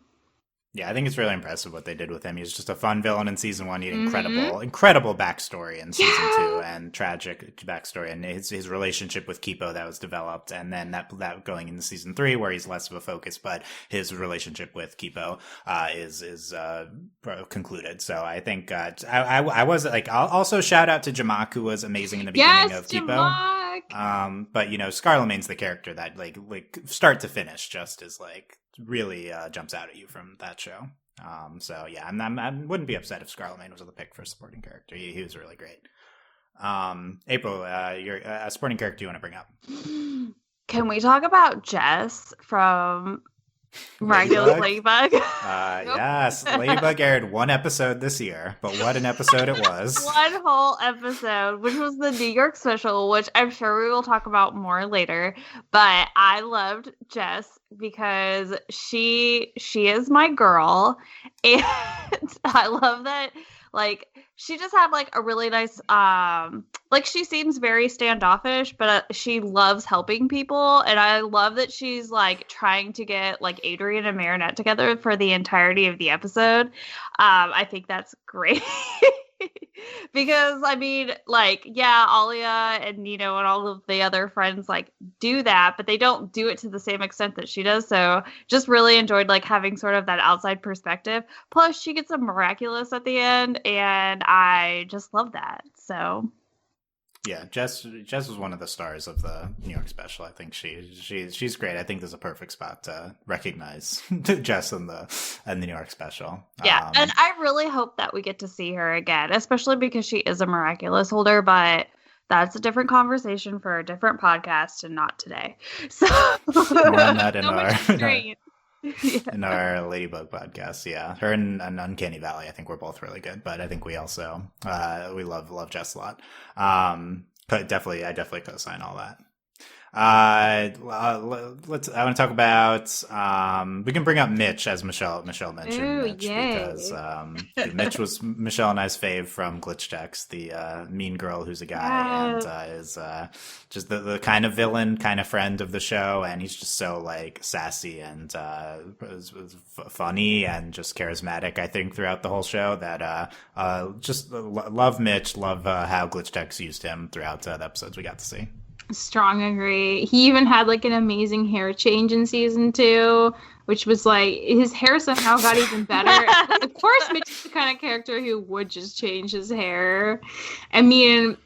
Yeah, I think it's really impressive what they did with him. He was just a fun villain in season 1. He had incredible backstory in season 2, and tragic backstory, and his relationship with Kipo that was developed, and then that going into season 3 where he's less of a focus, but his relationship with Kipo is concluded. So I think I was like, I'll also shout out to Jamak, who was amazing in the beginning of Kipo. But you know, Scarlet's the character that like start to finish just is like really jumps out at you from that show. So yeah, I wouldn't be upset if Scarlet was the pick for a supporting character. He was really great. April, you're a supporting character you want to bring up? Can we talk about Jess from Miraculous Ladybug? Yes, Ladybug aired one episode this year, but what an episode it was. One whole episode, which was the New York special, which I'm sure we will talk about more later. But I loved Jess because she is my girl, and I love that, like, she just had, like, a really nice, like, she seems very standoffish, but she loves helping people, and I love that she's, like, trying to get, like, Adrian and Marinette together for the entirety of the episode. I think that's great. Because, I mean, like, yeah, Alia and Nino and all of the other friends, like, do that, but they don't do it to the same extent that she does, so just really enjoyed, like, having sort of that outside perspective. Plus, she gets a miraculous at the end, and I just love that, so. Yeah, Jess was one of the stars of the New York special. I think she's great. I think there's a perfect spot to recognize Jess in the New York special. Yeah, and I really hope that we get to see her again, especially because she is a miraculous holder, but that's a different conversation for a different podcast and not today. So more on that in yeah. our Ladybug podcast. Yeah, her and Uncanny Valley, I think we're both really good, but I think we also we love Jess a lot. But I definitely co-sign all that. I want to talk about. We can bring up Mitch, as Michelle mentioned. Ooh, Mitch, because Mitch was Michelle and I's fave from Glitch Decks, the mean girl who's a guy and is just the kind of villain, kind of friend of the show, and he's just so like sassy and funny and just charismatic. I think throughout the whole show that just love Mitch, love how Glitch Decks used him throughout the episodes we got to see. Strong agree. He even had like an amazing hair change in season 2, which was like his hair somehow got even better. Of course, Mitch is the kind of character who would just change his hair. I mean,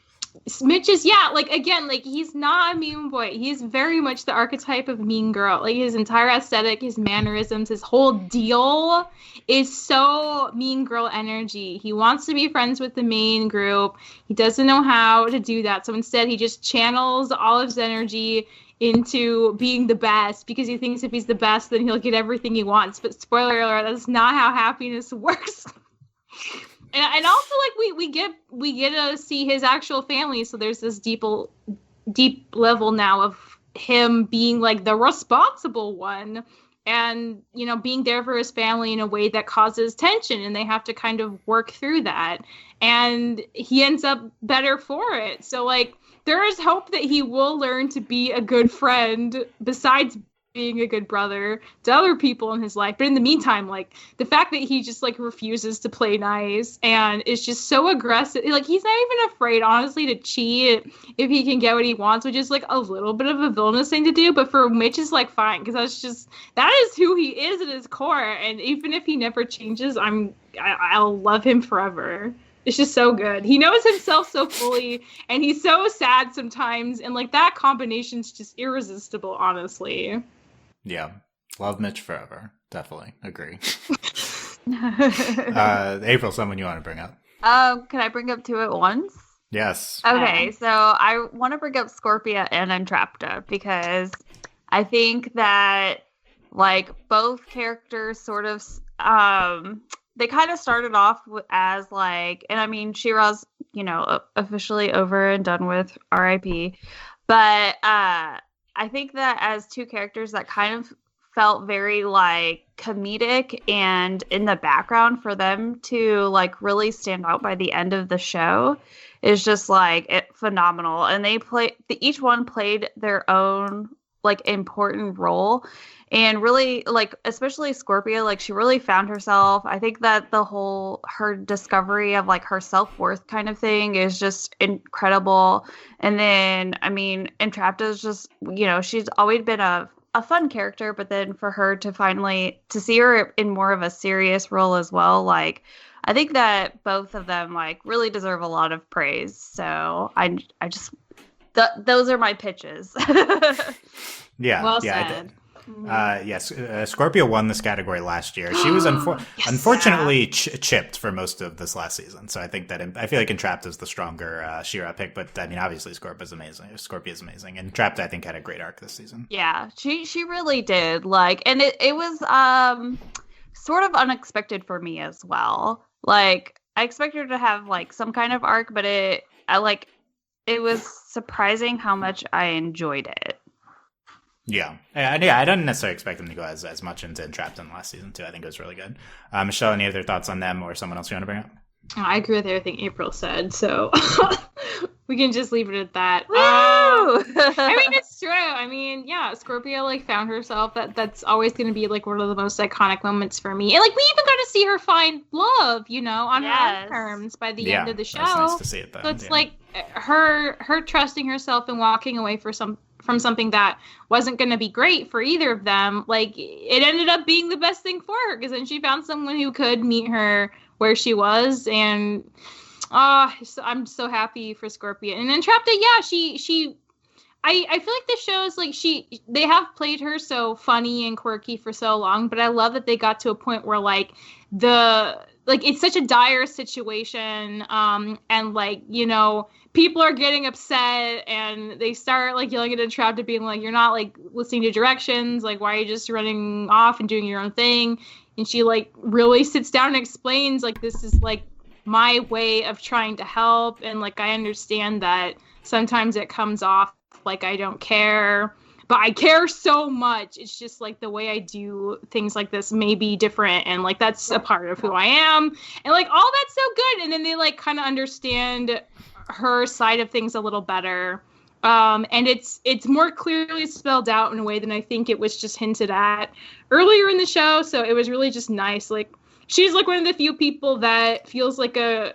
Mitch is, like, again, like, he's not a mean boy. He's very much the archetype of mean girl. Like, his entire aesthetic, his mannerisms, his whole deal is so mean girl energy. He wants to be friends with the main group. He doesn't know how to do that. So instead, he just channels all of his energy into being the best because he thinks if he's the best, then he'll get everything he wants. But spoiler alert, that's not how happiness works. And also, like, we get to see his actual family, so there's this deep level now of him being, like, the responsible one and, you know, being there for his family in a way that causes tension, and they have to kind of work through that. And he ends up better for it. So, like, there is hope that he will learn to be a good friend besides being a good brother to other people in his life. But in the meantime, like, the fact that he just, like, refuses to play nice and is just so aggressive, like, he's not even afraid, honestly, to cheat if he can get what he wants, which is, like, a little bit of a villainous thing to do. But for Mitch, is like, fine, because that is who he is at his core. And even if he never changes, I'll love him forever. It's just so good. He knows himself so fully, and he's so sad sometimes, and, like, that combination's just irresistible, honestly. Yeah. Love Mitch forever. Definitely. Agree. April, someone you want to bring up? Can I bring up two at once? Yes. Okay, so I want to bring up Scorpia and Entrapta because I think that, like, both characters sort of, they kind of started off as, like, and I mean, She-Ra's, you know, officially over and done with, R.I.P., but, I think that as two characters that kind of felt very, like, comedic and in the background, for them to, like, really stand out by the end of the show is just, like, phenomenal. And each one played their own, like, important role. And really, like, especially Scorpia, like, she really found herself. I think that her discovery of, like, her self-worth kind of thing is just incredible. And then, I mean, Entrapta is just, you know, she's always been a fun character, but then for her to see her in more of a serious role as well, like, I think that both of them, like, really deserve a lot of praise. So I just, those are my pitches. Yeah. Well yeah, said. Yes, Scorpio won this category last year. She was unfortunately chipped for most of this last season. So I think that I feel like Entrapta is the stronger She-Ra pick. But I mean, obviously Scorpia's amazing. And Entrapta, I think, had a great arc this season. Yeah, she really did. Like, and it was sort of unexpected for me as well. Like, I expected her to have, like, some kind of arc, but it was surprising how much I enjoyed it. Yeah, I didn't necessarily expect them to go as much into Entrapta in the last season too. I think it was really good. Michelle, any other thoughts on them or someone else you want to bring up? I agree with everything April said, so we can just leave it at that. I mean, it's true. I mean, yeah, Scorpia, like, found herself. That's always going to be, like, one of the most iconic moments for me. And, like, we even got to see her find love, you know, on her own terms by the end of the show. It's nice to see it, though. So it's like her trusting herself and walking away from something that wasn't going to be great for either of them. Like, it ended up being the best thing for her because then she found someone who could meet her where she was, and I'm so happy for Scorpion. And Entrapta, yeah, I feel like this show is like they have played her so funny and quirky for so long, but I love that they got to a point where like it's such a dire situation, and like, you know, people are getting upset and they start like yelling at Entrapta, being like, you're not like listening to directions, like why are you just running off and doing your own thing? And she like really sits down and explains like, this is like my way of trying to help, and like I understand that sometimes it comes off like I don't care, but I care so much. It's just like the way I do things like this may be different, and like that's a part of who I am, and like all that's so good. And then they like kind of understand her side of things a little better, and it's more clearly spelled out in a way than I think it was just hinted at earlier in the show. So it was really just nice. Like she's like one of the few people that feels like a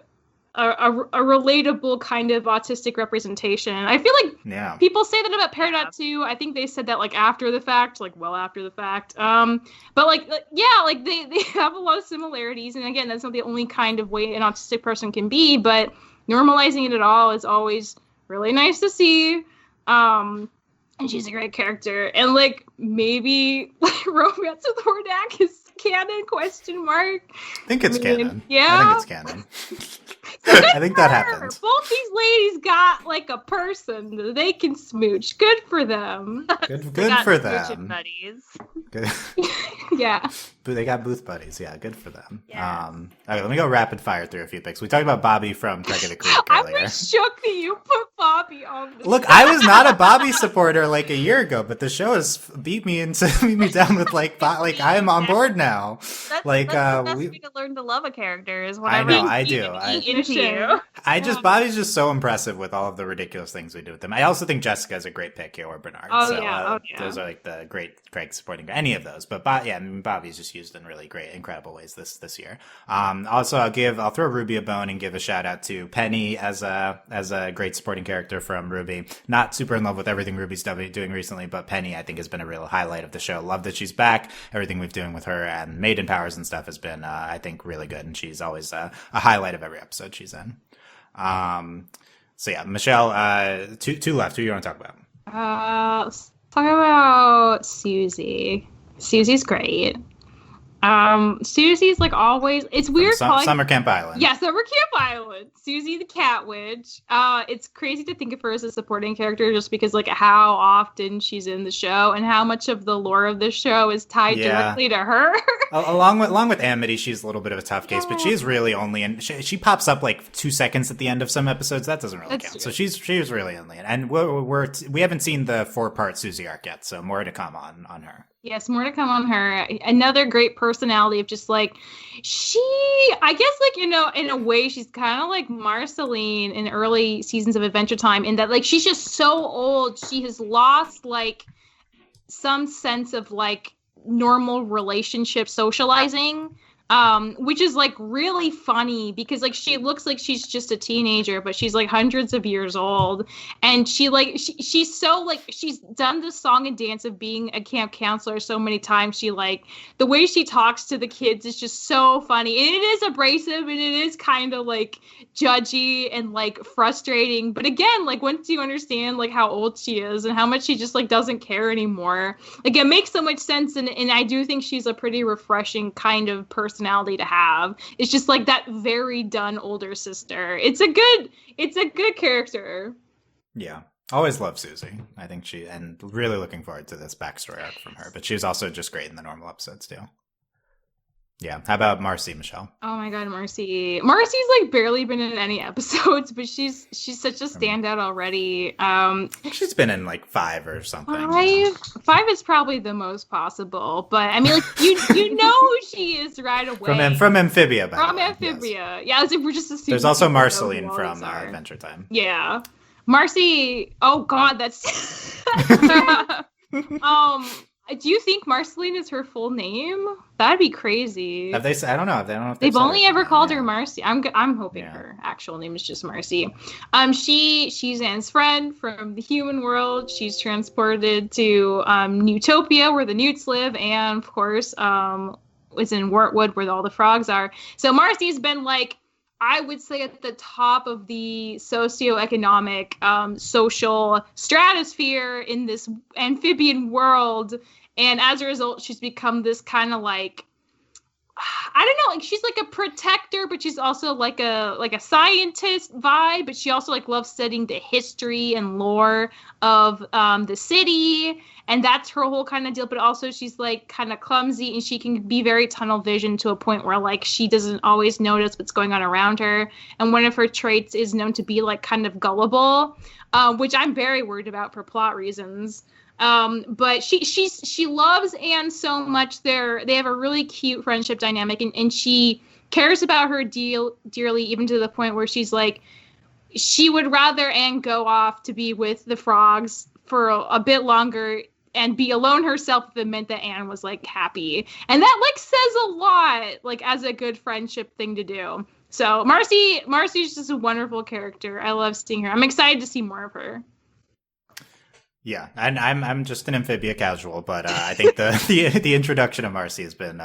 relatable kind of autistic representation. I feel like people say that about Peridot too. I think they said that like after the fact, like well after the fact. But like yeah, like they have a lot of similarities. And again, that's not the only kind of way an autistic person can be, but normalizing it at all is always really nice to see. And she's a great character. And like maybe like Romance with Hordak is canon ? I think it's canon. Yeah. I think it's canon. I think that happened. Both these ladies got like a person that they can smooch. Good for them. Good for them. Buddies. Good. Yeah. They got booth buddies. Yeah, good for them. Yes. Okay, let me go rapid fire through a few picks. We talked about Bobby from Craig of the Creek earlier. I was shook that you put Bobby on the Look, I was not a Bobby supporter like a year ago, but the show has beat me down with like I am on board now. That's the best way to learn to love a character is whatever. I do. Into you. Bobby's just so impressive with all of the ridiculous things we do with them. I also think Jessica's a great pick here, or Bernard. Those are like the great Craig supporting any of those. But Bobby's just used in really great, incredible ways this year. Also, I'll throw Ruby a bone and give a shout out to Penny as a great supporting character from Ruby. Not super in love with everything Ruby's doing recently, but Penny I think has been a real highlight of the show. Love that she's back. Everything we've doing with her and Maiden Powers and stuff has been I think really good, and she's always a highlight of every episode she's in. So yeah, Michelle, two left. Who do you want to talk about? Let's talk about Susie. Susie's great. Susie's like always. It's weird calling Summer Camp Island. Yeah, Summer Camp Island. Susie the Cat Witch. It's crazy to think of her as a supporting character just because like how often she's in the show and how much of the lore of this show is tied directly to her. along with Amity, she's a little bit of a tough case, but she's really only in. She pops up like 2 seconds at the end of some episodes. That doesn't really count. True. So she's really only in, and we haven't seen the 4-part Susie arc yet, so more to come on her. Yes, more to come on her. Another great personality of just like I guess like in a way she's kind of like Marceline in early seasons of Adventure Time in that like she's just so old she has lost like some sense of like normal relationship socializing. Which is like really funny because like she looks like she's just a teenager, but she's like hundreds of years old, and she's so like she's done the song and dance of being a camp counselor so many times. She like the way she talks to the kids is just so funny, and it is abrasive and it is kind of like judgy and like frustrating. But again, like once you understand like how old she is and how much she just like doesn't care anymore, like it makes so much sense. And I do think she's a pretty refreshing kind of personality to have. It's just like that very done older sister. It's a good character. Yeah. Always love Susie. I think and really looking forward to this backstory arc from her. But she was also just great in the normal episodes too. Yeah. How about Marcy, Michelle? Oh my God, Marcy. Marcy's like barely been in any episodes, but she's such a standout already. She's been in like 5 or something. 5 is probably the most possible, but I mean, like you know who she is right away. From Amphibia, by the way. Amphibia. Yes. Yeah, as if we're just assuming. There's also Marceline from Adventure Time. Yeah. Marcy. Oh God, that's. Do you think Marceline is her full name? That'd be crazy. Have they? I don't know. They've only ever called her Marcy. I'm hoping her actual name is just Marcy. She's Anne's friend from the human world. She's transported to Newtopia, where the Newts live, and of course, is in Wartwood, where all the frogs are. So Marcy's been like I would say at the top of the socioeconomic, social stratosphere in this amphibian world. And as a result, she's become this kind of like, I don't know, like she's like a protector, but she's also like a scientist vibe, but she also like loves studying the history and lore of the city, and that's her whole kind of deal. But also she's like kind of clumsy, and she can be very tunnel vision to a point where like she doesn't always notice what's going on around her. And one of her traits is known to be like kind of gullible, which I'm very worried about for plot reasons. But she loves Anne so much. They have a really cute friendship dynamic, and she cares about her dearly, even to the point where she's like, she would rather Anne go off to be with the frogs for a bit longer and be alone herself if it meant that Anne was like happy. And that like says a lot, like as a good friendship thing to do. So Marcy's just a wonderful character. I love seeing her. I'm excited to see more of her. Yeah, and I'm just an amphibia casual, but I think the introduction of Marcy has been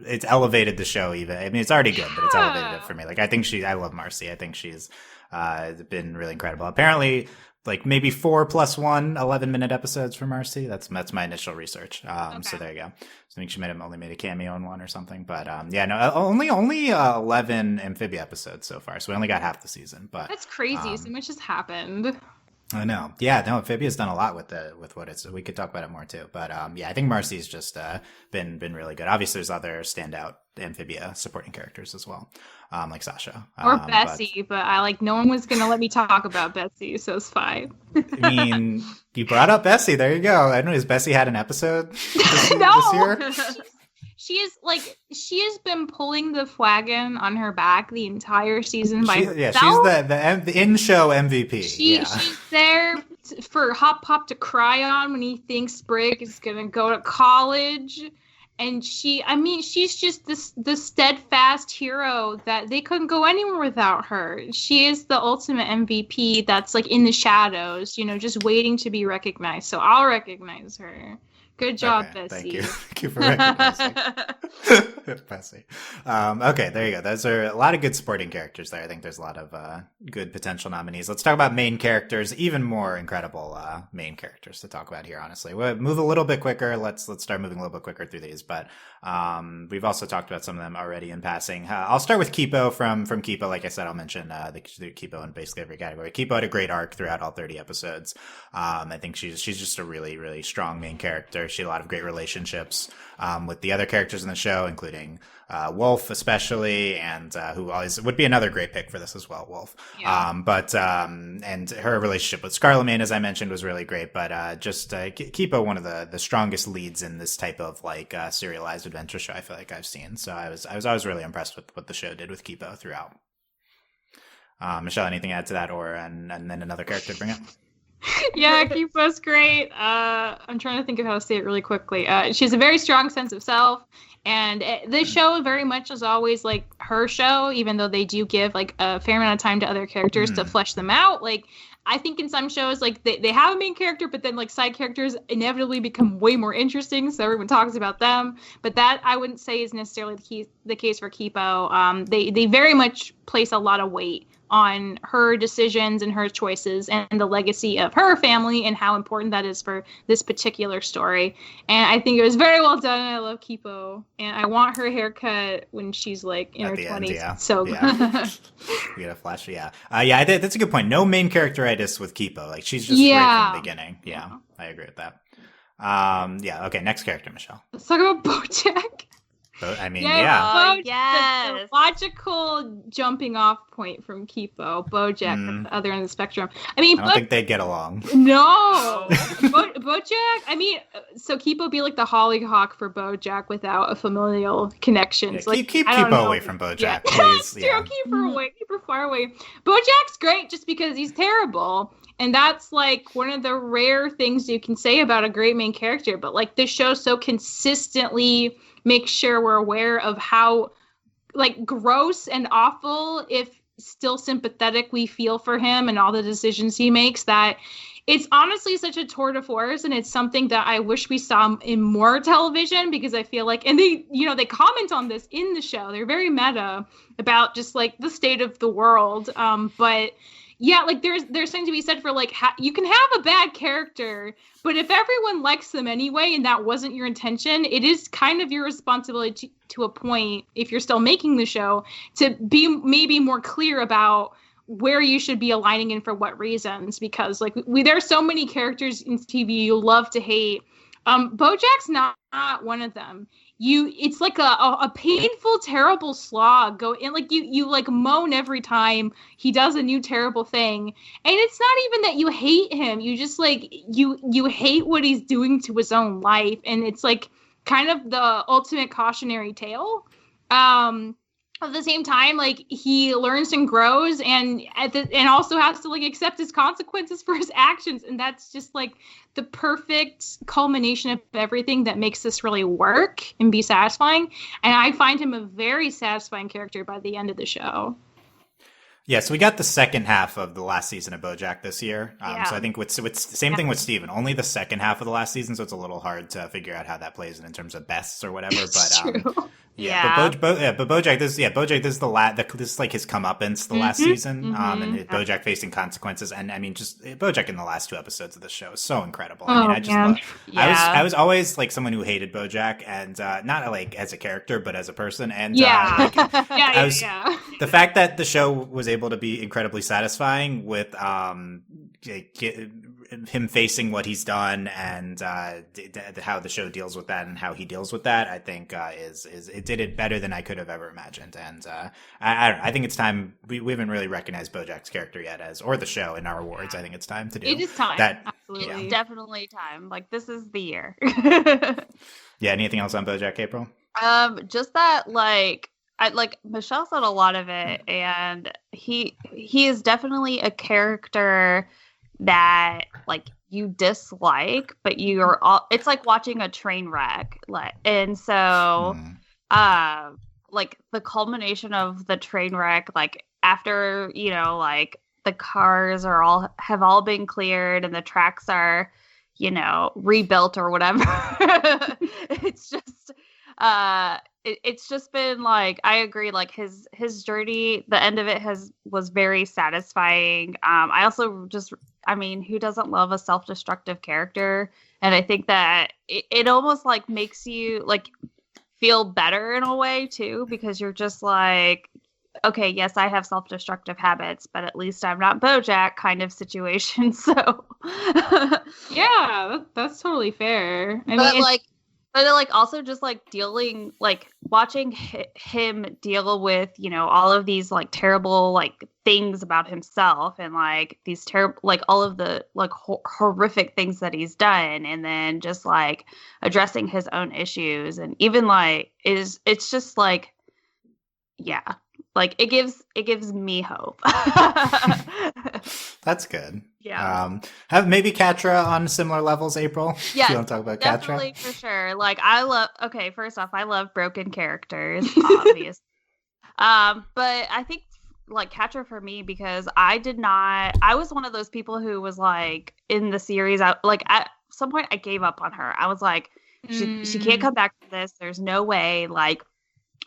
it's elevated the show even. I mean, it's already good, but it's elevated it for me. Like I love Marcy. I think she's been really incredible. Apparently, like maybe 4 + 1 11-minute episodes for Marcy. That's my initial research. Okay. So there you go. So I think she only made a cameo in one or something. But yeah, no, only 11 amphibia episodes so far. So we only got half the season. But that's crazy. So much has happened. I know. Yeah, no, Amphibia's done a lot with what it's. We could talk about it more too. But yeah, I think Marcy's just been really good. Obviously, there's other standout Amphibia supporting characters as well, like Sasha or Bessie. But I like no one was gonna let me talk about Bessie, so it's fine. I mean, you brought up Bessie. There you go. I don't know. Has Bessie had an episode this year? She has been pulling the flagon on her back the entire season by herself. Yeah, she's the in-show MVP. She's there for Hop Pop to cry on when he thinks Sprig is gonna go to college, and she's just the steadfast hero that they couldn't go anywhere without her. She is the ultimate MVP that's like in the shadows, just waiting to be recognized. So I'll recognize her. Good job, okay, Bessie. Thank you. Thank you for recognizing Bessie. Okay, there you go. Those are a lot of good supporting characters there. I think there's a lot of good potential nominees. Let's talk about main characters, even more incredible main characters to talk about here, honestly. We'll move a little bit quicker. Let's start moving a little bit quicker through these. But we've also talked about some of them already in passing. I'll start with Kipo from Kipo. Like I said, I'll mention the Kipo in basically every category. Kipo had a great arc throughout all 30 episodes. I think she's just a really, really strong main character. She had a lot of great relationships with the other characters in the show, including Wolf especially, and who always would be another great pick for this as well, Wolf. Yeah. And her relationship with Scarlett, as I mentioned, was really great. But just Kipo, one of the strongest leads in this type of like serialized adventure show I feel like I've seen. So I was always really impressed with what the show did with Kipo throughout. Michelle, anything to add to that, and then another character to bring up? Yeah, Kipo's great. I'm trying to think of how to say it really quickly. She has a very strong sense of self, and this show very much is always like her show, even though they do give like a fair amount of time to other characters to flesh them out. Like I think in some shows, like they have a main character, but then like side characters inevitably become way more interesting, so everyone talks about them. But that I wouldn't say is necessarily the case for Kipo. They very much place a lot of weight on her decisions and her choices and the legacy of her family and how important that is for this particular story. And I think it was very well done. I love Kipo, and I want her haircut when she's like in her 20s. Yeah. So yeah. We got a flash. Yeah. That's a good point. No main characteritis with Kipo. Like she's just great from the beginning. Yeah. I agree with that. Okay. Next character, Michelle. Let's talk about BoJack. I mean, yes. The logical jumping off point from Kipo, BoJack at the other end of the spectrum. I mean, I don't think they'd get along. No, BoJack. I mean, so Kipo be like the hollyhock for BoJack without a familial connection. Yeah, so, like, keep Kipo away from BoJack, yeah. please. True, keep her away, keep her far away. BoJack's great just because he's terrible. And that's like one of the rare things you can say about a great main character. But like this show so consistently makes sure we're aware of how like gross and awful, if still sympathetic, we feel for him and all the decisions he makes, that it's honestly such a tour de force, and it's something that I wish we saw in more television, because I feel like, and they, you know, they comment on this in the show. They're very meta about just like the state of the world. But yeah, like there's something to be said for like you can have a bad character, but if everyone likes them anyway, and that wasn't your intention, it is kind of your responsibility to a point, if you're still making the show, to be maybe more clear about where you should be aligning in for what reasons, because like there's so many characters in TV you love to hate. BoJack's not one of them. It's like a painful, terrible slog. Go in, like you like moan every time he does a new terrible thing, and it's not even that you hate him. You just like you hate what he's doing to his own life, and it's like kind of the ultimate cautionary tale. At the same time, like he learns and grows, and also has to like accept his consequences for his actions, and that's just like the perfect culmination of everything that makes this really work and be satisfying. And I find him a very satisfying character by the end of the show. Yeah, so we got the second half of the last season of BoJack this year. So I think it's the same thing with Steven. Only the second half of the last season, so it's a little hard to figure out how that plays in terms of bests or whatever. But but BoJack, this is this is like his comeuppance the last season, and BoJack facing consequences. And I mean, just BoJack in the last 2 episodes of the show is so incredible. I mean, I just love. I was always like someone who hated BoJack, and not like as a character, but as a person. And the fact that the show was able to be incredibly satisfying with him facing what he's done, and how the show deals with that and how he deals with that, I think is it did it better than I could have ever imagined. And I don't know, I think it's time. We haven't really recognized BoJack's character yet, or the show in our awards. I think it's time to do it. Is time that. Absolutely, it's definitely time. Like this is the year. Yeah. Anything else on BoJack, April? Just that like. Michelle said a lot of it, and he is definitely a character that like you dislike, but it's like watching a train wreck. And so like the culmination of the train wreck, like after, you know, like the cars have all been cleared and the tracks are, you know, rebuilt or whatever. It's just it's just been like, I agree, like his journey, the end of it was very satisfying. I also who doesn't love a self-destructive character? And I think that it almost like makes you like feel better in a way too, because you're just like, okay, yes, I have self-destructive habits, but at least I'm not BoJack kind of situation. So yeah, that's totally fair. But like also just like dealing, like watching him deal with, you know, all of these like terrible like things about himself, and like these terrible, like all of the like horrific things that he's done, and then just like addressing his own issues, and even like it's just like, yeah, like it gives me hope. That's good. Yeah. Have maybe Katra on similar levels, April? Yeah. You want to talk about definitely, Katra? For sure. Like first off, I love broken characters, obviously. But I think like Katra for me, because I was one of those people who was like in the series, at some point I gave up on her. I was like, she can't come back to this. There's no way. Like,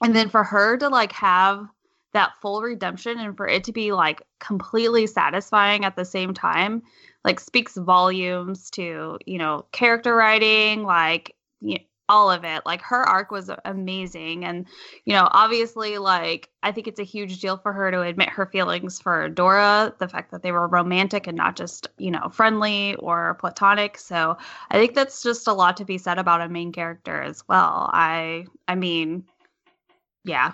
and then for her to like have that full redemption, and for it to be like completely satisfying at the same time, like speaks volumes to, you know, character writing, like, you know, all of it. Like her arc was amazing. And, you know, obviously, like, I think it's a huge deal for her to admit her feelings for Dora, the fact that they were romantic and not just, you know, friendly or platonic. So I think that's just a lot to be said about a main character as well. I mean, yeah.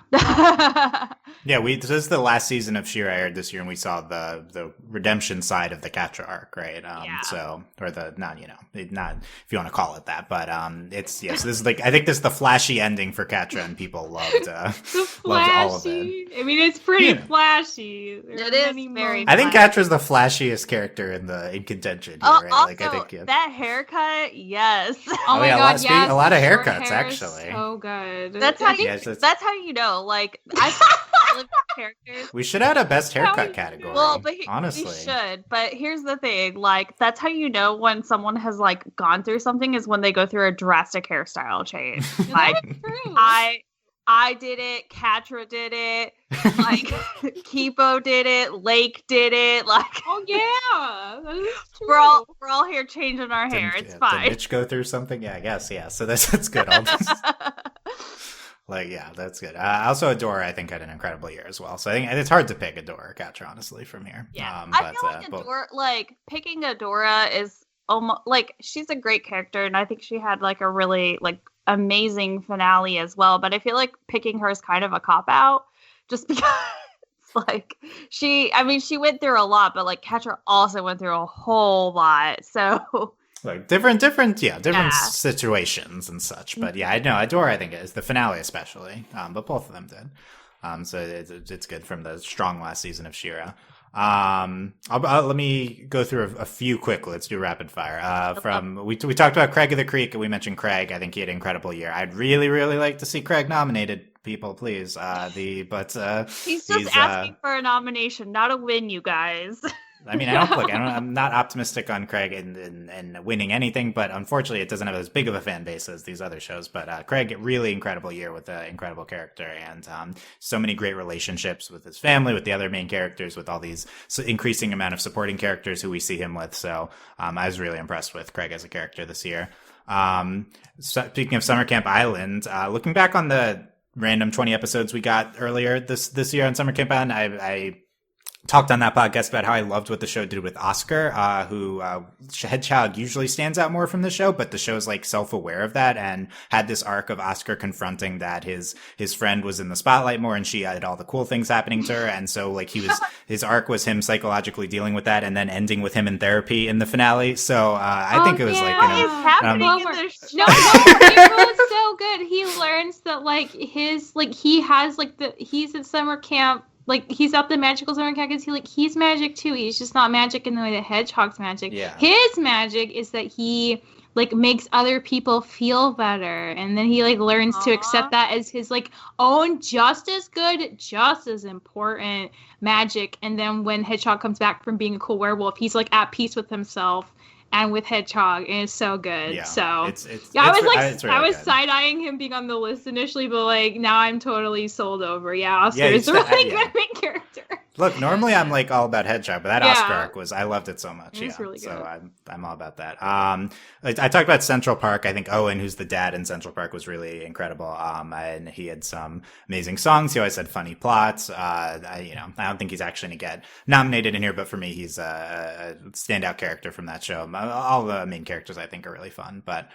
Yeah, this is the last season of She-Ra aired this year, and we saw the redemption side of the Katra arc, right? So, or the not if you want to call it that, but it's so this is like, I think this is the flashy ending for Katra, and people loved all of it. I mean, it's pretty flashy. It is very. I think Katra's the flashiest character in contention here, right? Also, like, I think that haircut, yes. Oh my god, yes. A lot of haircuts, actually. So good. That's how you know. Like all of these characters. We should add a best haircut category. Well, but honestly, we should. But here's the thing: like, that's how you know when someone has like gone through something is when they go through a drastic hairstyle change. Like, I did it. Katra did it. Like, Kipo did it. Lake did it. Like, oh yeah, that is true. We're all here changing our hair. It's fine. Did Mitch go through something? Yeah, I guess. Yeah, so that's good. Like, yeah, that's good. Also, Adora, I think, had an incredible year as well. So I think it's hard to pick Adora or Katra, honestly, from here. Yeah, I feel like Adora, like, picking Adora is almost like she's a great character, and I think she had like a really like amazing finale as well. But I feel like picking her is kind of a cop out, just because like she went through a lot, but like Katra also went through a whole lot. So. Like different situations and such, but yeah, I know Adora. I think is the finale especially, but both of them did. So it's good from the strong last season of She-Ra. Let me go through a few quick. Let's do rapid fire. We talked about Craig of the Creek, and we mentioned Craig. I think he had an incredible year. I'd really like to see Craig nominated. People, please. He's just asking for a nomination, not a win, you guys. I mean, I'm not optimistic on Craig and winning anything, but unfortunately, it doesn't have as big of a fan base as these other shows. But Craig, really incredible year with an incredible character, and so many great relationships with his family, with the other main characters, with all these increasing amount of supporting characters who we see him with. So I was really impressed with Craig as a character this year. Speaking of Summer Camp Island, looking back on the random 20 episodes we got earlier this year on Summer Camp Island, I talked on that podcast about how I loved what the show did with Oscar, who Hedgehog usually stands out more from the show, but the show's like self-aware of that and had this arc of Oscar confronting that his friend was in the spotlight more and she had all the cool things happening to her. And so like his arc was him psychologically dealing with that and then ending with him in therapy in the finale. So I think it was like, what is happening in this show? No, it was so good. He learns that like he's at summer camp. Like, he's at the magical summer camp because he's magic too. He's just not magic in the way that Hedgehog's magic. Yeah. His magic is that he, like, makes other people feel better. And then he, like, learns to accept that as his, like, own just as good, just as important magic. And then when Hedgehog comes back from being a cool werewolf, he's, like, at peace with himself and with Hedgehog, and it's so good. Yeah, so I was side-eyeing him being on the list initially, but like now I'm totally sold over. Yeah, Oscar is a really good main character. Look, normally I'm like all about Hedgehog, but that Oscar arc I loved it so much. It's really good. So I'm all about that. I talked about Central Park. I think Owen, who's the dad in Central Park, was really incredible. And he had some amazing songs. He always had funny plots. I don't think he's actually going to get nominated in here, but for me, he's a standout character from that show. All the main characters I think are really fun, but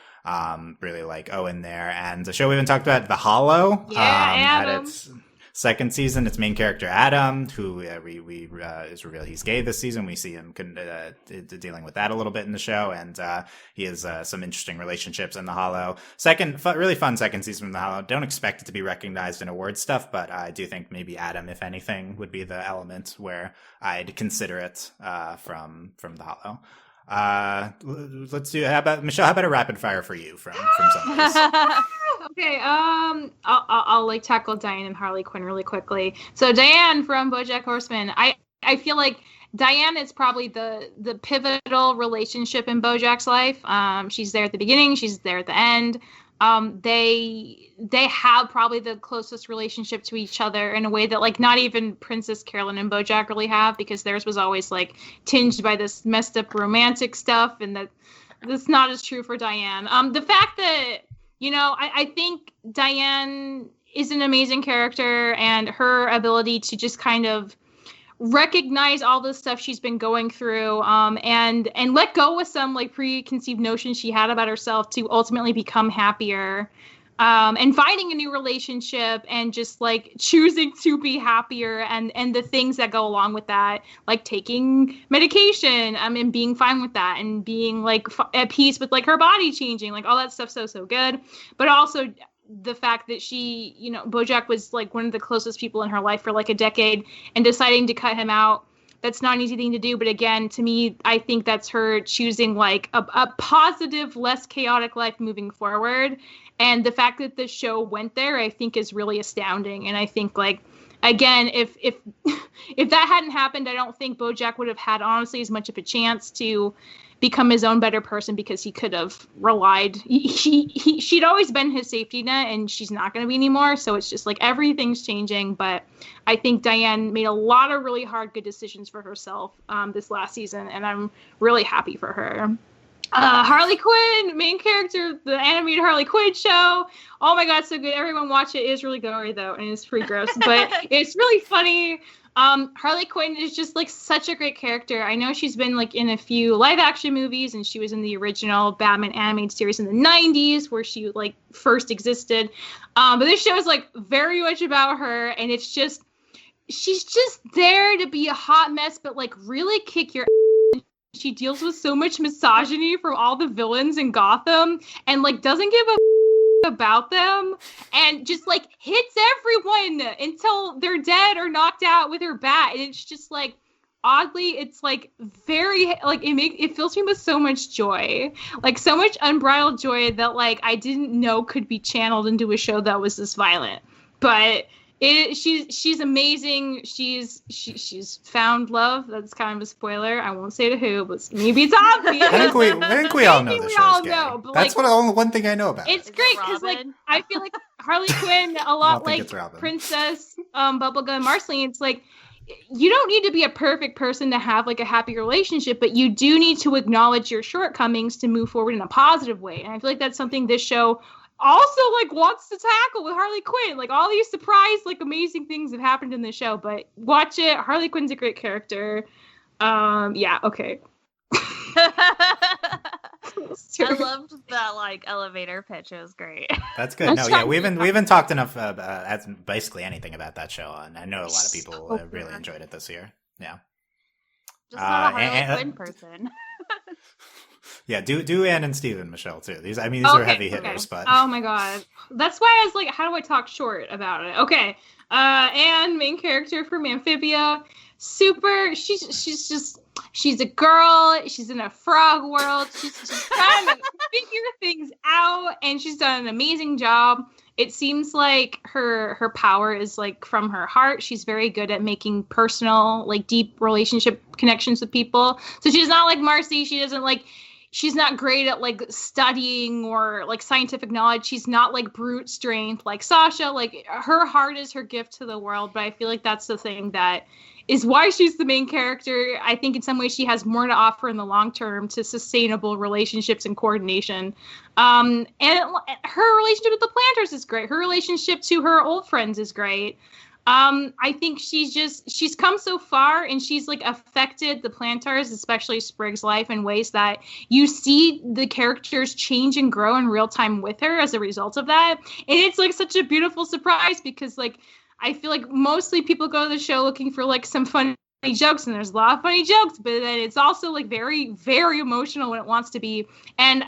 really like Owen there. And the show we haven't talked about, The Hollow. Adam. Had its second season. Its main character Adam, who is revealed he's gay this season. We see him dealing with that a little bit in the show, and he has some interesting relationships in The Hollow. Really fun second season from The Hollow. Don't expect it to be recognized in award stuff, but I do think maybe Adam, if anything, would be the element where I'd consider it from The Hollow. Let's do. How about Michelle? How about a rapid fire for you from some of this? Okay. I'll like tackle Diane and Harley Quinn really quickly. So Diane from BoJack Horseman. I feel like Diane is probably the pivotal relationship in BoJack's life. She's there at the beginning. She's there at the end. They have probably the closest relationship to each other in a way that like not even Princess Carolyn and BoJack really have, because theirs was always like tinged by this messed up romantic stuff, and that's not as true for Diane. The fact that I think Diane is an amazing character, and her ability to just kind of recognize all the stuff she's been going through, and let go with some like preconceived notions she had about herself to ultimately become happier, and finding a new relationship and just like choosing to be happier, and the things that go along with that, like taking medication, and being fine with that, and being like at peace with like her body changing, like all that stuff. So good. But also the fact that she, BoJack was like one of the closest people in her life for like a decade, and deciding to cut him out, that's not an easy thing to do. But again, to me, I think that's her choosing like a positive, less chaotic life moving forward. And the fact that the show went there, I think is really astounding. And I think like again, if if that hadn't happened, I don't think BoJack would have had honestly as much of a chance to become his own better person, because he could have relied. She'd always been his safety net, and she's not going to be anymore. So it's just like everything's changing. But I think Diane made a lot of really hard, good decisions for herself this last season, and I'm really happy for her. Harley Quinn, main character, the animated Harley Quinn show. Oh my god, so good. Everyone watch it. It is really gory though, and it's pretty gross, but it's really funny. Harley Quinn is just like such a great character. I know she's been like in a few live action movies, and she was in the original Batman animated series in the 90s where she like first existed. But this show is like very much about her, and it's just, she's just there to be a hot mess, but like really kick your ass. She deals with so much misogyny from all the villains in Gotham, and like doesn't give a about them, and just like hits everyone until they're dead or knocked out with her bat. And it's just like, oddly, it's like very like it fills me with so much joy, like so much unbridled joy that like I didn't know could be channeled into a show that was this violent. But she's amazing. She's found love. That's kind of a spoiler. I won't say to who, but maybe it's obvious. I think we all know the show's gay. But that's like, only one thing I know about. It's great because like I feel like Harley Quinn a lot like Princess Bubblegum Marceline. It's like, you don't need to be a perfect person to have like a happy relationship, but you do need to acknowledge your shortcomings to move forward in a positive way. And I feel like that's something this show also like wants to tackle with Harley Quinn. Like all these surprise, like amazing things have happened in the show, but watch it. Harley Quinn's a great character. Yeah, okay. I loved that like elevator pitch. It was great. That's good. No, yeah, we haven't talked enough about basically anything about that show, and I know a lot of people really enjoyed it this year. Yeah, just not a Harley Quinn person. Yeah, do Ann and Steven, Michelle, too. These are heavy hitters, but... Oh my god. That's why I was like, how do I talk short about it? Okay. Ann, main character from Amphibia. Super, she's a girl. She's in a frog world. She's trying to figure things out, and she's done an amazing job. It seems like her power is like from her heart. She's very good at making personal, like deep relationship connections with people. So she's not like Marcy. She's not great at like studying or like scientific knowledge. She's not like brute strength like Sasha. Like her heart is her gift to the world. But I feel like that's the thing that is why she's the main character. I think in some ways she has more to offer in the long term to sustainable relationships and coordination. And her relationship with the Planters is great. Her relationship to her old friends is great. I think she's come so far, and she's like affected the Plantars, especially Sprig's life, in ways that you see the characters change and grow in real time with her as a result of that. And it's like such a beautiful surprise, because like I feel like mostly people go to the show looking for like some funny jokes, and there's a lot of funny jokes, but then it's also like very, very emotional when it wants to be. And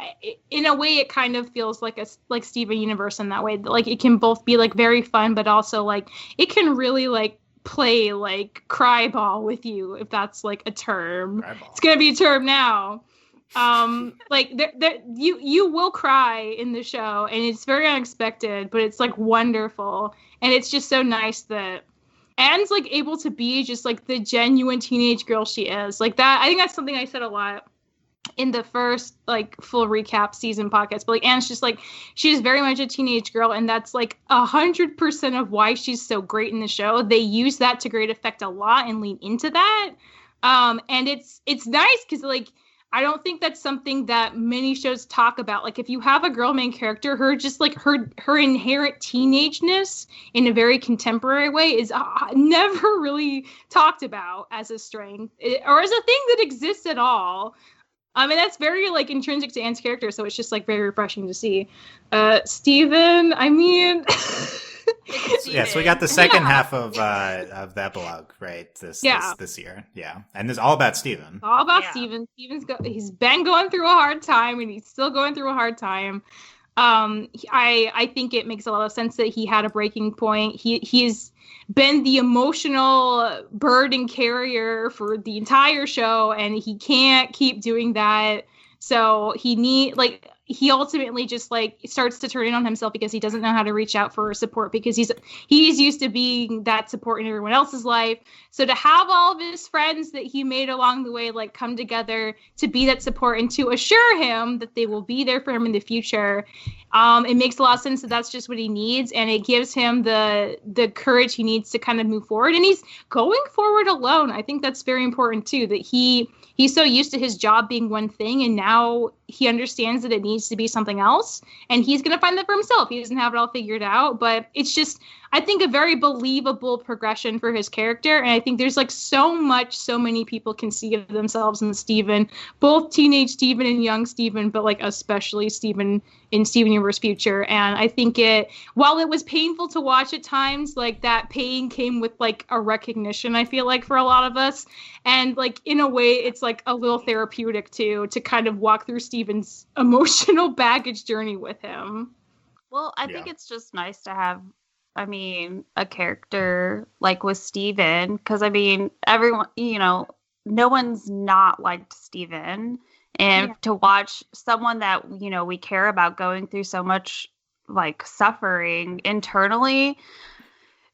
in a way, it kind of feels like a Steven Universe in that way. Like it can both be like very fun, but also like it can really like play like cry ball with you, if that's like a term. It's gonna be a term now. Like you will cry in the show, and it's very unexpected, but it's like wonderful, and it's just so nice that Anne's like able to be just like the genuine teenage girl she is. Like that, I think that's something I said a lot in the first like full recap season podcast. But like Anne's just like, she's very much a teenage girl, and that's like 100% of why she's so great in the show. They use that to great effect a lot and lean into that. And it's nice because like I don't think that's something that many shows talk about. Like if you have a girl main character, her just like her inherent teenageness in a very contemporary way is never really talked about as a strength or as a thing that exists at all. And that's very like intrinsic to Anne's character, so it's just like very refreshing to see. Steven, I mean, yes, we got the second half of the epilogue right this year, and it's all about Steven. All about Steven. He's been going through a hard time, and he's still going through a hard time. I think it makes a lot of sense that he had a breaking point. He's been the emotional burden carrier for the entire show, and he can't keep doing that. So he he ultimately just like starts to turn in on himself because he doesn't know how to reach out for support because he's used to being that support in everyone else's life. So to have all of his friends that he made along the way like come together to be that support and to assure him that they will be there for him in the future, it makes a lot of sense that that's just what he needs, and it gives him the courage he needs to kind of move forward. And he's going forward alone. I think that's very important too, that he's so used to his job being one thing, and now he understands that it needs to be something else, and he's going to find that for himself. He doesn't have it all figured out, but it's just, I think, a very believable progression for his character. And I think there's like so many people can see of themselves in Steven, both teenage Steven and young Steven, but like especially Steven in Steven Universe Future. And I think while it was painful to watch at times, like that pain came with like a recognition, I feel like, for a lot of us. And like in a way, it's like a little therapeutic too, to kind of walk through Steven's emotional baggage journey with him. Well, I think it's just nice to have, I mean, a character like with Steven, because I mean, everyone, no one's not liked Steven. And to watch someone that, we care about going through so much like suffering internally,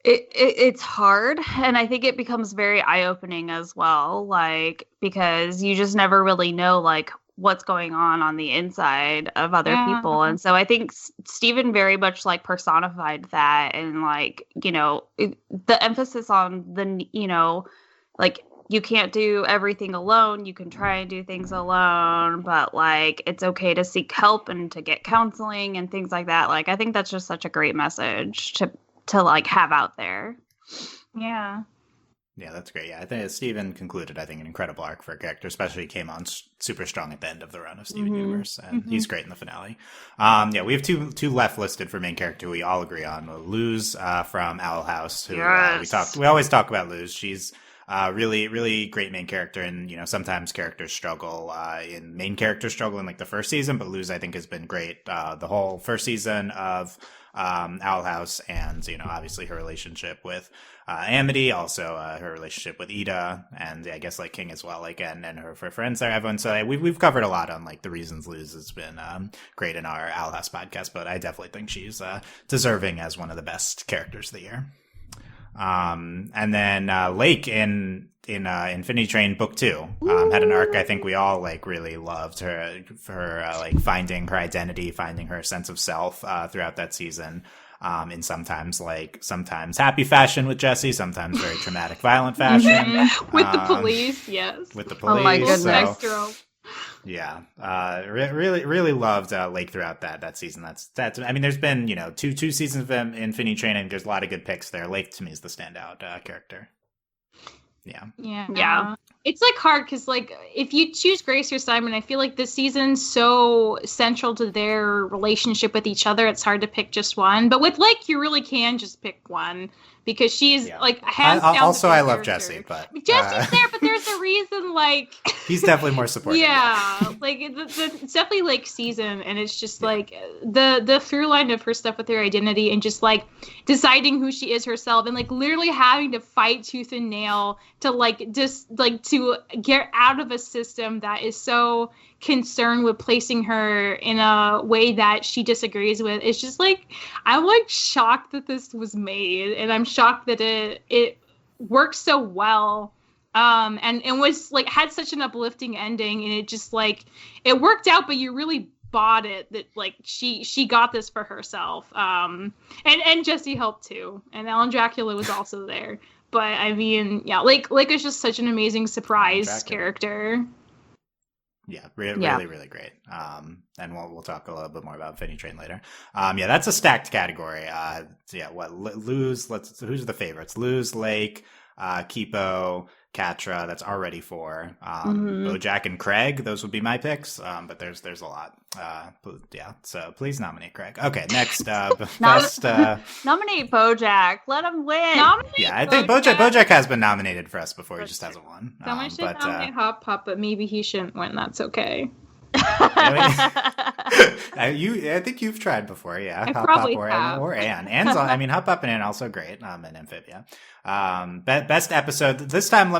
it's hard. And I think it becomes very eye-opening as well, like, because you just never really know like what's going on the inside of other people. And so I think Steven very much like personified that, and like, the emphasis on the, like, you can't do everything alone. You can try and do things alone, but like, it's okay to seek help and to get counseling and things like that. Like, I think that's just such a great message to like have out there. Yeah. Yeah, that's great. Yeah, I think Steven concluded, I think, an incredible arc for a character, especially came on super strong at the end of the run of Steven Universe, and he's great in the finale. We have two left listed for main character who we all agree on. Luz from Owl House, who we always talk about Luz. She's really, really great main character, and sometimes characters struggle in like the first season, but Luz, I think, has been great the whole first season of Owl House, and obviously her relationship with Amity, also her relationship with Ida, and I guess like King as well, like, and her friends there, everyone. So we've covered a lot on like the reasons Luz has been great in our Owl House podcast, but I definitely think she's deserving as one of the best characters of the year. And then Lake in Infinity Train Book 2 had an arc I think we all like really loved, her for her like finding her identity, finding her sense of self throughout that season, in sometimes happy fashion with Jesse, sometimes very traumatic, violent fashion with the police. Yes, with the police. Oh my goodness. So, yeah, really loved Lake throughout that season. That's. I mean, there's been two seasons of Infinity Train, and there's a lot of good picks there. Lake to me is the standout character. Yeah. It's like hard because like if you choose Grace or Simon, I feel like this season's so central to their relationship with each other. It's hard to pick just one, but with Lake, you really can just pick one. Because she's like hands down. Also, I love Jesse, but Jesse's there. But there's a reason, like he's definitely more supportive. Yeah, like it's definitely like season, and it's just like the through line of her stuff with her identity, and just like deciding who she is herself, and like literally having to fight tooth and nail to like just like to get out of a system that is so concerned with placing her in a way that she disagrees with. It's just like, I'm like shocked that this was made, and I'm shocked that it works so well, and was like had such an uplifting ending, and it just like it worked out, but you really bought it that like she got this for herself, and Jesse helped too, and Alan Dracula was also there. But I mean, yeah, Lake is just such an amazing surprise character. Yeah, really great. And we'll talk a little bit more about Infinity Train later. That's a stacked category. Luz? Who's the favorites? Luz, Lake, Kipo, Catra. That's already 4. Bojack and Craig. Those would be my picks. But there's a lot. So please nominate Craig. Okay, next best. Nominate Bojack. Let him win. I think Bojack has been nominated for us before. He just hasn't won. Someone should nominate Hop Pop, but maybe he shouldn't win. That's okay. I I think you've tried before, yeah. I Hop probably Pop have. or Anne. Anne's, I mean, Hop Pop and Anne also great. And Amphibia. Best episode this time.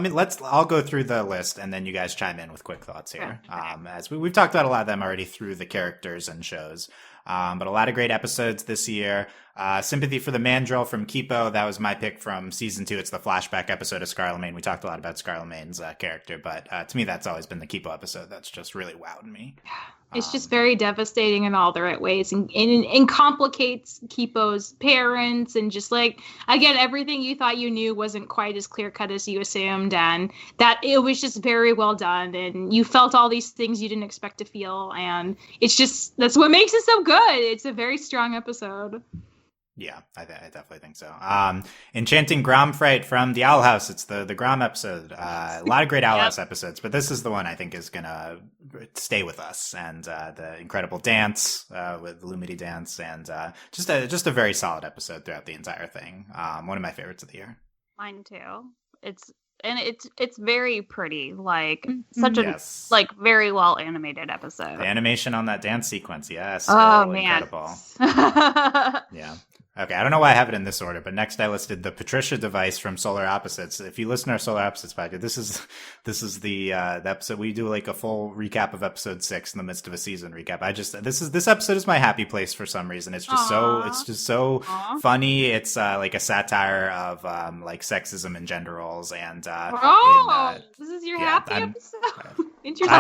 I'll go through the list and then you guys chime in with quick thoughts here. Okay. As we've talked about a lot of them already through the characters and shows. But a lot of great episodes this year. Sympathy for the Mandrill from Kipo. That was my pick from season 2. It's the flashback episode of Scarlemagne. We talked a lot about Scarlemagne's character, but to me, that's always been the Kipo episode. That's just really wowed me. It's just very devastating in all the right ways and complicates Kipo's parents and just like, again, everything you thought you knew wasn't quite as clear cut as you assumed, and that it was just very well done, and you felt all these things you didn't expect to feel, and it's just, that's what makes it so good. It's a very strong episode. Yeah, I definitely think so. Enchanting Gromfright from the Owl House. It's the Grom episode. A lot of great Owl House episodes, but this is the one I think is going to stay with us. And the incredible dance with Lumity dance, and just a very solid episode throughout the entire thing. One of my favorites of the year. Mine too. It's very pretty, like such a like very well animated episode. The animation on that dance sequence, yes. Oh man, incredible. Yeah. Okay, I don't know why I have it in this order, but next I listed the Patricia device from Solar Opposites. If you listen to our Solar Opposites podcast, this is the episode. We do like a full recap of episode 6 in the midst of a season recap. This episode is my happy place for some reason. It's just so funny. It's like a satire of like sexism and gender roles, and this is your happy episode. Interesting.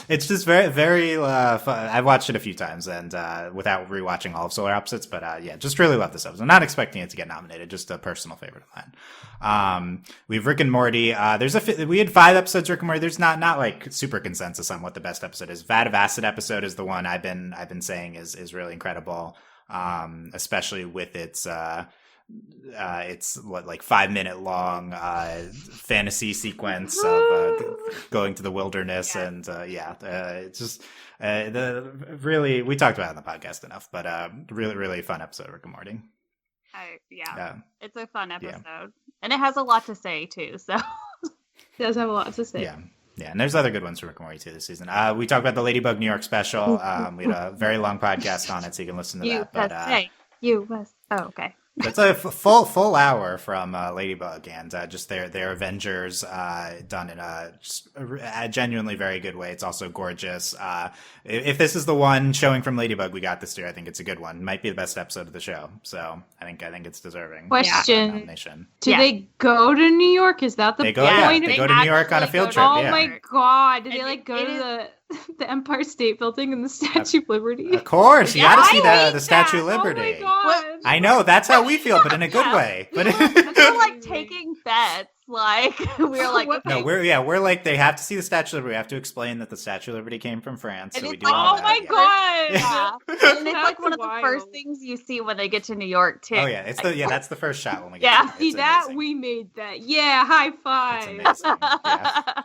It's just very, very fun. I've watched it a few times, and without rewatching all of Solar Opposites, but yeah, just really love this episode. Not expecting it to get nominated, just a personal favorite of mine. We have Rick and Morty. We had 5 episodes of Rick and Morty. There's not like super consensus on what the best episode is. Vat of Acid episode is the one I've been saying is really incredible, especially with its like 5-minute long fantasy sequence of going to the wilderness, and it's just really, we talked about it on the podcast enough, but really, really fun episode of Rick and Morty. It's a fun episode, and it has a lot to say too. So it does have a lot to say. Yeah, and there's other good ones from Rick and Morty too this season. We talked about the Ladybug New York special. We had a very long podcast on it, so you can listen to that. But okay. It's a full hour from Ladybug, and just their Avengers done in a genuinely very good way. It's also gorgeous. If this is the one showing from Ladybug we got this year, I think it's a good one. Might be the best episode of the show. So I think it's deserving. Question: do they go to New York? Is that the point? They go to New York on a field trip. Oh my god! Did they go to the Empire State Building and the Statue of Liberty? Of course, you got to see the Statue of Liberty. Oh my god! I know, that's how we feel, but in a good way. But we're like taking bets. Like we're like, okay. No, we're like, they have to see the Statue of Liberty. We have to explain that the Statue of Liberty came from France. So we do all that. My god! Yeah. And it's like one of the first things you see when they get to New York too. Oh yeah, that's the first shot when we get. See that amazing. We made that. Yeah, high five. It's amazing. Yeah.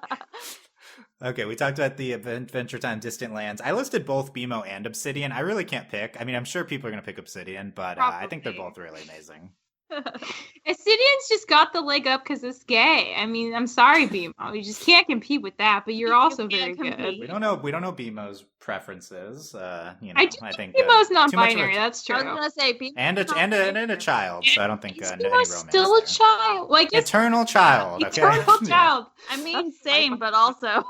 Okay, we talked about the Adventure Time Distant Lands. I listed both BMO and Obsidian. I really can't pick. I mean, I'm sure people are going to pick Obsidian, but I think they're both really amazing. Obsidian's just got the leg up because it's gay. I mean, I'm sorry, BMO. You just can't compete with that, but you're also very good. We don't know BMO's preferences. I think BMO's non-binary. That's true. I was gonna say BMO and a child. So I don't think any romance still a child, like eternal child. Okay? Eternal child. I mean, same, but also.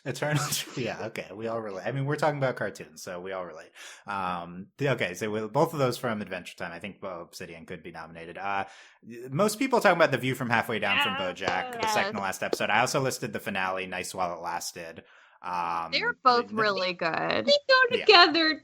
Eternal. Yeah, okay. We all relate. I mean, we're talking about cartoons, so we all relate. Okay, so with both of those from Adventure Time, I think Obsidian could be nominated. Most people talking about The View from Halfway Down from BoJack, the second to last episode. I also listed the finale, Nice While It Lasted. They were both really good. They go together,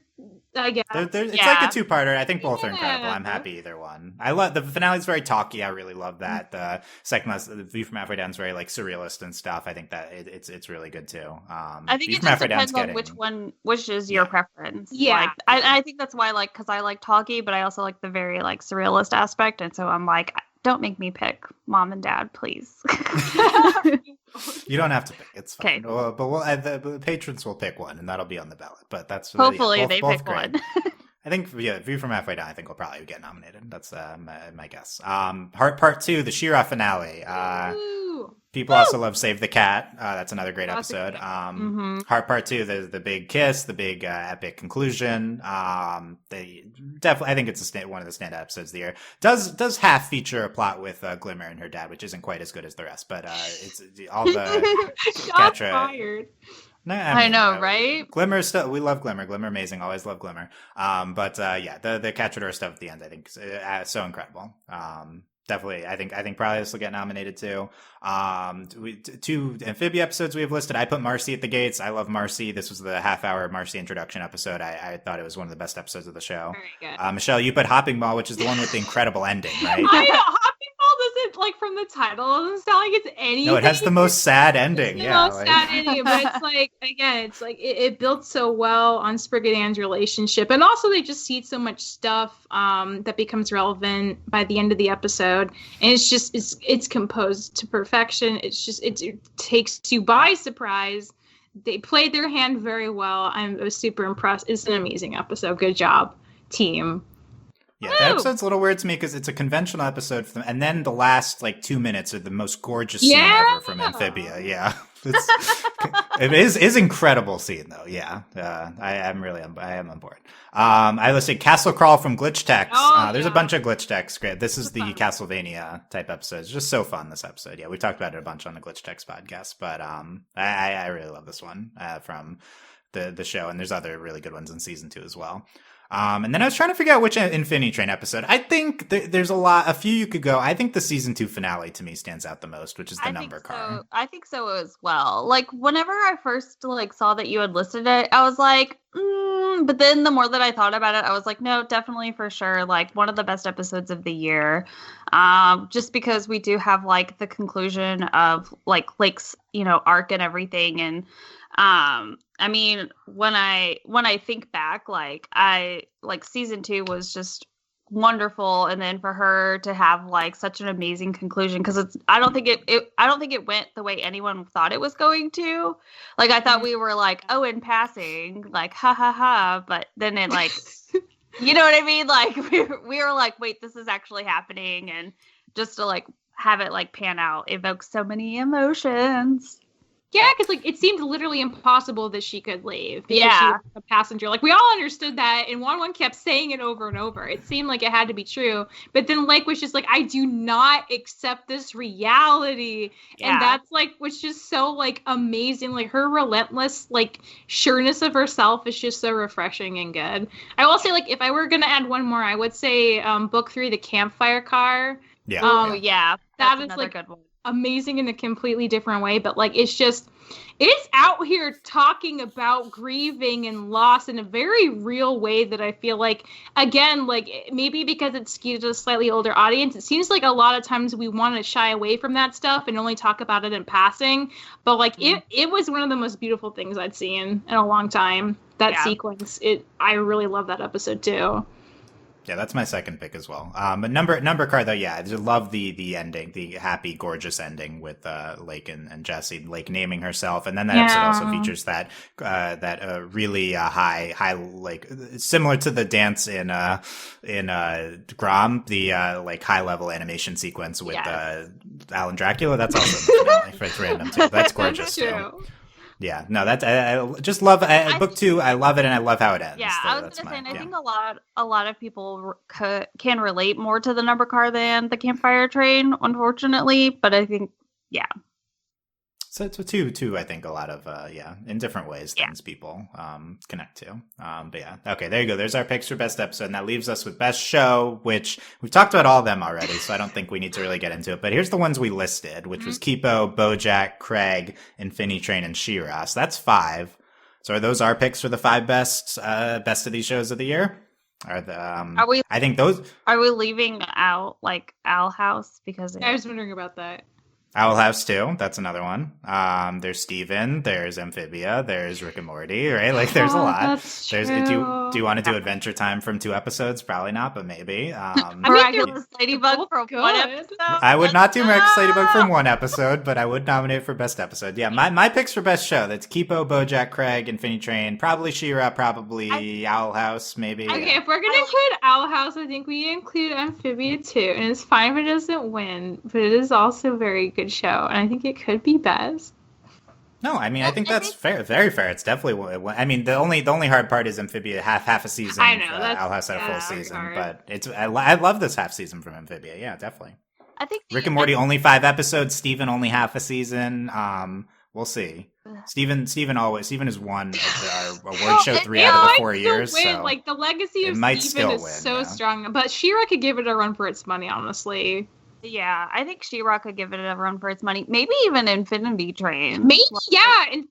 I guess. It's like a two-parter. I think both are incredible. I'm happy either one. I love the finale's very talky. I really love that. The second last, The View from Halfway Down is very like surrealist and stuff. I think that it's really good too. I think it just depends on which is your preference. Yeah, like, I think that's why because I like talky, but I also like the very like surrealist aspect, and so I'm like, don't make me pick Mom and Dad, please. You don't have to pick. It's fine. Okay. But the patrons will pick one, and that'll be on the ballot. But that's hopefully they pick one. I think, View from Halfway Down, I think will probably get nominated. That's my guess. Heart Part 2, the She-Ra finale. People also love Save the Cat. That's another great episode. Heart Part 2, the big kiss, the big epic conclusion. They definitely, I think it's one of the standout episodes of the year. Does half feature a plot with Glimmer and her dad, which isn't quite as good as the rest, but it's all the Shots fired. No, I know, right? Glimmer still, we love Glimmer. Glimmer amazing. Always love Glimmer. But the Cachador stuff at the end, I think, is so incredible. Definitely, I think probably this will get nominated too. Two Amphibia episodes we have listed. I put Marcy at the gates. I love Marcy. This was the half-hour Marcy introduction episode. I thought it was one of the best episodes of the show. Very good. Michelle, you put Hopping Ball, which is the one with the incredible ending, right? I know, Hopping Ball doesn't, like, from the title, doesn't sound like it's anything. No, it has the most sad ending. It's the most sad ending, but it's like, again, it's like it built so well on Sprig and Anne's relationship, and also they just see so much stuff that becomes relevant by the end of the episode, and it's just it's composed to perfection. It's just it takes you by surprise. They played their hand very well. I was super impressed. It's an amazing episode. Good job, team. Yeah, the episode's a little weird to me because it's a conventional episode for them, and then the last 2 minutes are the most gorgeous scene ever from Amphibia. Yeah, it is incredible scene though. Yeah, I am on board. I listed Castle Crawl from Glitch Text. There's a bunch of Glitch Text. Great. This is the Castlevania type episode. It's just so fun. This episode. Yeah, we talked about it a bunch on the Glitch Text podcast, but I really love this one from the show, and there's other really good ones in season 2 as well. And then I was trying to figure out which Infinity Train episode. I think there's a few you could go. I think the season 2 finale to me stands out the most, which is the number car. I think so as well. Like whenever I first saw that you had listed it, I was like, but then the more that I thought about it, I was like, no, definitely for sure. Like one of the best episodes of the year. Just because we do have the conclusion of Lake's, arc and everything. And, I mean, when I think back, season 2 was just wonderful, and then for her to have such an amazing conclusion, because I don't think it went the way anyone thought it was going to. I thought we were in passing, ha ha ha, but then it you know what I mean? We were wait, this is actually happening, and just to have it pan out evokes so many emotions. Yeah, because it seemed literally impossible that she could leave because she was a passenger. We all understood that, and Wan kept saying it over and over. It seemed like it had to be true, but then Lake was just I do not accept this reality, and that's was just so amazing. Her relentless sureness of herself is just so refreshing and good. I will say if I were gonna add one more, I would say book 3, the Campfire Car. Yeah, that is a good one. Amazing in a completely different way, but it's out here talking about grieving and loss in a very real way that I feel again, maybe because it's skewed to a slightly older audience, it seems a lot of times we want to shy away from that stuff and only talk about it in passing, but it was one of the most beautiful things I'd seen in a long time. That sequence, I really love that episode too. Yeah, that's my second pick as well. But number card though, I just love the ending, the happy, gorgeous ending with Lake and Jessie, Lake naming herself, and then that episode also features that really high similar to the dance in Grom, the high level animation sequence with Alan Dracula. That's also it's random too. That's gorgeous too. Yeah, no, I just love book 2. I love it, and I love how it ends. Yeah, I was gonna say, and I think a lot of people can relate more to the number car than the Campfire Train, unfortunately. But I think, So two, I think a lot of in different ways things people connect to. But yeah, okay, there you go. There's our picks for best episode, and that leaves us with best show, which we've talked about all of them already, so I don't think we need to really get into it. But here's the ones we listed, which was Kipo, BoJack, Craig, Infinity Train, and She-Ra. So that's 5. So are those our picks for the 5 best of these shows of the year? Are we? I think those. Are we leaving out Owl House because I was wondering about that. Owl House too. That's another one. There's Steven, there's Amphibia, there's Rick and Morty, right? Like there's a lot. That's There's true. do you want to do Adventure Time from 2 episodes? Probably not, but maybe. Miraculous Ladybug from one episode. I would not do Miraculous Ladybug from 1 episode, but I would nominate for best episode. Yeah, my picks for best show. That's Kipo, BoJack, Craig, Infinity Train, probably She-Ra, probably Owl House, maybe. Okay, if we're gonna include Owl House, I think we include Amphibia too, and it's fine if it doesn't win, but it is also a very good show, and I think it could be best. No, I mean I think that's fair, very fair. It's definitely. I mean the only hard part is Amphibia half a season. I know Owl House had a full season, hard. but it's I love this half season from Amphibia. Yeah, definitely. I think Rick and Morty only 5 episodes. Steven only half a season. We'll see. Steven is one of our award show 3 out of the 4 years. Win. So like the legacy of Steven is so strong, but She-Ra could give it a run for its money, honestly. Yeah, I think She-Ra could give it a run for its money. Maybe even Infinity Train. Maybe, yeah. In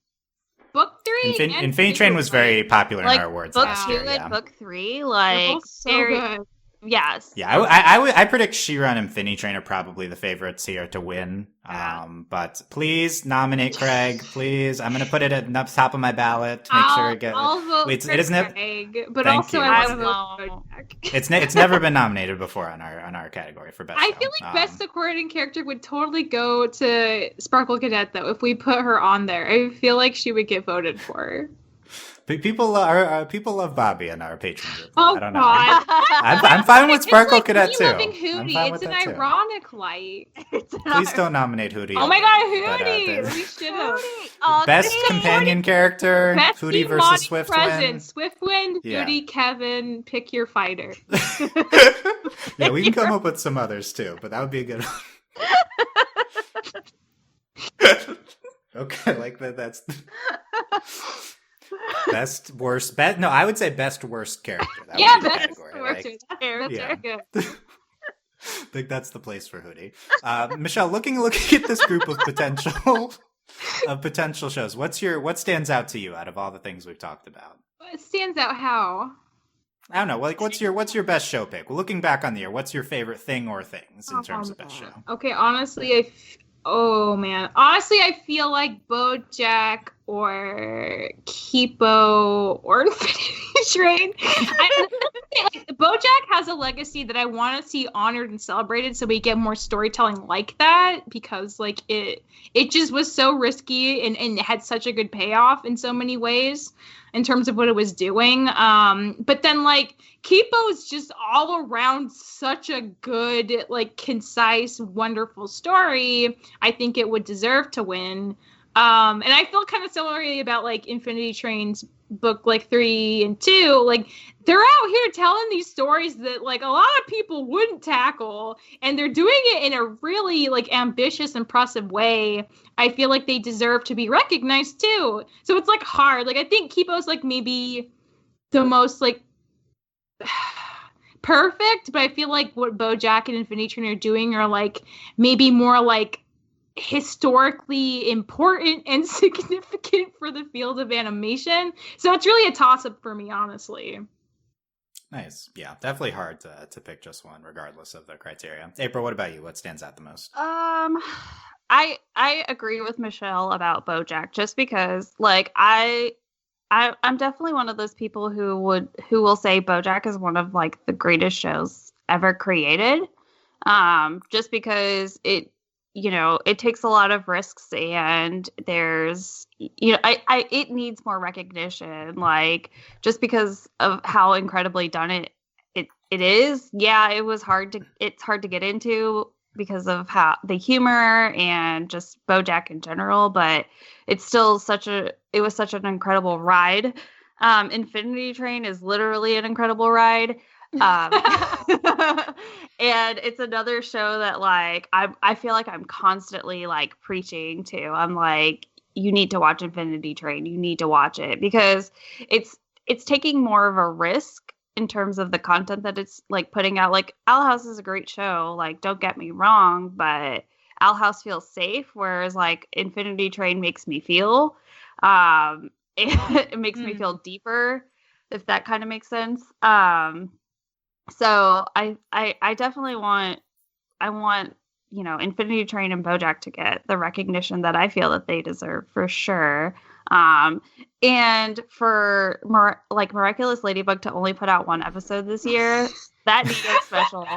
book 3, Infinity Train was very popular in our awards last year. Book 2 and book 3, like so good. Yes. Yeah, I predict She-Ra and Infinity Train are probably the favorites here to win. Yeah. But please nominate Craig. Please, I'm going to put it at the top of my ballot to make sure it gets. I'll vote for Craig, but also I want to vote for BoJack. It's never been nominated before on our category for best. I feel like best supporting character would totally go to Sparkle Cadet though. If we put her on there, I feel like she would get voted for. People love Bobby in our Patreon group. Oh, I don't know. God. I'm fine with Sparkle it's like Cadet too. Loving Hootie. It's an ironic light. Please don't nominate Hootie. Oh my God, Hootie! We should have. Best companion character. Best Hootie versus Swiftwind. Swiftwind, Hootie, Kevin. Pick your fighter. Yeah, we can come up with some others too, but that would be a good one. Okay, like that. That's. Best worst no, I would say best worst character. That would be the best category. worst. That's very good. I think that's the place for Hootie. Michelle, looking at this group of potential shows, what stands out to you out of all the things we've talked about? What stands out how? I don't know. Like, what's your best show pick? Well, looking back on the year, what's your favorite thing or things in terms of best show? Okay, honestly, I feel like BoJack or Kipo or Infinity Train. BoJack has a legacy that I want to see honored and celebrated, so we get more storytelling like that, because like it just was so risky and it had such a good payoff in so many ways in terms of what it was doing. But then like Kipo is just all around such a good, like concise, wonderful story. I think it would deserve to win. And I feel kind of similarly about like Infinity Train's book like 3 and 2. Like they're out here telling these stories that like a lot of people wouldn't tackle, and they're doing it in a really like ambitious, impressive way. I feel like they deserve to be recognized too. So it's like hard. Like I think Kipo's like maybe the most like perfect, but I feel like what BoJack and Infinity Train are doing are like maybe more like historically important and significant for the field of animation. So it's really a toss-up for me, honestly. Nice. Yeah, definitely hard to pick just one, regardless of the criteria. April, what about you? What stands out the most? I agree with Michelle about BoJack, just because like I'm definitely one of those people who will say BoJack is one of like the greatest shows ever created. Just because it takes a lot of risks, and there's, it needs more recognition, like just because of how incredibly done it is. Yeah, it's hard to get into because of how the humor and just BoJack in general, but it's still it was such an incredible ride. Infinity Train is literally an incredible ride. And it's another show that like I feel like I'm constantly like preaching to. I'm like, you need to watch Infinity Train. You need to watch it, because it's taking more of a risk in terms of the content that it's like putting out. Like Owl House is a great show, like don't get me wrong, but Owl House feels safe, whereas like Infinity Train makes me feel it makes me feel deeper, if that kind of makes sense. So I definitely want Infinity Train and BoJack to get the recognition that I feel that they deserve for sure. And for Miraculous Ladybug to only put out one episode this year, that New York special.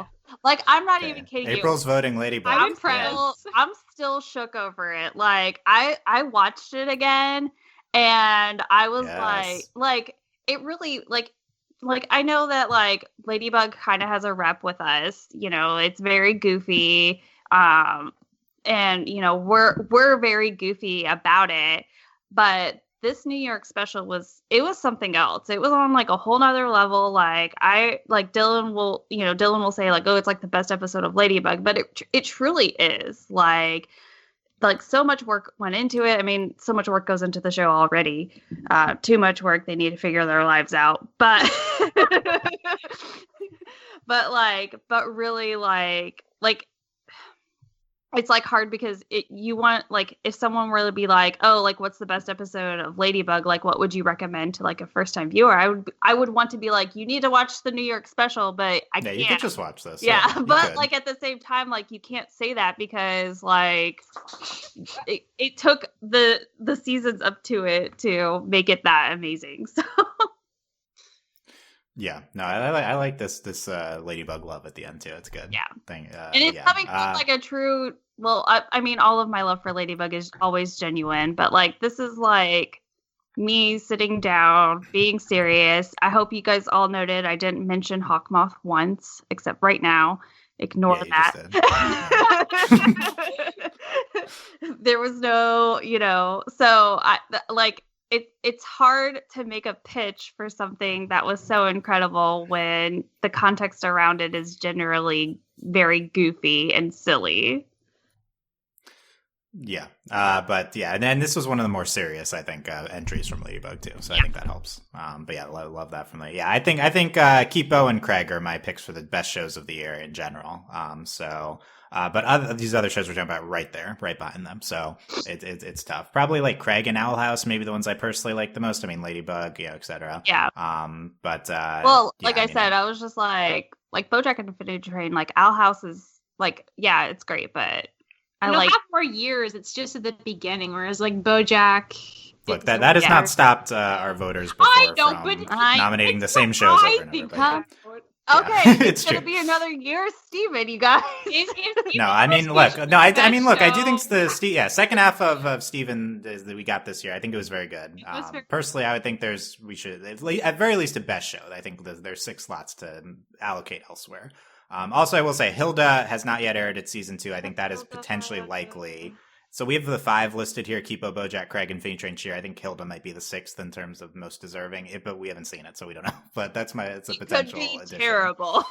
Like, I'm not even kidding you. April's voting Ladybug. I'm impressed. I'm still shook over it. Like, I watched it again, and I was like, it really, like, I know that, like, Ladybug kind of has a rep with us. It's very goofy. And, we're very goofy about it. But this New York special was something else. It was on, like, a whole nother level. Like, Dylan will say, like, oh, it's like the best episode of Ladybug, but it truly is. Like so much work went into it. I mean, so much work goes into the show already. Too much work. They need to figure their lives out. But but really, like it's, like, hard because you want, like, if someone were to be like, oh, like, what's the best episode of Ladybug? Like, what would you recommend to, like, a first time viewer? I would want to be like, you need to watch the New York special, but I can't. You could just watch this. Yeah, but like, at the same time, like, you can't say that because, like, it took the seasons up to it to make it that amazing. So. Yeah, no, I like this Ladybug love at the end too. It's good. Yeah, thing. And it's coming from, like, a true. Well, I mean, all of my love for Ladybug is always genuine, but, like, this is, like, me sitting down, being serious. I hope you guys all noted I didn't mention Hawkmoth once, except right now. Ignore that. There was no, so it's hard to make a pitch for something that was so incredible when the context around it is generally very goofy and silly. Yeah, but yeah, and then this was one of the more serious, I think, entries from Ladybug too. So I think that helps. But yeah, I love that from the. Yeah, I think Kipo and Craig are my picks for the best shows of the year in general. But these other shows we're talking about right there, right behind them. So it's tough. Probably, like, Craig and Owl House, maybe the ones I personally like the most. I mean, Ladybug, etc. Yeah. But I said, I was just like BoJack and Infinity Train. Like, Owl House is, like, yeah, it's great, but have more years. It's just at the beginning, whereas, like, BoJack. Look, that has not stopped our voters before from nominating the same shows over and over. Okay, it's going to be another year, Steven, you guys. No, I mean, look. No, I do think the second half of Steven that we got this year, I think it was very good. Personally, I would think we should, at very least, a best show. I think there's 6 slots to allocate elsewhere. Also, I will say, Hilda has not yet aired its season 2. I think that is potentially likely. So we have the 5 listed here: Kipo, BoJack, Craig, Infinity Train, Cheer. I think Hilda might be the 6th in terms of most deserving, but we haven't seen it, so we don't know. But it's a potential addition. Could be terrible.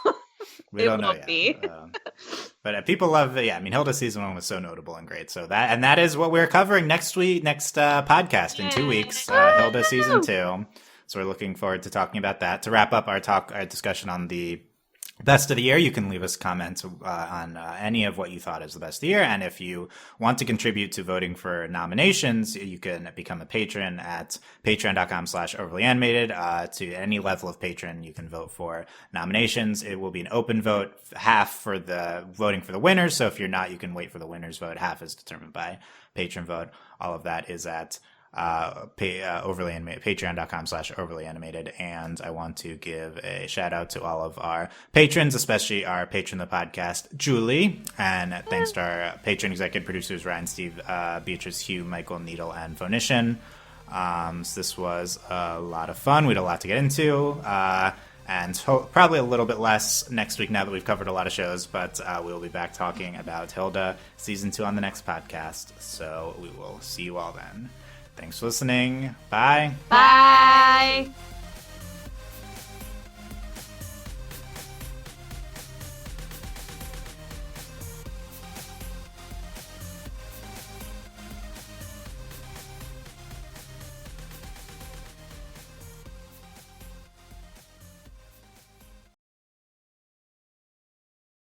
We don't know yet. But people love it. Yeah, I mean, Hilda season 1 was so notable and great. So that is what we're covering next podcast in 2 weeks. Hilda season 2. So we're looking forward to talking about that. To wrap up our discussion on the best of the year, you can leave us comments on any of what you thought is the best of the year. And if you want to contribute to voting for nominations, you can become a patron at patreon.com/overlyanimated. To any level of patron, you can vote for nominations. It will be an open vote, half for the voting for the winners. So if you're not, you can wait for the winners vote. Half is determined by patron vote. All of that is at patreon.com/overlyanimated. And I want to give a shout out to all of our patrons, especially our patron of the podcast, Julie, and thanks to our patron executive producers Ryan, Steve, Beatrice, Hugh, Michael, Needle, and Phonician. So this was a lot of fun. We had a lot to get into, and probably a little bit less next week now that we've covered a lot of shows, but we'll be back talking about Hilda season 2 on the next podcast. So we will see you all then. Thanks for listening. Bye. Bye.